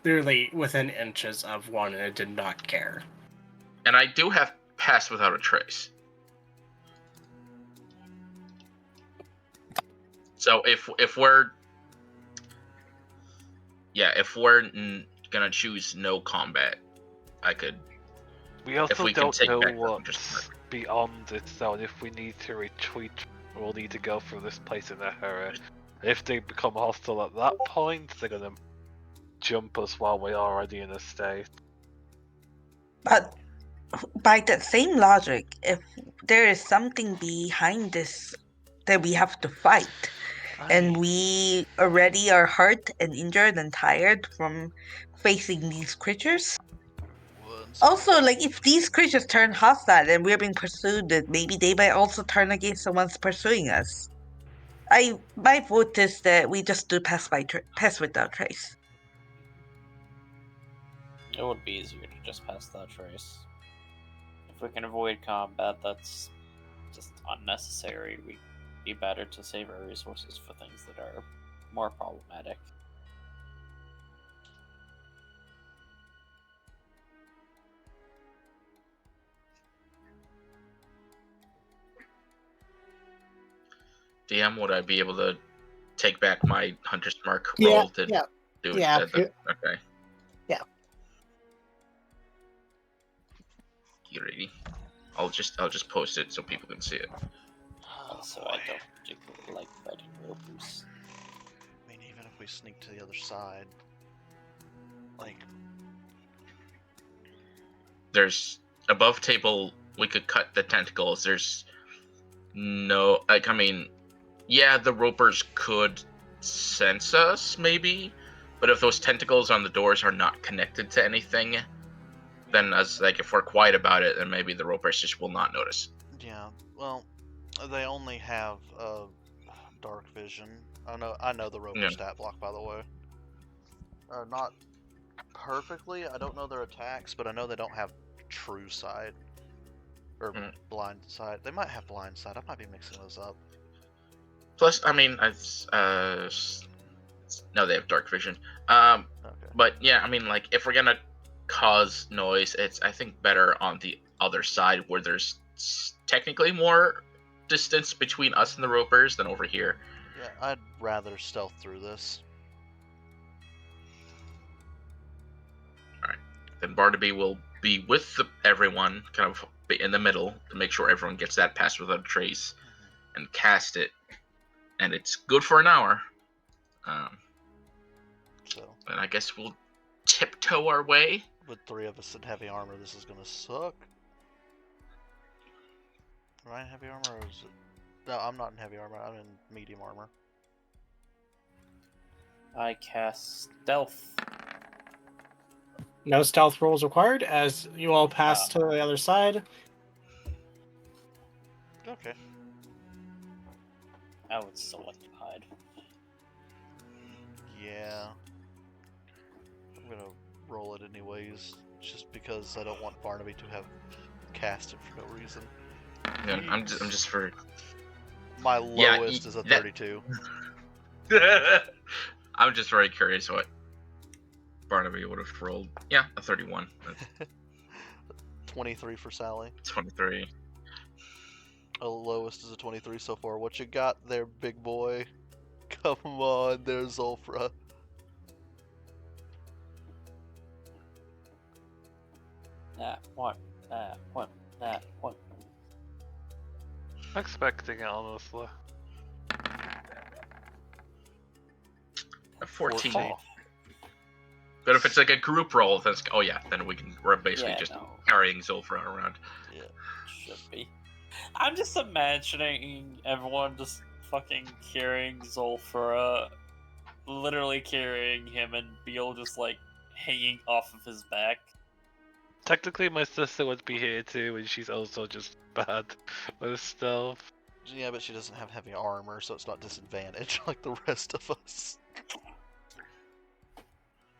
[SPEAKER 1] literally within inches of one, and it did not care.
[SPEAKER 2] And I do have Pass Without a Trace. So if we're gonna choose no combat, I could.
[SPEAKER 5] We also
[SPEAKER 2] we can
[SPEAKER 5] don't
[SPEAKER 2] take
[SPEAKER 5] know
[SPEAKER 2] back
[SPEAKER 5] what's beyond it, so if we need to retreat, we'll need to go through this place in a hurry. If they become hostile at that point, they're gonna jump us while we're already in a state.
[SPEAKER 6] But by that same logic, if there is something behind this that we have to fight, and we already are hurt and injured and tired from facing these creatures. Also, like, if these creatures turn hostile and we're being pursued, then maybe they might also turn against the ones pursuing us. My vote is that we just do pass without trace.
[SPEAKER 3] It would be easier to just pass that trace. If we can avoid combat, that's just unnecessary. We'd be better to save our resources for things that are more problematic.
[SPEAKER 2] DM, would I be able to take back my Hunter's Mark roll to do it? Okay.
[SPEAKER 1] Yeah.
[SPEAKER 2] You ready? I'll just post it so people can see it.
[SPEAKER 3] Also, I don't particularly like fighting ropers.
[SPEAKER 4] I mean, even if we sneak to the other side, like,
[SPEAKER 2] there's above table. We could cut the tentacles. There's no, like, I mean, yeah, the ropers could sense us maybe, but if those tentacles on the doors are not connected to anything, then if we're quiet about it, then maybe the ropers just will not notice.
[SPEAKER 4] yeah. Well, they only have dark vision. I know the roper stat block, by the way. Not perfectly. I don't know their attacks, but I know they don't have true sight or blind sight. They might have blind sight. I might be mixing those up.
[SPEAKER 2] Plus, I mean, no, they have dark vision. Okay. But yeah, I mean, like, if we're gonna cause noise, it's, I think, better on the other side where there's technically more distance between us and the ropers than over here.
[SPEAKER 4] Yeah, I'd rather stealth through this.
[SPEAKER 2] Alright. Then Barnaby will be with everyone, kind of in the middle, to make sure everyone gets that pass without a trace, and cast it. And it's good for an hour. And I guess we'll tiptoe our way.
[SPEAKER 4] With 3 of us in heavy armor, this is gonna suck. Am I in heavy armor, or is it... No, I'm not in heavy armor. I'm in medium armor.
[SPEAKER 3] I cast stealth.
[SPEAKER 1] No stealth rolls required, as you all pass to the other side.
[SPEAKER 4] Okay.
[SPEAKER 3] I would still like to hide.
[SPEAKER 4] Yeah. I'm gonna roll it anyways, just because I don't want Barnaby to have cast it for no reason.
[SPEAKER 2] Yeah, I'm just for
[SPEAKER 4] My
[SPEAKER 2] Yeah,
[SPEAKER 4] lowest is a
[SPEAKER 2] that-
[SPEAKER 4] 32.
[SPEAKER 2] I'm just very curious what Barnaby would have rolled. Yeah, a 31. That's
[SPEAKER 4] 23 for Sally.
[SPEAKER 2] 23.
[SPEAKER 4] The lowest is a 23 so far. What you got there, big boy? Come on, there's Zulfra.
[SPEAKER 3] That one. That one. That one.
[SPEAKER 5] I'm expecting it, honestly.
[SPEAKER 2] A 14.
[SPEAKER 4] 14.
[SPEAKER 2] But if it's like a group roll, then we're basically
[SPEAKER 3] Yeah,
[SPEAKER 2] just
[SPEAKER 3] no.
[SPEAKER 2] carrying Zulfra around.
[SPEAKER 3] Should be. I'm just imagining everyone just fucking carrying Zulfra, literally carrying him, and Beal just like hanging off of his back.
[SPEAKER 5] Technically, my sister would be here too, and she's also just bad with stealth.
[SPEAKER 4] Yeah, but she doesn't have heavy armor, so it's not disadvantage like the rest of us.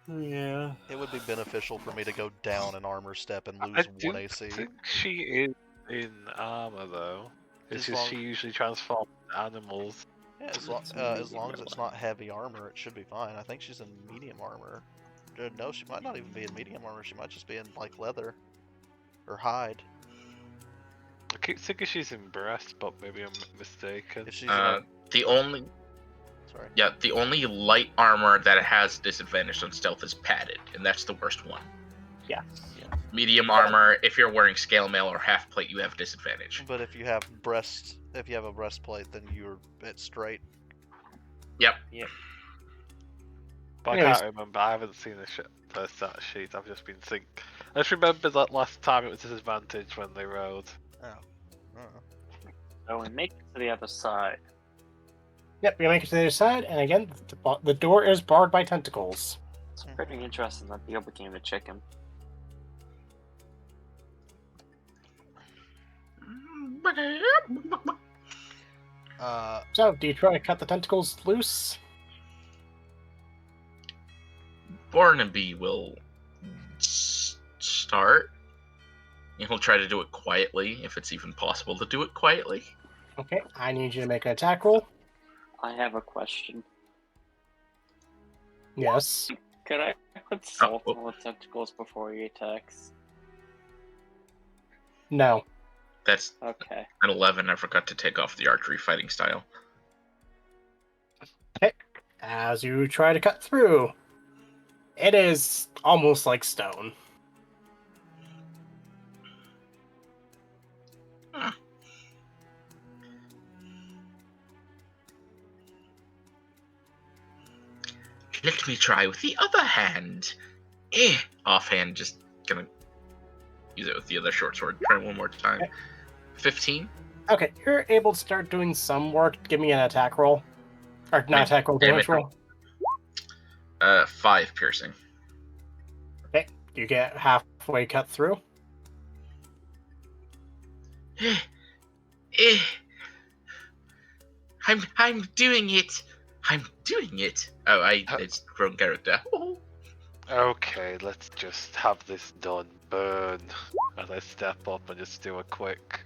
[SPEAKER 3] Yeah.
[SPEAKER 4] It would be beneficial for me to go down an armor step and
[SPEAKER 5] I
[SPEAKER 4] lose
[SPEAKER 5] do
[SPEAKER 4] 1 AC.
[SPEAKER 5] think she is in armor though. It's
[SPEAKER 4] As
[SPEAKER 5] just
[SPEAKER 4] long-
[SPEAKER 5] she usually transforms animals.
[SPEAKER 4] Yeah, as long as it's not heavy armor, it should be fine. I think she's in medium armor. No, she might not even be in medium armor. She might just be in like leather or hide.
[SPEAKER 5] I keep thinking she's in breast, but maybe I'm mistaken.
[SPEAKER 4] If she's
[SPEAKER 2] The only light armor that has disadvantage on stealth is padded, and that's the worst one.
[SPEAKER 1] Yeah.
[SPEAKER 2] Medium armor, if you're wearing scale mail or half plate, you have disadvantage.
[SPEAKER 4] but if you have a breastplate, then it's straight.
[SPEAKER 2] Yep.
[SPEAKER 5] But
[SPEAKER 1] Anyways.
[SPEAKER 5] I can't remember. I haven't seen the stat sheet. I've just been thinking. I just remember that last time it was disadvantage when they rode.
[SPEAKER 3] So we make it to the other side.
[SPEAKER 1] Yep, we make it to the other side, and again, the door is barred by tentacles.
[SPEAKER 3] It's pretty interesting that Beal became a chicken.
[SPEAKER 1] So, do you try to cut the tentacles loose?
[SPEAKER 2] Barnaby will start. And he'll try to do it quietly, if it's even possible to do it quietly.
[SPEAKER 1] Okay, I need you to make an attack roll.
[SPEAKER 3] I have a question.
[SPEAKER 1] Yes.
[SPEAKER 3] Could I put salt on the tentacles before he attacks?
[SPEAKER 1] No.
[SPEAKER 2] That's
[SPEAKER 3] Okay.
[SPEAKER 2] at 11. I forgot to take off the archery fighting style.
[SPEAKER 1] As you try to cut through, it is almost like stone.
[SPEAKER 2] Let me try with the other hand. Offhand, just gonna use it with the other short sword. Try one more time. 15.
[SPEAKER 1] Okay, you're able to start doing some work. Give me an attack roll. Or not attack roll, damage roll.
[SPEAKER 2] 5 piercing.
[SPEAKER 1] Okay, you get halfway cut through.
[SPEAKER 2] I'm doing it. I'm doing it. Oh, it's wrong character.
[SPEAKER 5] Okay, let's just have this done. Burn. As I step up and just do a quick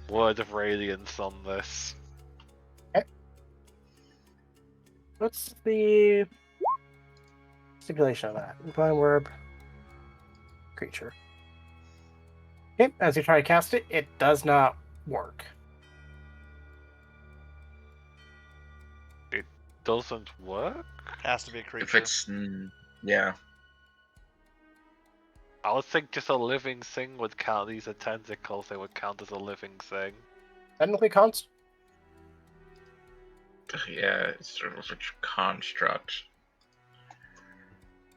[SPEAKER 5] word of radiance on this.
[SPEAKER 1] What's the stipulation of that? Divine Word creature. Okay, as you try to cast it, it does not work.
[SPEAKER 5] Doesn't work?
[SPEAKER 4] Has to be a creature.
[SPEAKER 2] If it's yeah.
[SPEAKER 5] I would think just a living thing would count. These are tentacles, they would count as a living thing.
[SPEAKER 1] Technically,
[SPEAKER 2] Yeah, it's sort of a construct.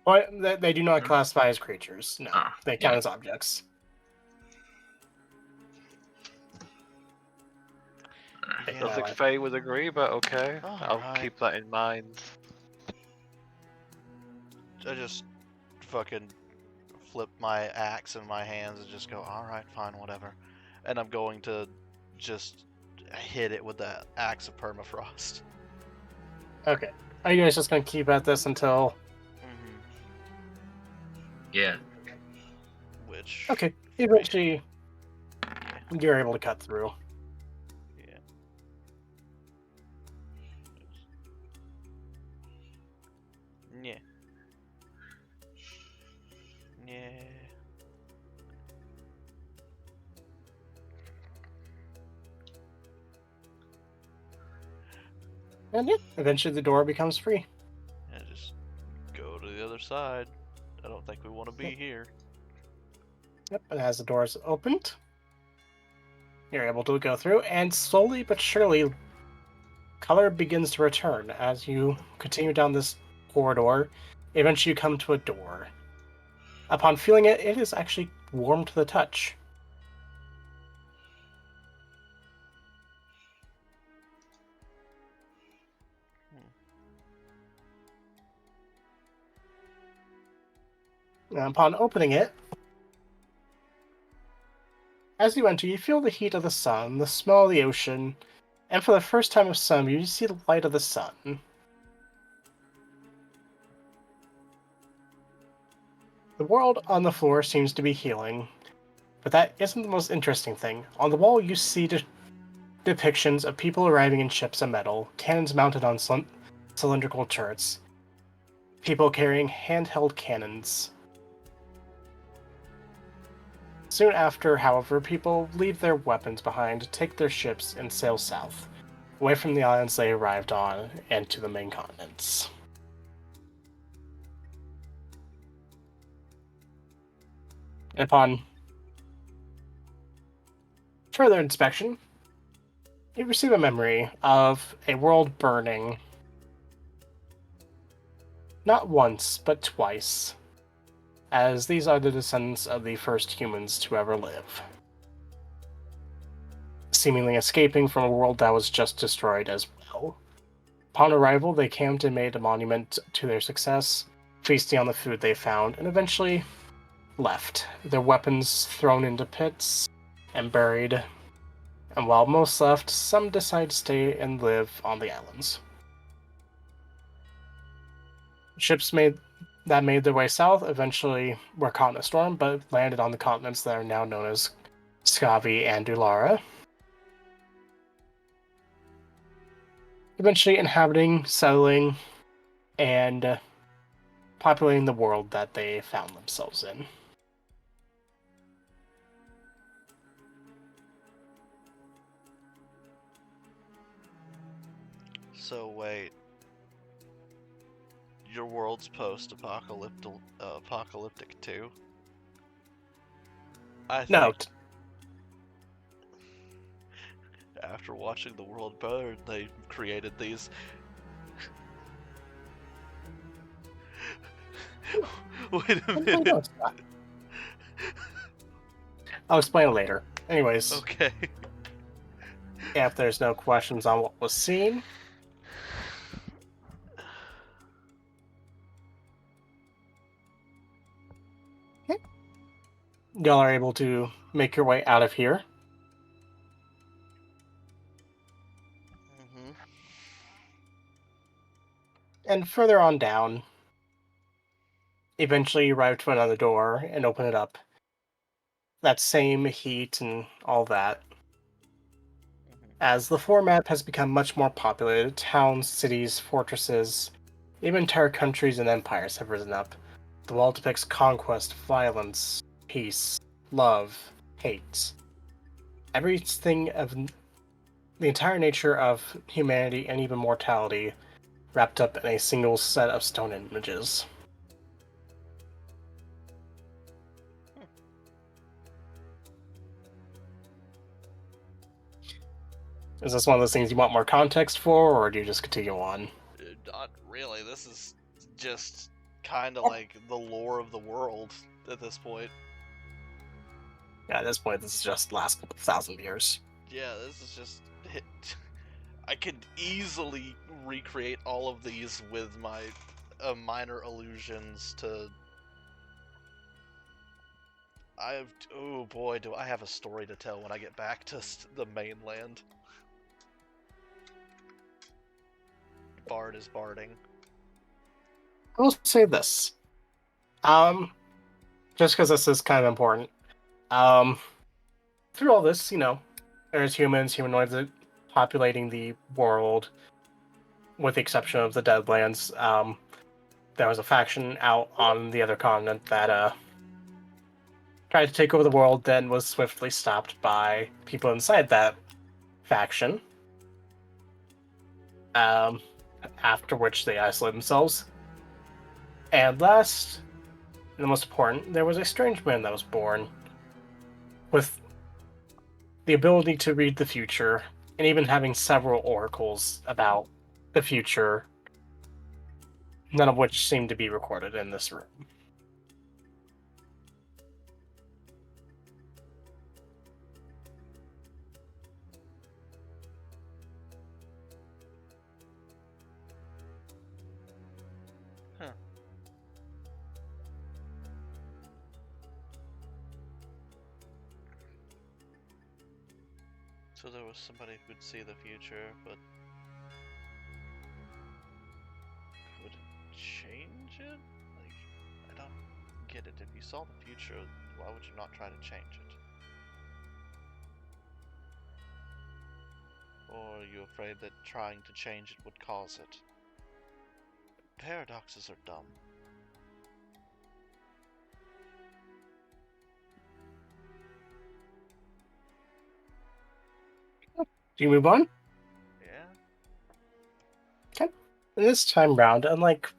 [SPEAKER 1] well, they do not classify as creatures. No,
[SPEAKER 2] Ah,
[SPEAKER 1] they count
[SPEAKER 2] yeah.
[SPEAKER 1] as objects.
[SPEAKER 5] I
[SPEAKER 1] Yeah,
[SPEAKER 5] don't think
[SPEAKER 1] like-
[SPEAKER 5] Faye would agree, but okay. I'll
[SPEAKER 4] Alright.
[SPEAKER 5] keep that in mind.
[SPEAKER 4] I just fucking flip my axe in my hands and just go, alright, fine, whatever. And I'm going to just hit it with the axe of permafrost.
[SPEAKER 1] Okay, are you guys just gonna keep at this until?
[SPEAKER 2] Yeah.
[SPEAKER 4] Which.
[SPEAKER 1] Okay, eventually you're able to cut through. And yeah, eventually the door becomes free.
[SPEAKER 4] And just go to the other side. I don't think we want to be here.
[SPEAKER 1] Yep, and as the doors opened, you're able to go through, and slowly but surely, color begins to return as you continue down this corridor. Eventually, you come to a door. Upon feeling it, it is actually warm to the touch. And upon opening it, as you enter, you feel the heat of the sun, the smell of the ocean, and for the first time of summer, you see the light of the sun. The world on the floor seems to be healing, but that isn't the most interesting thing. On the wall, you see depictions of people arriving in ships of metal, cannons mounted on cylindrical turrets, people carrying handheld cannons. Soon after, however, people leave their weapons behind, take their ships, and sail south, away from the islands they arrived on, and to the main continents. And upon further inspection, you receive a memory of a world burning not once, but twice, as these are the descendants of the first humans to ever live, seemingly escaping from a world that was just destroyed as well. Upon arrival, they camped and made a monument to their success, feasting on the food they found, and eventually left, their weapons thrown into pits and buried. And while most left, some decided to stay and live on the islands. Ships that made their way south eventually were caught in a storm, but landed on the continents that are now known as Scavi and Dulara, eventually inhabiting, settling, and populating the world that they found themselves in.
[SPEAKER 4] So wait, your world's post-apocalyptic too? I think
[SPEAKER 1] No,
[SPEAKER 4] after watching the world burn, they created these. Wait a minute.
[SPEAKER 1] no, it's not. I'll explain it later. Anyways,
[SPEAKER 4] Okay.
[SPEAKER 1] if there's no questions on what was seen, y'all are able to make your way out of here.
[SPEAKER 4] Mm-hmm.
[SPEAKER 1] And further on down, eventually you arrive to another door and open it up. That same heat and all that. As the floor map has become much more populated, towns, cities, fortresses, even entire countries and empires have risen up. The wall depicts conquest, violence, peace, love, hate. Everything of the entire nature of humanity and even mortality wrapped up in a single set of stone images. Is this one of those things you want more context for, or do you just continue on?
[SPEAKER 4] Not really. This is just kind of like the lore of the world at this point.
[SPEAKER 1] Yeah, at this point, this is just last couple thousand years.
[SPEAKER 4] Yeah, this is just. I could easily recreate all of these with my minor allusions to. Oh boy, do I have a story to tell when I get back to the mainland. Bard is barding.
[SPEAKER 1] I will say this. Just because this is kind of important. Through all this, there's humanoids populating the world, with the exception of the Deadlands. There was a faction out on the other continent that tried to take over the world, then was swiftly stopped by people inside that faction. After which they isolate themselves. And last, and the most important, there was a strange man that was born with the ability to read the future, and even having several oracles about the future, none of which seem to be recorded in this room.
[SPEAKER 4] So there was somebody who could see the future, but couldn't change it? Like, I don't get it. If you saw the future, why would you not try to change it? Or are you afraid that trying to change it would cause it? Paradoxes are dumb.
[SPEAKER 1] Do you move on?
[SPEAKER 4] Yeah?
[SPEAKER 1] And this time round, unlike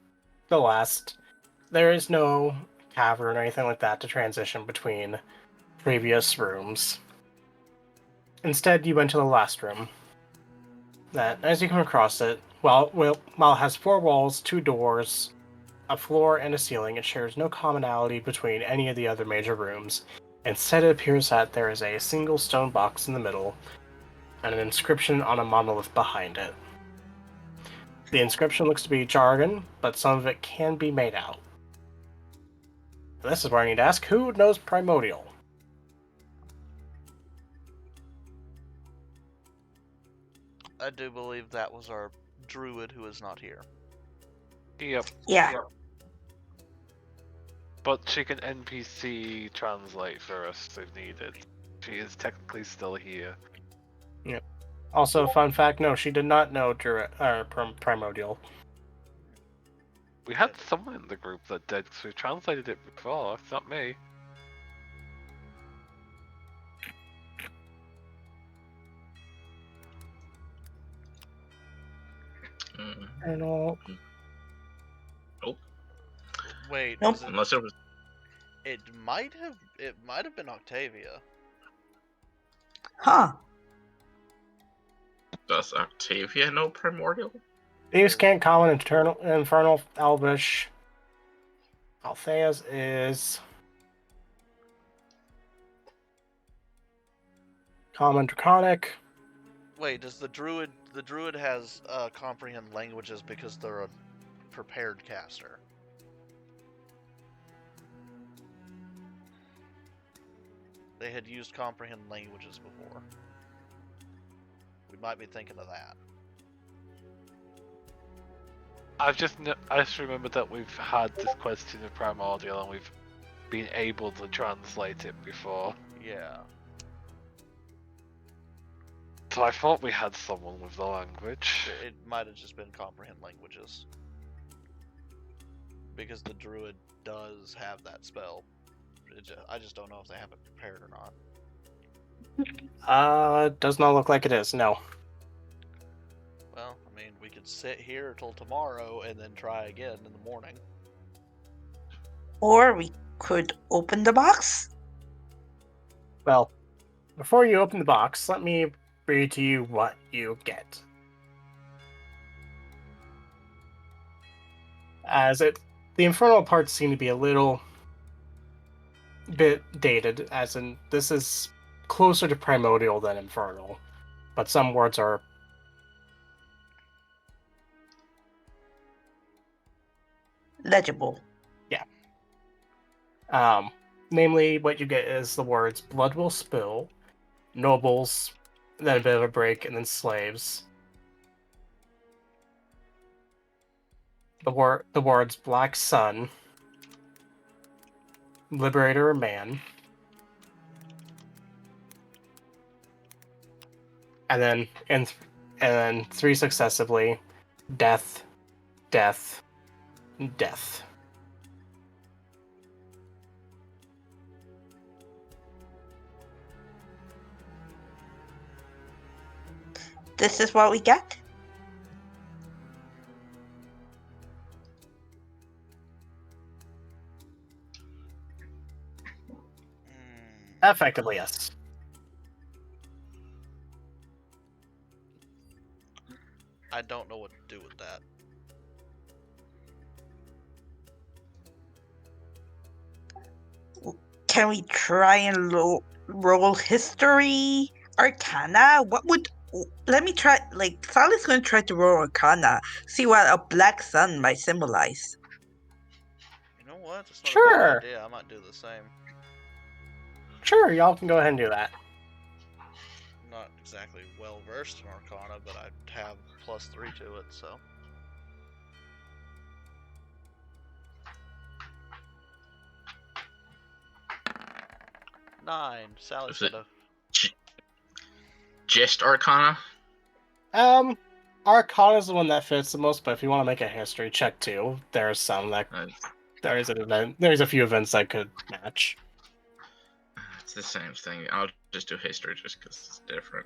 [SPEAKER 1] the last, there is no cavern or anything like that to transition between previous rooms. Instead, you went to the last room. That, as you come across it, while it has 4 walls, 2 doors, a floor, and a ceiling, it shares no commonality between any of the other major rooms. Instead, it appears that there is a single stone box in the middle, and an inscription on a monolith behind it. The inscription looks to be jargon, but some of it can be made out. And this is where I need to ask, who knows Primordial?
[SPEAKER 4] I do believe that was our druid who is not here.
[SPEAKER 5] Yep.
[SPEAKER 6] Yeah.
[SPEAKER 5] But she can NPC translate for us if needed. She is technically still here.
[SPEAKER 1] Also, fun fact, no, she did not know Primordial.
[SPEAKER 5] We had someone in the group that did, so we translated it before. It's not me.
[SPEAKER 2] Mm.
[SPEAKER 1] And all.
[SPEAKER 4] Wait,
[SPEAKER 6] Nope.
[SPEAKER 4] was it?
[SPEAKER 2] Unless it was.
[SPEAKER 4] It might have been Octavia.
[SPEAKER 6] Huh.
[SPEAKER 2] Does Octavia know Primordial?
[SPEAKER 1] Thieves can't common, infernal, elvish. Althea's is common, draconic.
[SPEAKER 4] Wait, does the druid has comprehend languages because they're a prepared caster? They had used comprehend languages before. We might be thinking of that.
[SPEAKER 5] I just remembered that we've had this question of Primordial and we've been able to translate it before.
[SPEAKER 4] Yeah.
[SPEAKER 5] So I thought we had someone with the language.
[SPEAKER 4] It might have just been comprehend languages. Because the druid does have that spell. I just don't know if they have it prepared or not.
[SPEAKER 1] Does not look like it is, no.
[SPEAKER 4] Well, I mean, we could sit here till tomorrow and then try again in the morning.
[SPEAKER 6] Or we could open the box.
[SPEAKER 1] Well, before you open the box, let me read to you what you get. The infernal parts seem to be a little bit dated, as in this is closer to primordial than infernal, but some words are
[SPEAKER 6] Legible.
[SPEAKER 1] namely what you get is the words blood will spill, nobles, then a bit of a break, and then slaves. The words black sun, liberator or man, and then 3 successively, death, death, death.
[SPEAKER 6] This is what we get.
[SPEAKER 1] Effectively, yes.
[SPEAKER 4] I don't know what to do with that.
[SPEAKER 6] Can we try and roll history? Arcana? What would... Let me try... Like, Sally's gonna try to roll Arcana. See what a black sun might symbolize.
[SPEAKER 4] You know what? It's not a
[SPEAKER 1] Sure.
[SPEAKER 4] bad idea. I might do the same.
[SPEAKER 1] Sure, y'all can go ahead and do that.
[SPEAKER 4] Not exactly well versed in Arcana, but I have +3 to it, so. Nine. Sally
[SPEAKER 2] Is it-
[SPEAKER 4] said
[SPEAKER 2] Just Arcana?
[SPEAKER 1] Arcana is the one that fits the most, but if you want to make a history check too, there's some that there's an event. There's a few events that could match.
[SPEAKER 2] It's the same thing. I'll just do history just because it's different.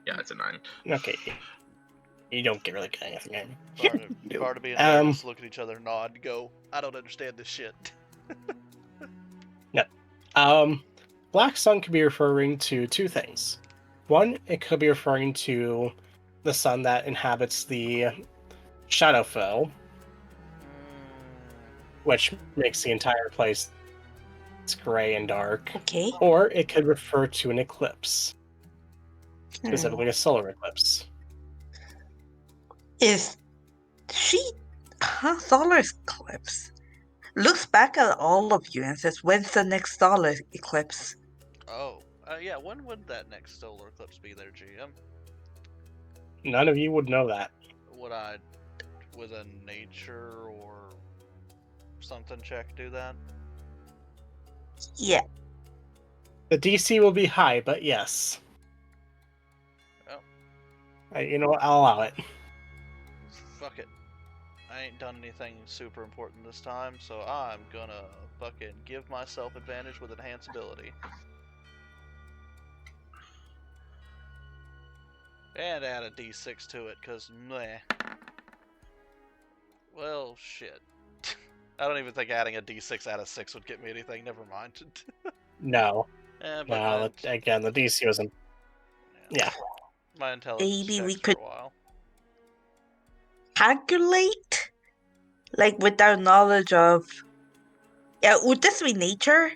[SPEAKER 2] Yeah, it's a 9.
[SPEAKER 1] Okay, you don't get really get anything.
[SPEAKER 4] Barnaby and
[SPEAKER 1] Um,
[SPEAKER 4] Darius look at each other, nod, and go, I don't understand this shit.
[SPEAKER 1] Black Sun could be referring to two things. One, it could be referring to the sun that inhabits the Shadowfell, which makes the entire place gray and dark.
[SPEAKER 6] Okay.
[SPEAKER 1] Or it could refer to an eclipse,
[SPEAKER 6] Hmm.
[SPEAKER 1] specifically a solar eclipse.
[SPEAKER 6] Is she... solar eclipse? Looks back at all of you and says, when's the next solar eclipse?
[SPEAKER 4] Oh, yeah, when would that next solar eclipse be there, GM?
[SPEAKER 1] None of you would know that.
[SPEAKER 4] Would I, with a nature or something check, do that?
[SPEAKER 6] Yeah.
[SPEAKER 1] The DC will be high, but yes.
[SPEAKER 4] Oh.
[SPEAKER 1] You know what? I'll allow it.
[SPEAKER 4] Fuck it. I ain't done anything super important this time, so I'm gonna fucking give myself advantage with enhanced ability. And add a d6 to it, cause meh. Well, shit. I don't even think adding a d6 out of 6 would get me anything, never mind.
[SPEAKER 1] No.
[SPEAKER 4] But
[SPEAKER 1] No, again, the DC wasn't. Yeah.
[SPEAKER 4] My intelligence
[SPEAKER 6] Maybe
[SPEAKER 4] checks
[SPEAKER 6] we
[SPEAKER 4] for
[SPEAKER 6] could-
[SPEAKER 4] a while.
[SPEAKER 6] Calculate? Like, with our knowledge of... Yeah, would this be nature?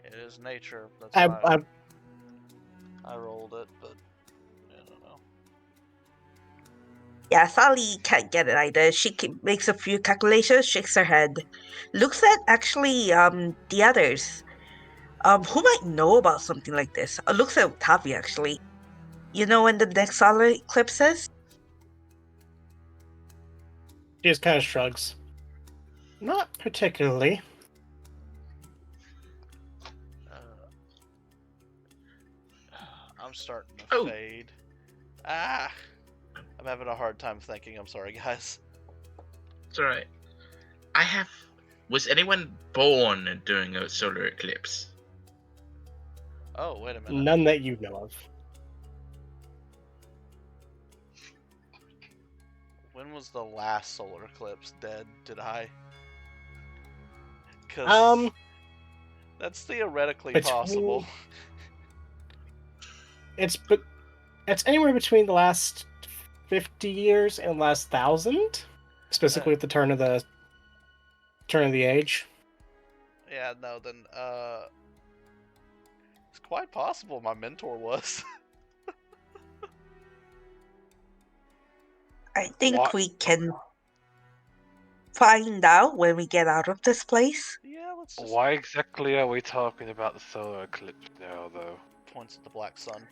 [SPEAKER 4] It is nature. That's
[SPEAKER 1] I,
[SPEAKER 4] why
[SPEAKER 1] I,
[SPEAKER 4] I rolled it, but I don't know.
[SPEAKER 6] Yeah, Sally can't get it either. She makes a few calculations, shakes her head. Looks at, actually, the others. Who might know about something like this? Looks at Tavi, actually. You know when the next solar eclipse is?
[SPEAKER 1] she just kind of shrugs. Not particularly.
[SPEAKER 4] I'm starting to
[SPEAKER 2] Oh.
[SPEAKER 4] fade. Ah! I'm having a hard time thinking. I'm sorry, guys.
[SPEAKER 2] It's alright. Was anyone born during a solar eclipse?
[SPEAKER 4] Oh, wait a minute.
[SPEAKER 1] None that you know of.
[SPEAKER 4] When was the last solar eclipse dead? Did I? 'Cause that's theoretically
[SPEAKER 1] between-
[SPEAKER 4] possible.
[SPEAKER 1] It's anywhere between the last 50 years and the last 1,000, specifically at the turn of the age.
[SPEAKER 4] Yeah, no, then it's quite possible my mentor was.
[SPEAKER 6] I think
[SPEAKER 5] What?
[SPEAKER 6] we can find out when we get out of this place.
[SPEAKER 4] Yeah, let's just
[SPEAKER 5] Why exactly are we talking about the solar eclipse now, though?
[SPEAKER 4] points at the black sun.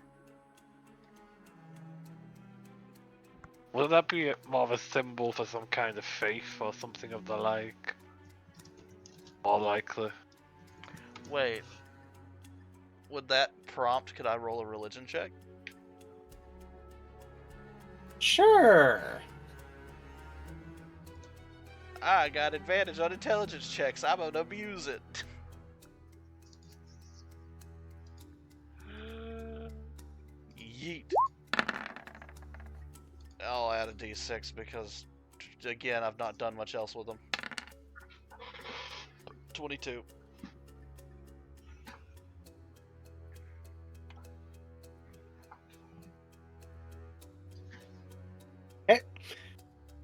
[SPEAKER 5] Wouldn't that be more of a symbol for some kind of faith or something of the like? More likely.
[SPEAKER 4] Wait. Would that prompt, could I roll a religion check?
[SPEAKER 1] Sure.
[SPEAKER 4] I got advantage on intelligence checks. I'm gonna abuse it. Yeet. I'll add a d6 because, again, I've not done much else with them. 22.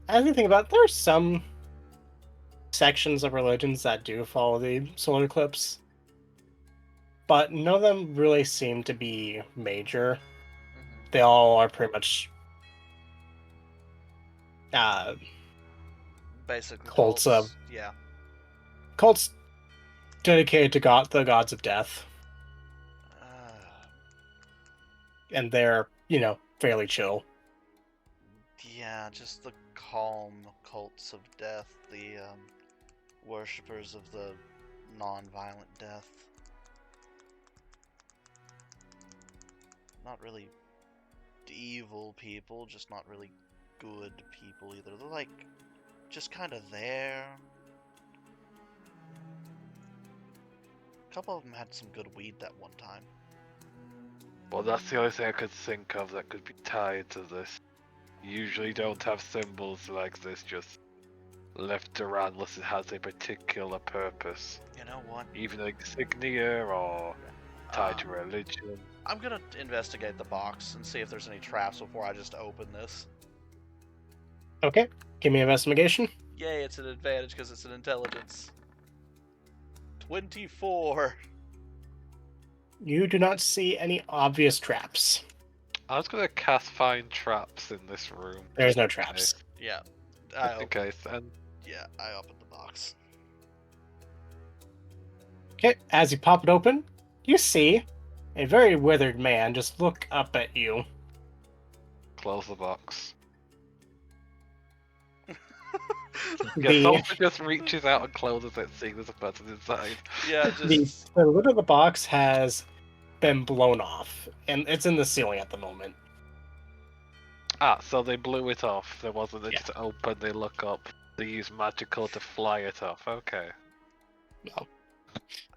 [SPEAKER 1] As you think about it, there are some sections of religions that do follow the solar eclipse, but none of them really seem to be major. They all are pretty much
[SPEAKER 4] Basically,
[SPEAKER 1] Cults of-
[SPEAKER 4] yeah.
[SPEAKER 1] cults dedicated to the gods of death, and they're, fairly chill.
[SPEAKER 4] Yeah, just the calm cults of death, the worshippers of the non-violent death. Not really evil people, just not really good people either. They're like just kind of there. A couple of them had some good weed that one time.
[SPEAKER 5] Well, that's the only thing I could think of that could be tied to this. Usually don't have symbols like this just left around unless it has a particular purpose.
[SPEAKER 4] You know what?
[SPEAKER 5] Even an insignia or tied to religion.
[SPEAKER 4] I'm gonna investigate the box and see if there's any traps before I just open this.
[SPEAKER 1] Okay, give me an investigation.
[SPEAKER 4] Yay, it's an advantage because it's an intelligence. 24.
[SPEAKER 1] You do not see any obvious traps.
[SPEAKER 5] I was gonna cast find traps in this room.
[SPEAKER 1] There's no traps.
[SPEAKER 4] Yeah.
[SPEAKER 5] Just in case, and
[SPEAKER 4] I opened the box.
[SPEAKER 1] Okay, as you pop it open, you see a very withered man just look up at you.
[SPEAKER 5] close the box.
[SPEAKER 1] The-
[SPEAKER 5] Yeah, someone just reaches out and closes it, seeing there's a person inside.
[SPEAKER 4] Yeah,
[SPEAKER 1] The,
[SPEAKER 4] just
[SPEAKER 1] the lid of the box has been blown off, and it's in the ceiling at the moment.
[SPEAKER 5] Ah, so they blew it off. There wasn't
[SPEAKER 1] Yeah.
[SPEAKER 5] just open, they look up, they use magical to fly it off. Okay.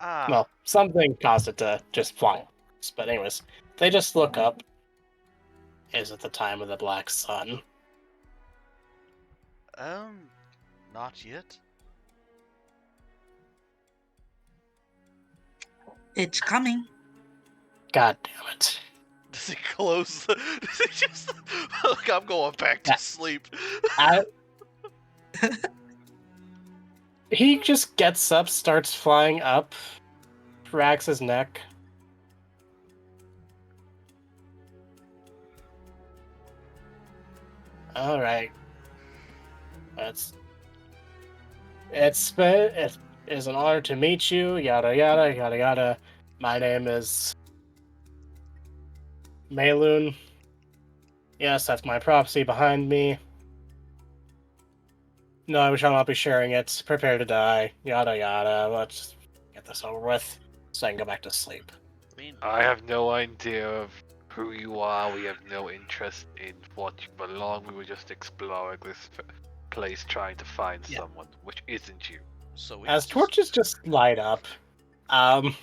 [SPEAKER 1] Well, something caused it to just fly. But anyways, they just look up. Is it the time of the black sun?
[SPEAKER 4] not yet.
[SPEAKER 6] It's coming.
[SPEAKER 1] God damn it.
[SPEAKER 4] Does he close the... Does he just... Look, I'm going back to
[SPEAKER 1] Yeah.
[SPEAKER 4] sleep.
[SPEAKER 1] He just gets up, starts flying up, cracks his neck. Alright. It is an honor to meet you, yada yada, yada yada. My name is Mayloon. Yes, that's my prophecy behind me. No, we shall not be sharing it. Prepare to die. Yada yada. Let's just get this over with so I can go back to sleep.
[SPEAKER 4] I mean,
[SPEAKER 5] I have no idea of who you are. We have no interest in what you belong. We were just exploring this place trying to find
[SPEAKER 1] Yeah.
[SPEAKER 5] someone, which isn't you.
[SPEAKER 4] so we
[SPEAKER 1] As
[SPEAKER 4] could
[SPEAKER 1] torches just light up,
[SPEAKER 4] we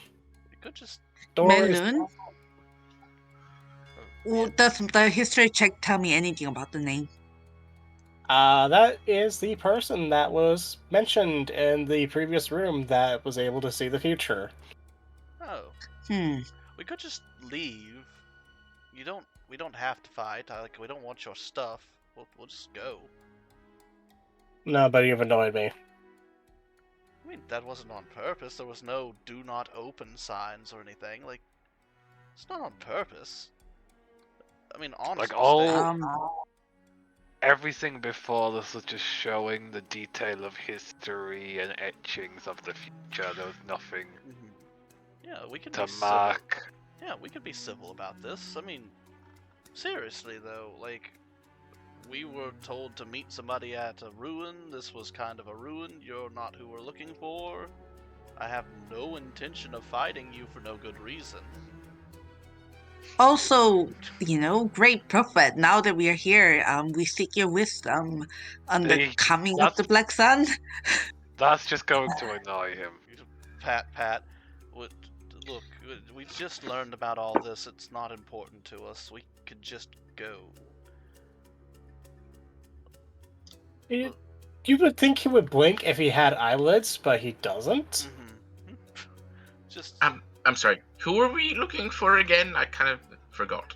[SPEAKER 4] could just...
[SPEAKER 1] doors.
[SPEAKER 6] Melun? Does the history check tell me anything about the name?
[SPEAKER 1] That is the person that was mentioned in the previous room that was able to see the future.
[SPEAKER 4] Oh,
[SPEAKER 6] Hmm.
[SPEAKER 4] we could just leave. We don't have to fight. We don't want your stuff. We'll just go.
[SPEAKER 1] No, but you've annoyed me.
[SPEAKER 4] I mean, that wasn't on purpose. There was no "do not open" signs or anything. Like, it's not on purpose. I mean, honestly,
[SPEAKER 5] all- Everything before this was just showing the detail of history and etchings of the future. There was nothing
[SPEAKER 4] yeah, we could
[SPEAKER 5] to
[SPEAKER 4] be civil.
[SPEAKER 5] mark.
[SPEAKER 4] Yeah, we could be civil about this. I mean, seriously though, like, we were told to meet somebody at a ruin. This was kind of a ruin. You're not who we're looking for. I have no intention of fighting you for no good reason.
[SPEAKER 6] Also, great prophet. Now that we are here, we seek your wisdom on the
[SPEAKER 5] Hey,
[SPEAKER 6] coming of
[SPEAKER 5] that's-
[SPEAKER 6] the Black Sun.
[SPEAKER 5] That's just going to annoy him.
[SPEAKER 4] Pat, look, we just learned about all this. It's not important to us. We could just go.
[SPEAKER 1] You would think he would blink if he had eyelids, but he doesn't.
[SPEAKER 4] Just.
[SPEAKER 2] I'm sorry. Who are we looking for again? I kind of forgot.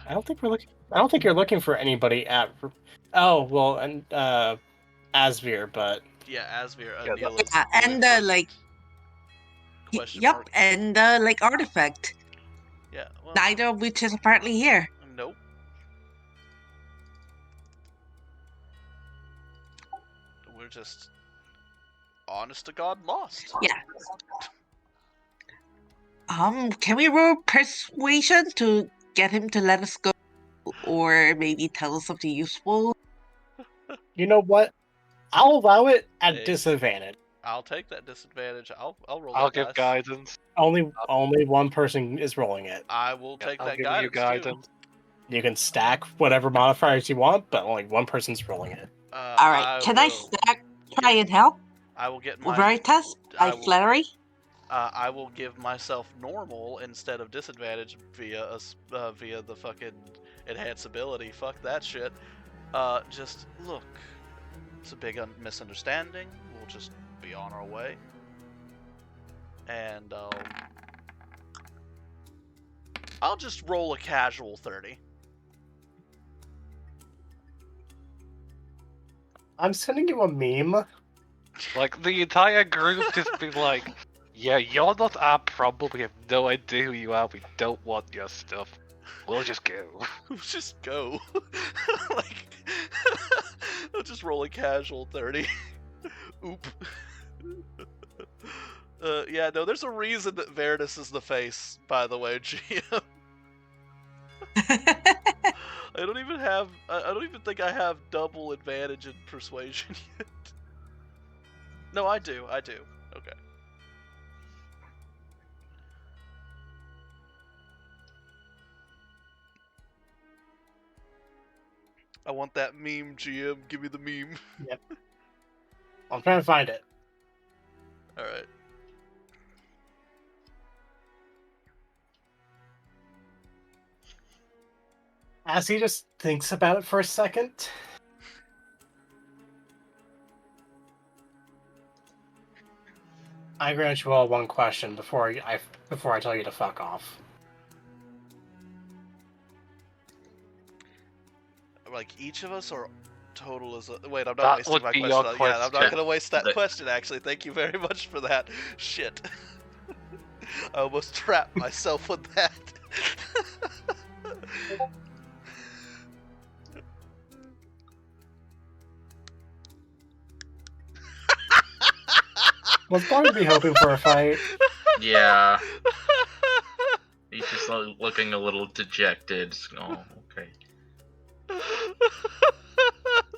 [SPEAKER 1] I don't think we're looking. I don't think you're looking for anybody at. Oh well, and Asvir, but
[SPEAKER 4] Yeah, Asvir.
[SPEAKER 5] Yeah,
[SPEAKER 4] Neela's
[SPEAKER 6] Yeah, and the
[SPEAKER 4] boyfriend.
[SPEAKER 6] like.
[SPEAKER 4] Question
[SPEAKER 6] Yep,
[SPEAKER 4] mark.
[SPEAKER 6] and the like artifact.
[SPEAKER 4] Yeah. Well,
[SPEAKER 6] Neither of which is apparently here.
[SPEAKER 4] nope. We're just honest to God lost.
[SPEAKER 6] Yeah. Can we roll persuasion to get him to let us go, or maybe tell us something useful?
[SPEAKER 1] you know what? I'll allow it at
[SPEAKER 4] Hey.
[SPEAKER 1] disadvantage.
[SPEAKER 4] I'll take that disadvantage. I'll roll
[SPEAKER 5] I'll
[SPEAKER 4] that
[SPEAKER 5] give
[SPEAKER 4] dice.
[SPEAKER 5] guidance.
[SPEAKER 1] Only one person is rolling it.
[SPEAKER 4] I will
[SPEAKER 5] Yeah,
[SPEAKER 4] take
[SPEAKER 5] I'll
[SPEAKER 4] that
[SPEAKER 5] give you
[SPEAKER 4] guidance, too.
[SPEAKER 5] guidance.
[SPEAKER 1] You can stack whatever modifiers you want, but only one person's rolling it.
[SPEAKER 6] All right. Can I
[SPEAKER 4] will
[SPEAKER 6] stack? Try and help.
[SPEAKER 4] I will get my.
[SPEAKER 6] Veritas
[SPEAKER 4] I
[SPEAKER 6] by
[SPEAKER 4] will-
[SPEAKER 6] flattery.
[SPEAKER 4] I will give myself normal instead of disadvantage via via the fucking enhance ability. Fuck that shit. Just look. It's a big misunderstanding. We'll just be on our way. And I'll just roll a casual 30.
[SPEAKER 1] I'm sending you a meme.
[SPEAKER 5] Like, the entire group just be like, yeah, you're not our problem, we have no idea who you are, we don't want your stuff. We'll just go.
[SPEAKER 4] Just go. Like, I'll just roll a casual 30. Oop. Yeah, no, there's a reason that Veritas is the face, by the way, GM. I don't even think I have double advantage in persuasion yet. No, I do. Okay. I want that meme, GM. Give me the meme.
[SPEAKER 1] I'm trying to find it.
[SPEAKER 4] Alright.
[SPEAKER 1] As he just thinks about it for a second. I grant you all one question before I tell you to fuck off.
[SPEAKER 4] Like, each of us, or total is a... Wait, I'm not
[SPEAKER 5] That
[SPEAKER 4] wasting
[SPEAKER 5] would
[SPEAKER 4] my
[SPEAKER 5] be
[SPEAKER 4] question.
[SPEAKER 5] your
[SPEAKER 4] Yeah, I'm not
[SPEAKER 5] question.
[SPEAKER 4] gonna waste that
[SPEAKER 2] The-
[SPEAKER 4] question, actually. Thank you very much for that. Shit. I almost trapped myself with that.
[SPEAKER 1] Was going to be hoping for a fight.
[SPEAKER 2] Yeah, he's just looking a little dejected. Oh, okay.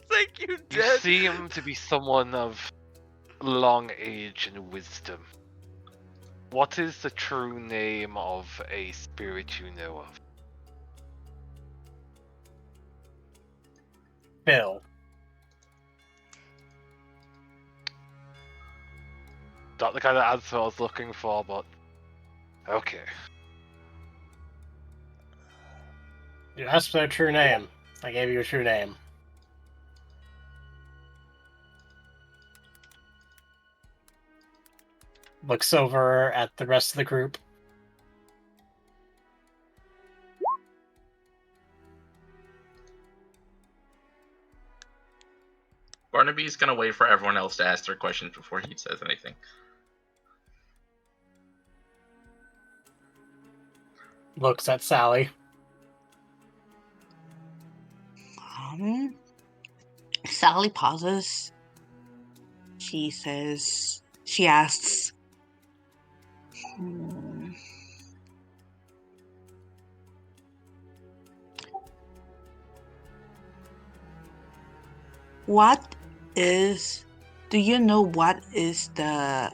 [SPEAKER 4] Thank you,
[SPEAKER 5] You
[SPEAKER 4] Jed.
[SPEAKER 5] seem to be someone of long age and wisdom. What is the true name of a spirit you know of?
[SPEAKER 1] Bill.
[SPEAKER 5] Not the kind of answer I was looking for, but okay.
[SPEAKER 1] You asked for their true name. I gave you a true name. Looks over at the rest of the group.
[SPEAKER 2] Barnaby's gonna wait for everyone else to ask their questions before he says anything.
[SPEAKER 1] Looks at Sally.
[SPEAKER 6] Sally pauses. She asks, do you know what is the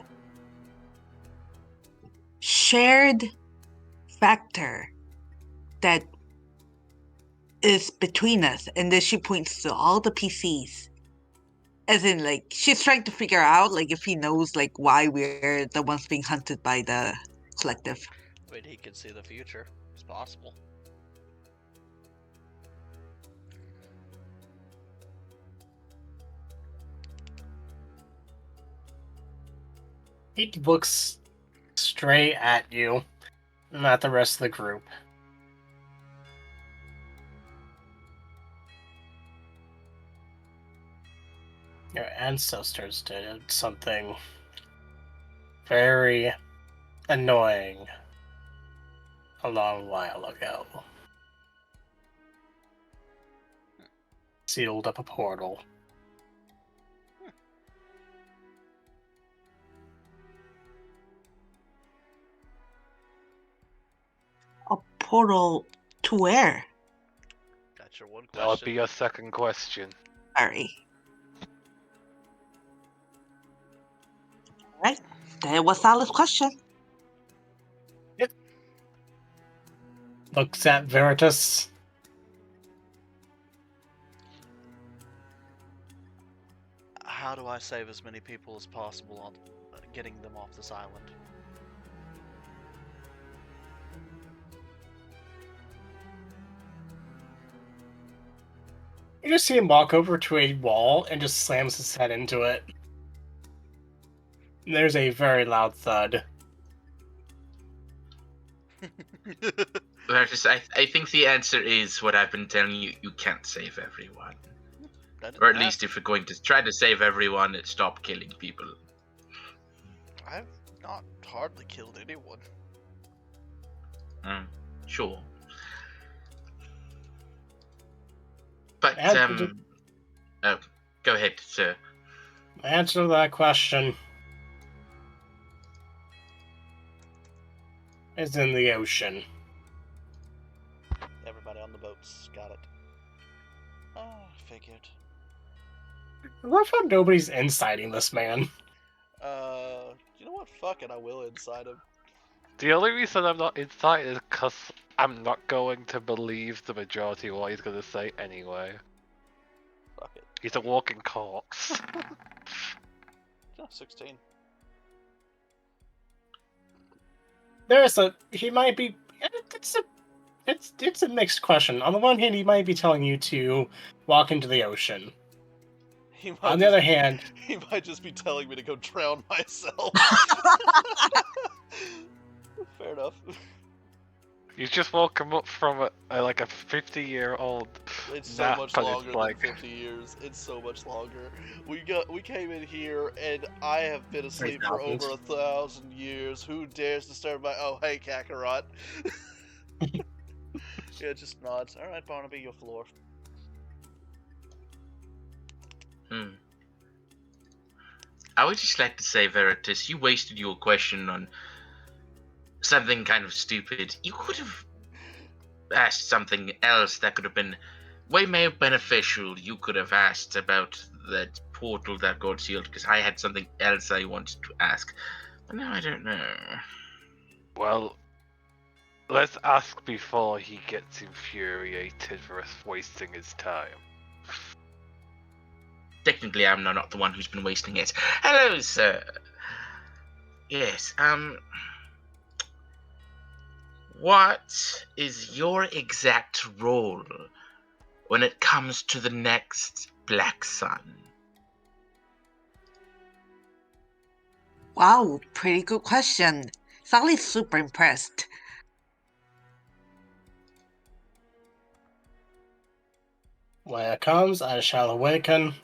[SPEAKER 6] shared factor that is between us? And then she points to all the PCs. As in, like, she's trying to figure out, like, if he knows, like, why we're the ones being hunted by the collective.
[SPEAKER 4] I mean, he can see the future. It's possible.
[SPEAKER 1] He looks straight at you, not the rest of the group. Your ancestors did something very annoying a long while ago. Sealed up a portal.
[SPEAKER 6] A portal to where?
[SPEAKER 4] That's your one
[SPEAKER 5] That would
[SPEAKER 4] question.
[SPEAKER 5] be your second question.
[SPEAKER 6] Sorry. Alright, that was Sally's question.
[SPEAKER 1] Looks at Veritas.
[SPEAKER 4] How do I save as many people as possible on getting them off this island?
[SPEAKER 1] You just see him walk over to a wall and just slams his head into it. And there's a very loud thud.
[SPEAKER 2] Vertus, I think the answer is what I've been telling you. You can't save everyone.
[SPEAKER 4] That
[SPEAKER 2] Or at
[SPEAKER 4] didn't
[SPEAKER 2] least if you're going to try to save everyone, stop killing people.
[SPEAKER 4] I've not hardly killed anyone.
[SPEAKER 2] Sure. But, oh, go ahead, sir.
[SPEAKER 1] The answer to that question is in the ocean.
[SPEAKER 4] Everybody on the boats got it. Oh, I figured.
[SPEAKER 1] What if nobody's inciting this man?
[SPEAKER 4] You know what? Fuck it, I will inside him.
[SPEAKER 5] The only reason I'm not inside is because I'm not going to believe the majority of what he's going to say anyway.
[SPEAKER 4] Fuck it.
[SPEAKER 5] He's a walking corpse.
[SPEAKER 4] No, 16.
[SPEAKER 1] He might be. It's a mixed question. On the one hand, he might be telling you to walk into the ocean. On the other hand,
[SPEAKER 4] he might just be telling me to go drown myself. Fair enough.
[SPEAKER 5] You just woke him up from like a 50-year-old
[SPEAKER 4] It's so
[SPEAKER 5] nap,
[SPEAKER 4] much
[SPEAKER 5] and
[SPEAKER 4] longer
[SPEAKER 5] it's like,
[SPEAKER 4] than 50 years. It's so much longer. We came in here and I have been asleep for
[SPEAKER 1] 3,000.
[SPEAKER 4] over 1,000 years. Who dares disturb my? Oh, hey, Kakarot. Yeah, just nods. All right, Barnaby, your floor.
[SPEAKER 2] I would just like to say, Veritas, you wasted your question on something kind of stupid. You could have asked something else that could have been way more beneficial. You could have asked about that portal that got sealed, because I had something else I wanted to ask. But now I don't know.
[SPEAKER 5] well, let's ask before he gets infuriated for us wasting his time.
[SPEAKER 2] Technically, I'm not the one who's been wasting it. Hello, sir. Yes, what is your exact role when it comes to the next Black Sun?
[SPEAKER 6] Wow, pretty good question. Sally's super impressed.
[SPEAKER 1] when it comes, I shall awaken,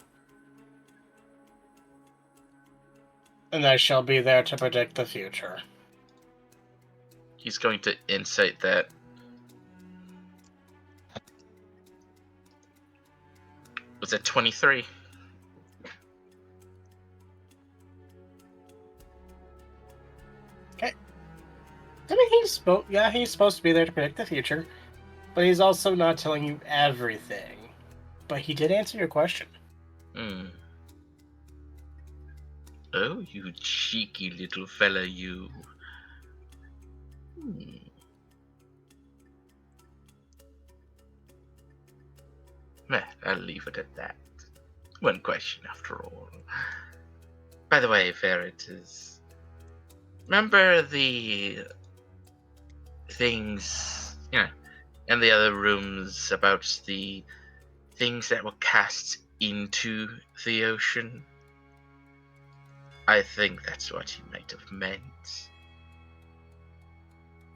[SPEAKER 1] and I shall be there to predict the future.
[SPEAKER 2] He's going to insight that. Was it 23?
[SPEAKER 1] I mean, he's supposed to be there to predict the future, but he's also not telling you everything. But he did answer your question.
[SPEAKER 2] Oh, you cheeky little fella, you. Well, I'll leave it at that. One question after all. By the way, Veritas, remember the things, in the other rooms about the things that were cast into the ocean? I think that's what he might have meant.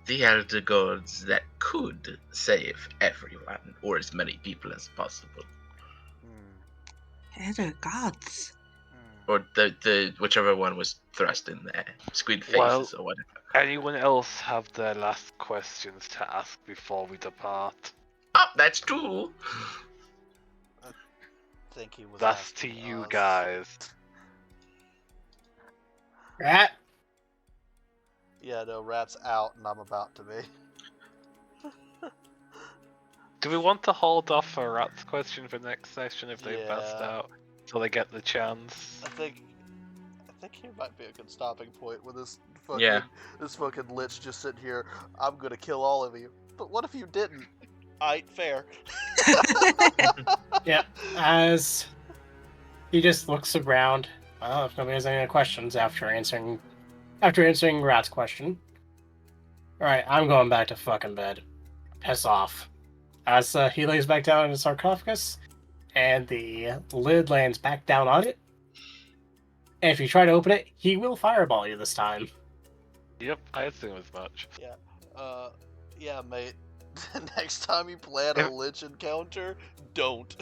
[SPEAKER 2] The Elder Gods that could save everyone, or as many people as possible.
[SPEAKER 6] Elder gods.
[SPEAKER 2] Or the whichever one was thrust in there. Squid faces or whatever.
[SPEAKER 5] Anyone else have their last questions to ask before we depart?
[SPEAKER 2] Oh, that's true!
[SPEAKER 4] I think he was.
[SPEAKER 5] That's to
[SPEAKER 4] asking
[SPEAKER 5] you
[SPEAKER 4] us.
[SPEAKER 5] guys.
[SPEAKER 1] Rat.
[SPEAKER 4] Yeah, no, Rat's out, and I'm about to be.
[SPEAKER 5] Do we want to hold off for Rat's question for next session if they've passed
[SPEAKER 4] Yeah.
[SPEAKER 5] out, so they get the chance?
[SPEAKER 4] I think here might be a good stopping point with this fucking this fucking lich just sitting here. I'm gonna kill all of you. But what if you didn't? Aight, fair.
[SPEAKER 1] Yeah, as he just looks around. Well, if nobody has any questions after answering Rat's question. Alright, I'm going back to fucking bed. Piss off. As he lays back down in his sarcophagus, and the lid lands back down on it. And if you try to open it, he will fireball you this time.
[SPEAKER 5] Yep, I assume as much.
[SPEAKER 4] Yeah, mate. Next time you plan a lich encounter, don't.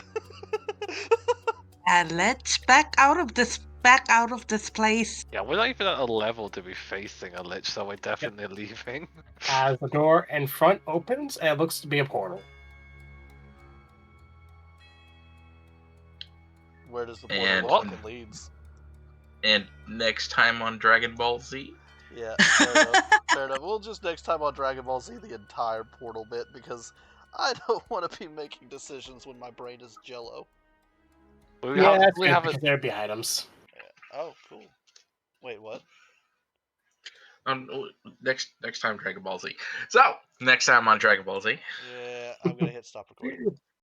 [SPEAKER 6] And let's back out of this place.
[SPEAKER 5] Yeah, we're not even at a level to be facing a lich, so we're definitely leaving.
[SPEAKER 1] As the door in front opens, and it looks to be a portal.
[SPEAKER 4] Where does the
[SPEAKER 2] And-
[SPEAKER 4] portal fucking leads?
[SPEAKER 2] And next time on Dragon Ball Z,
[SPEAKER 4] Yeah, fair enough. Fair enough. We'll just next time on Dragon Ball Z the entire portal bit because I don't want to be making decisions when my brain is jello.
[SPEAKER 5] We
[SPEAKER 1] Yeah,
[SPEAKER 5] have,
[SPEAKER 1] that's
[SPEAKER 5] we
[SPEAKER 1] good
[SPEAKER 5] have
[SPEAKER 1] because
[SPEAKER 5] a,
[SPEAKER 1] there'd be items.
[SPEAKER 4] Oh, cool. Wait, what?
[SPEAKER 2] next time Dragon Ball Z. So next time on Dragon Ball Z.
[SPEAKER 4] Yeah, I'm gonna hit stop recording.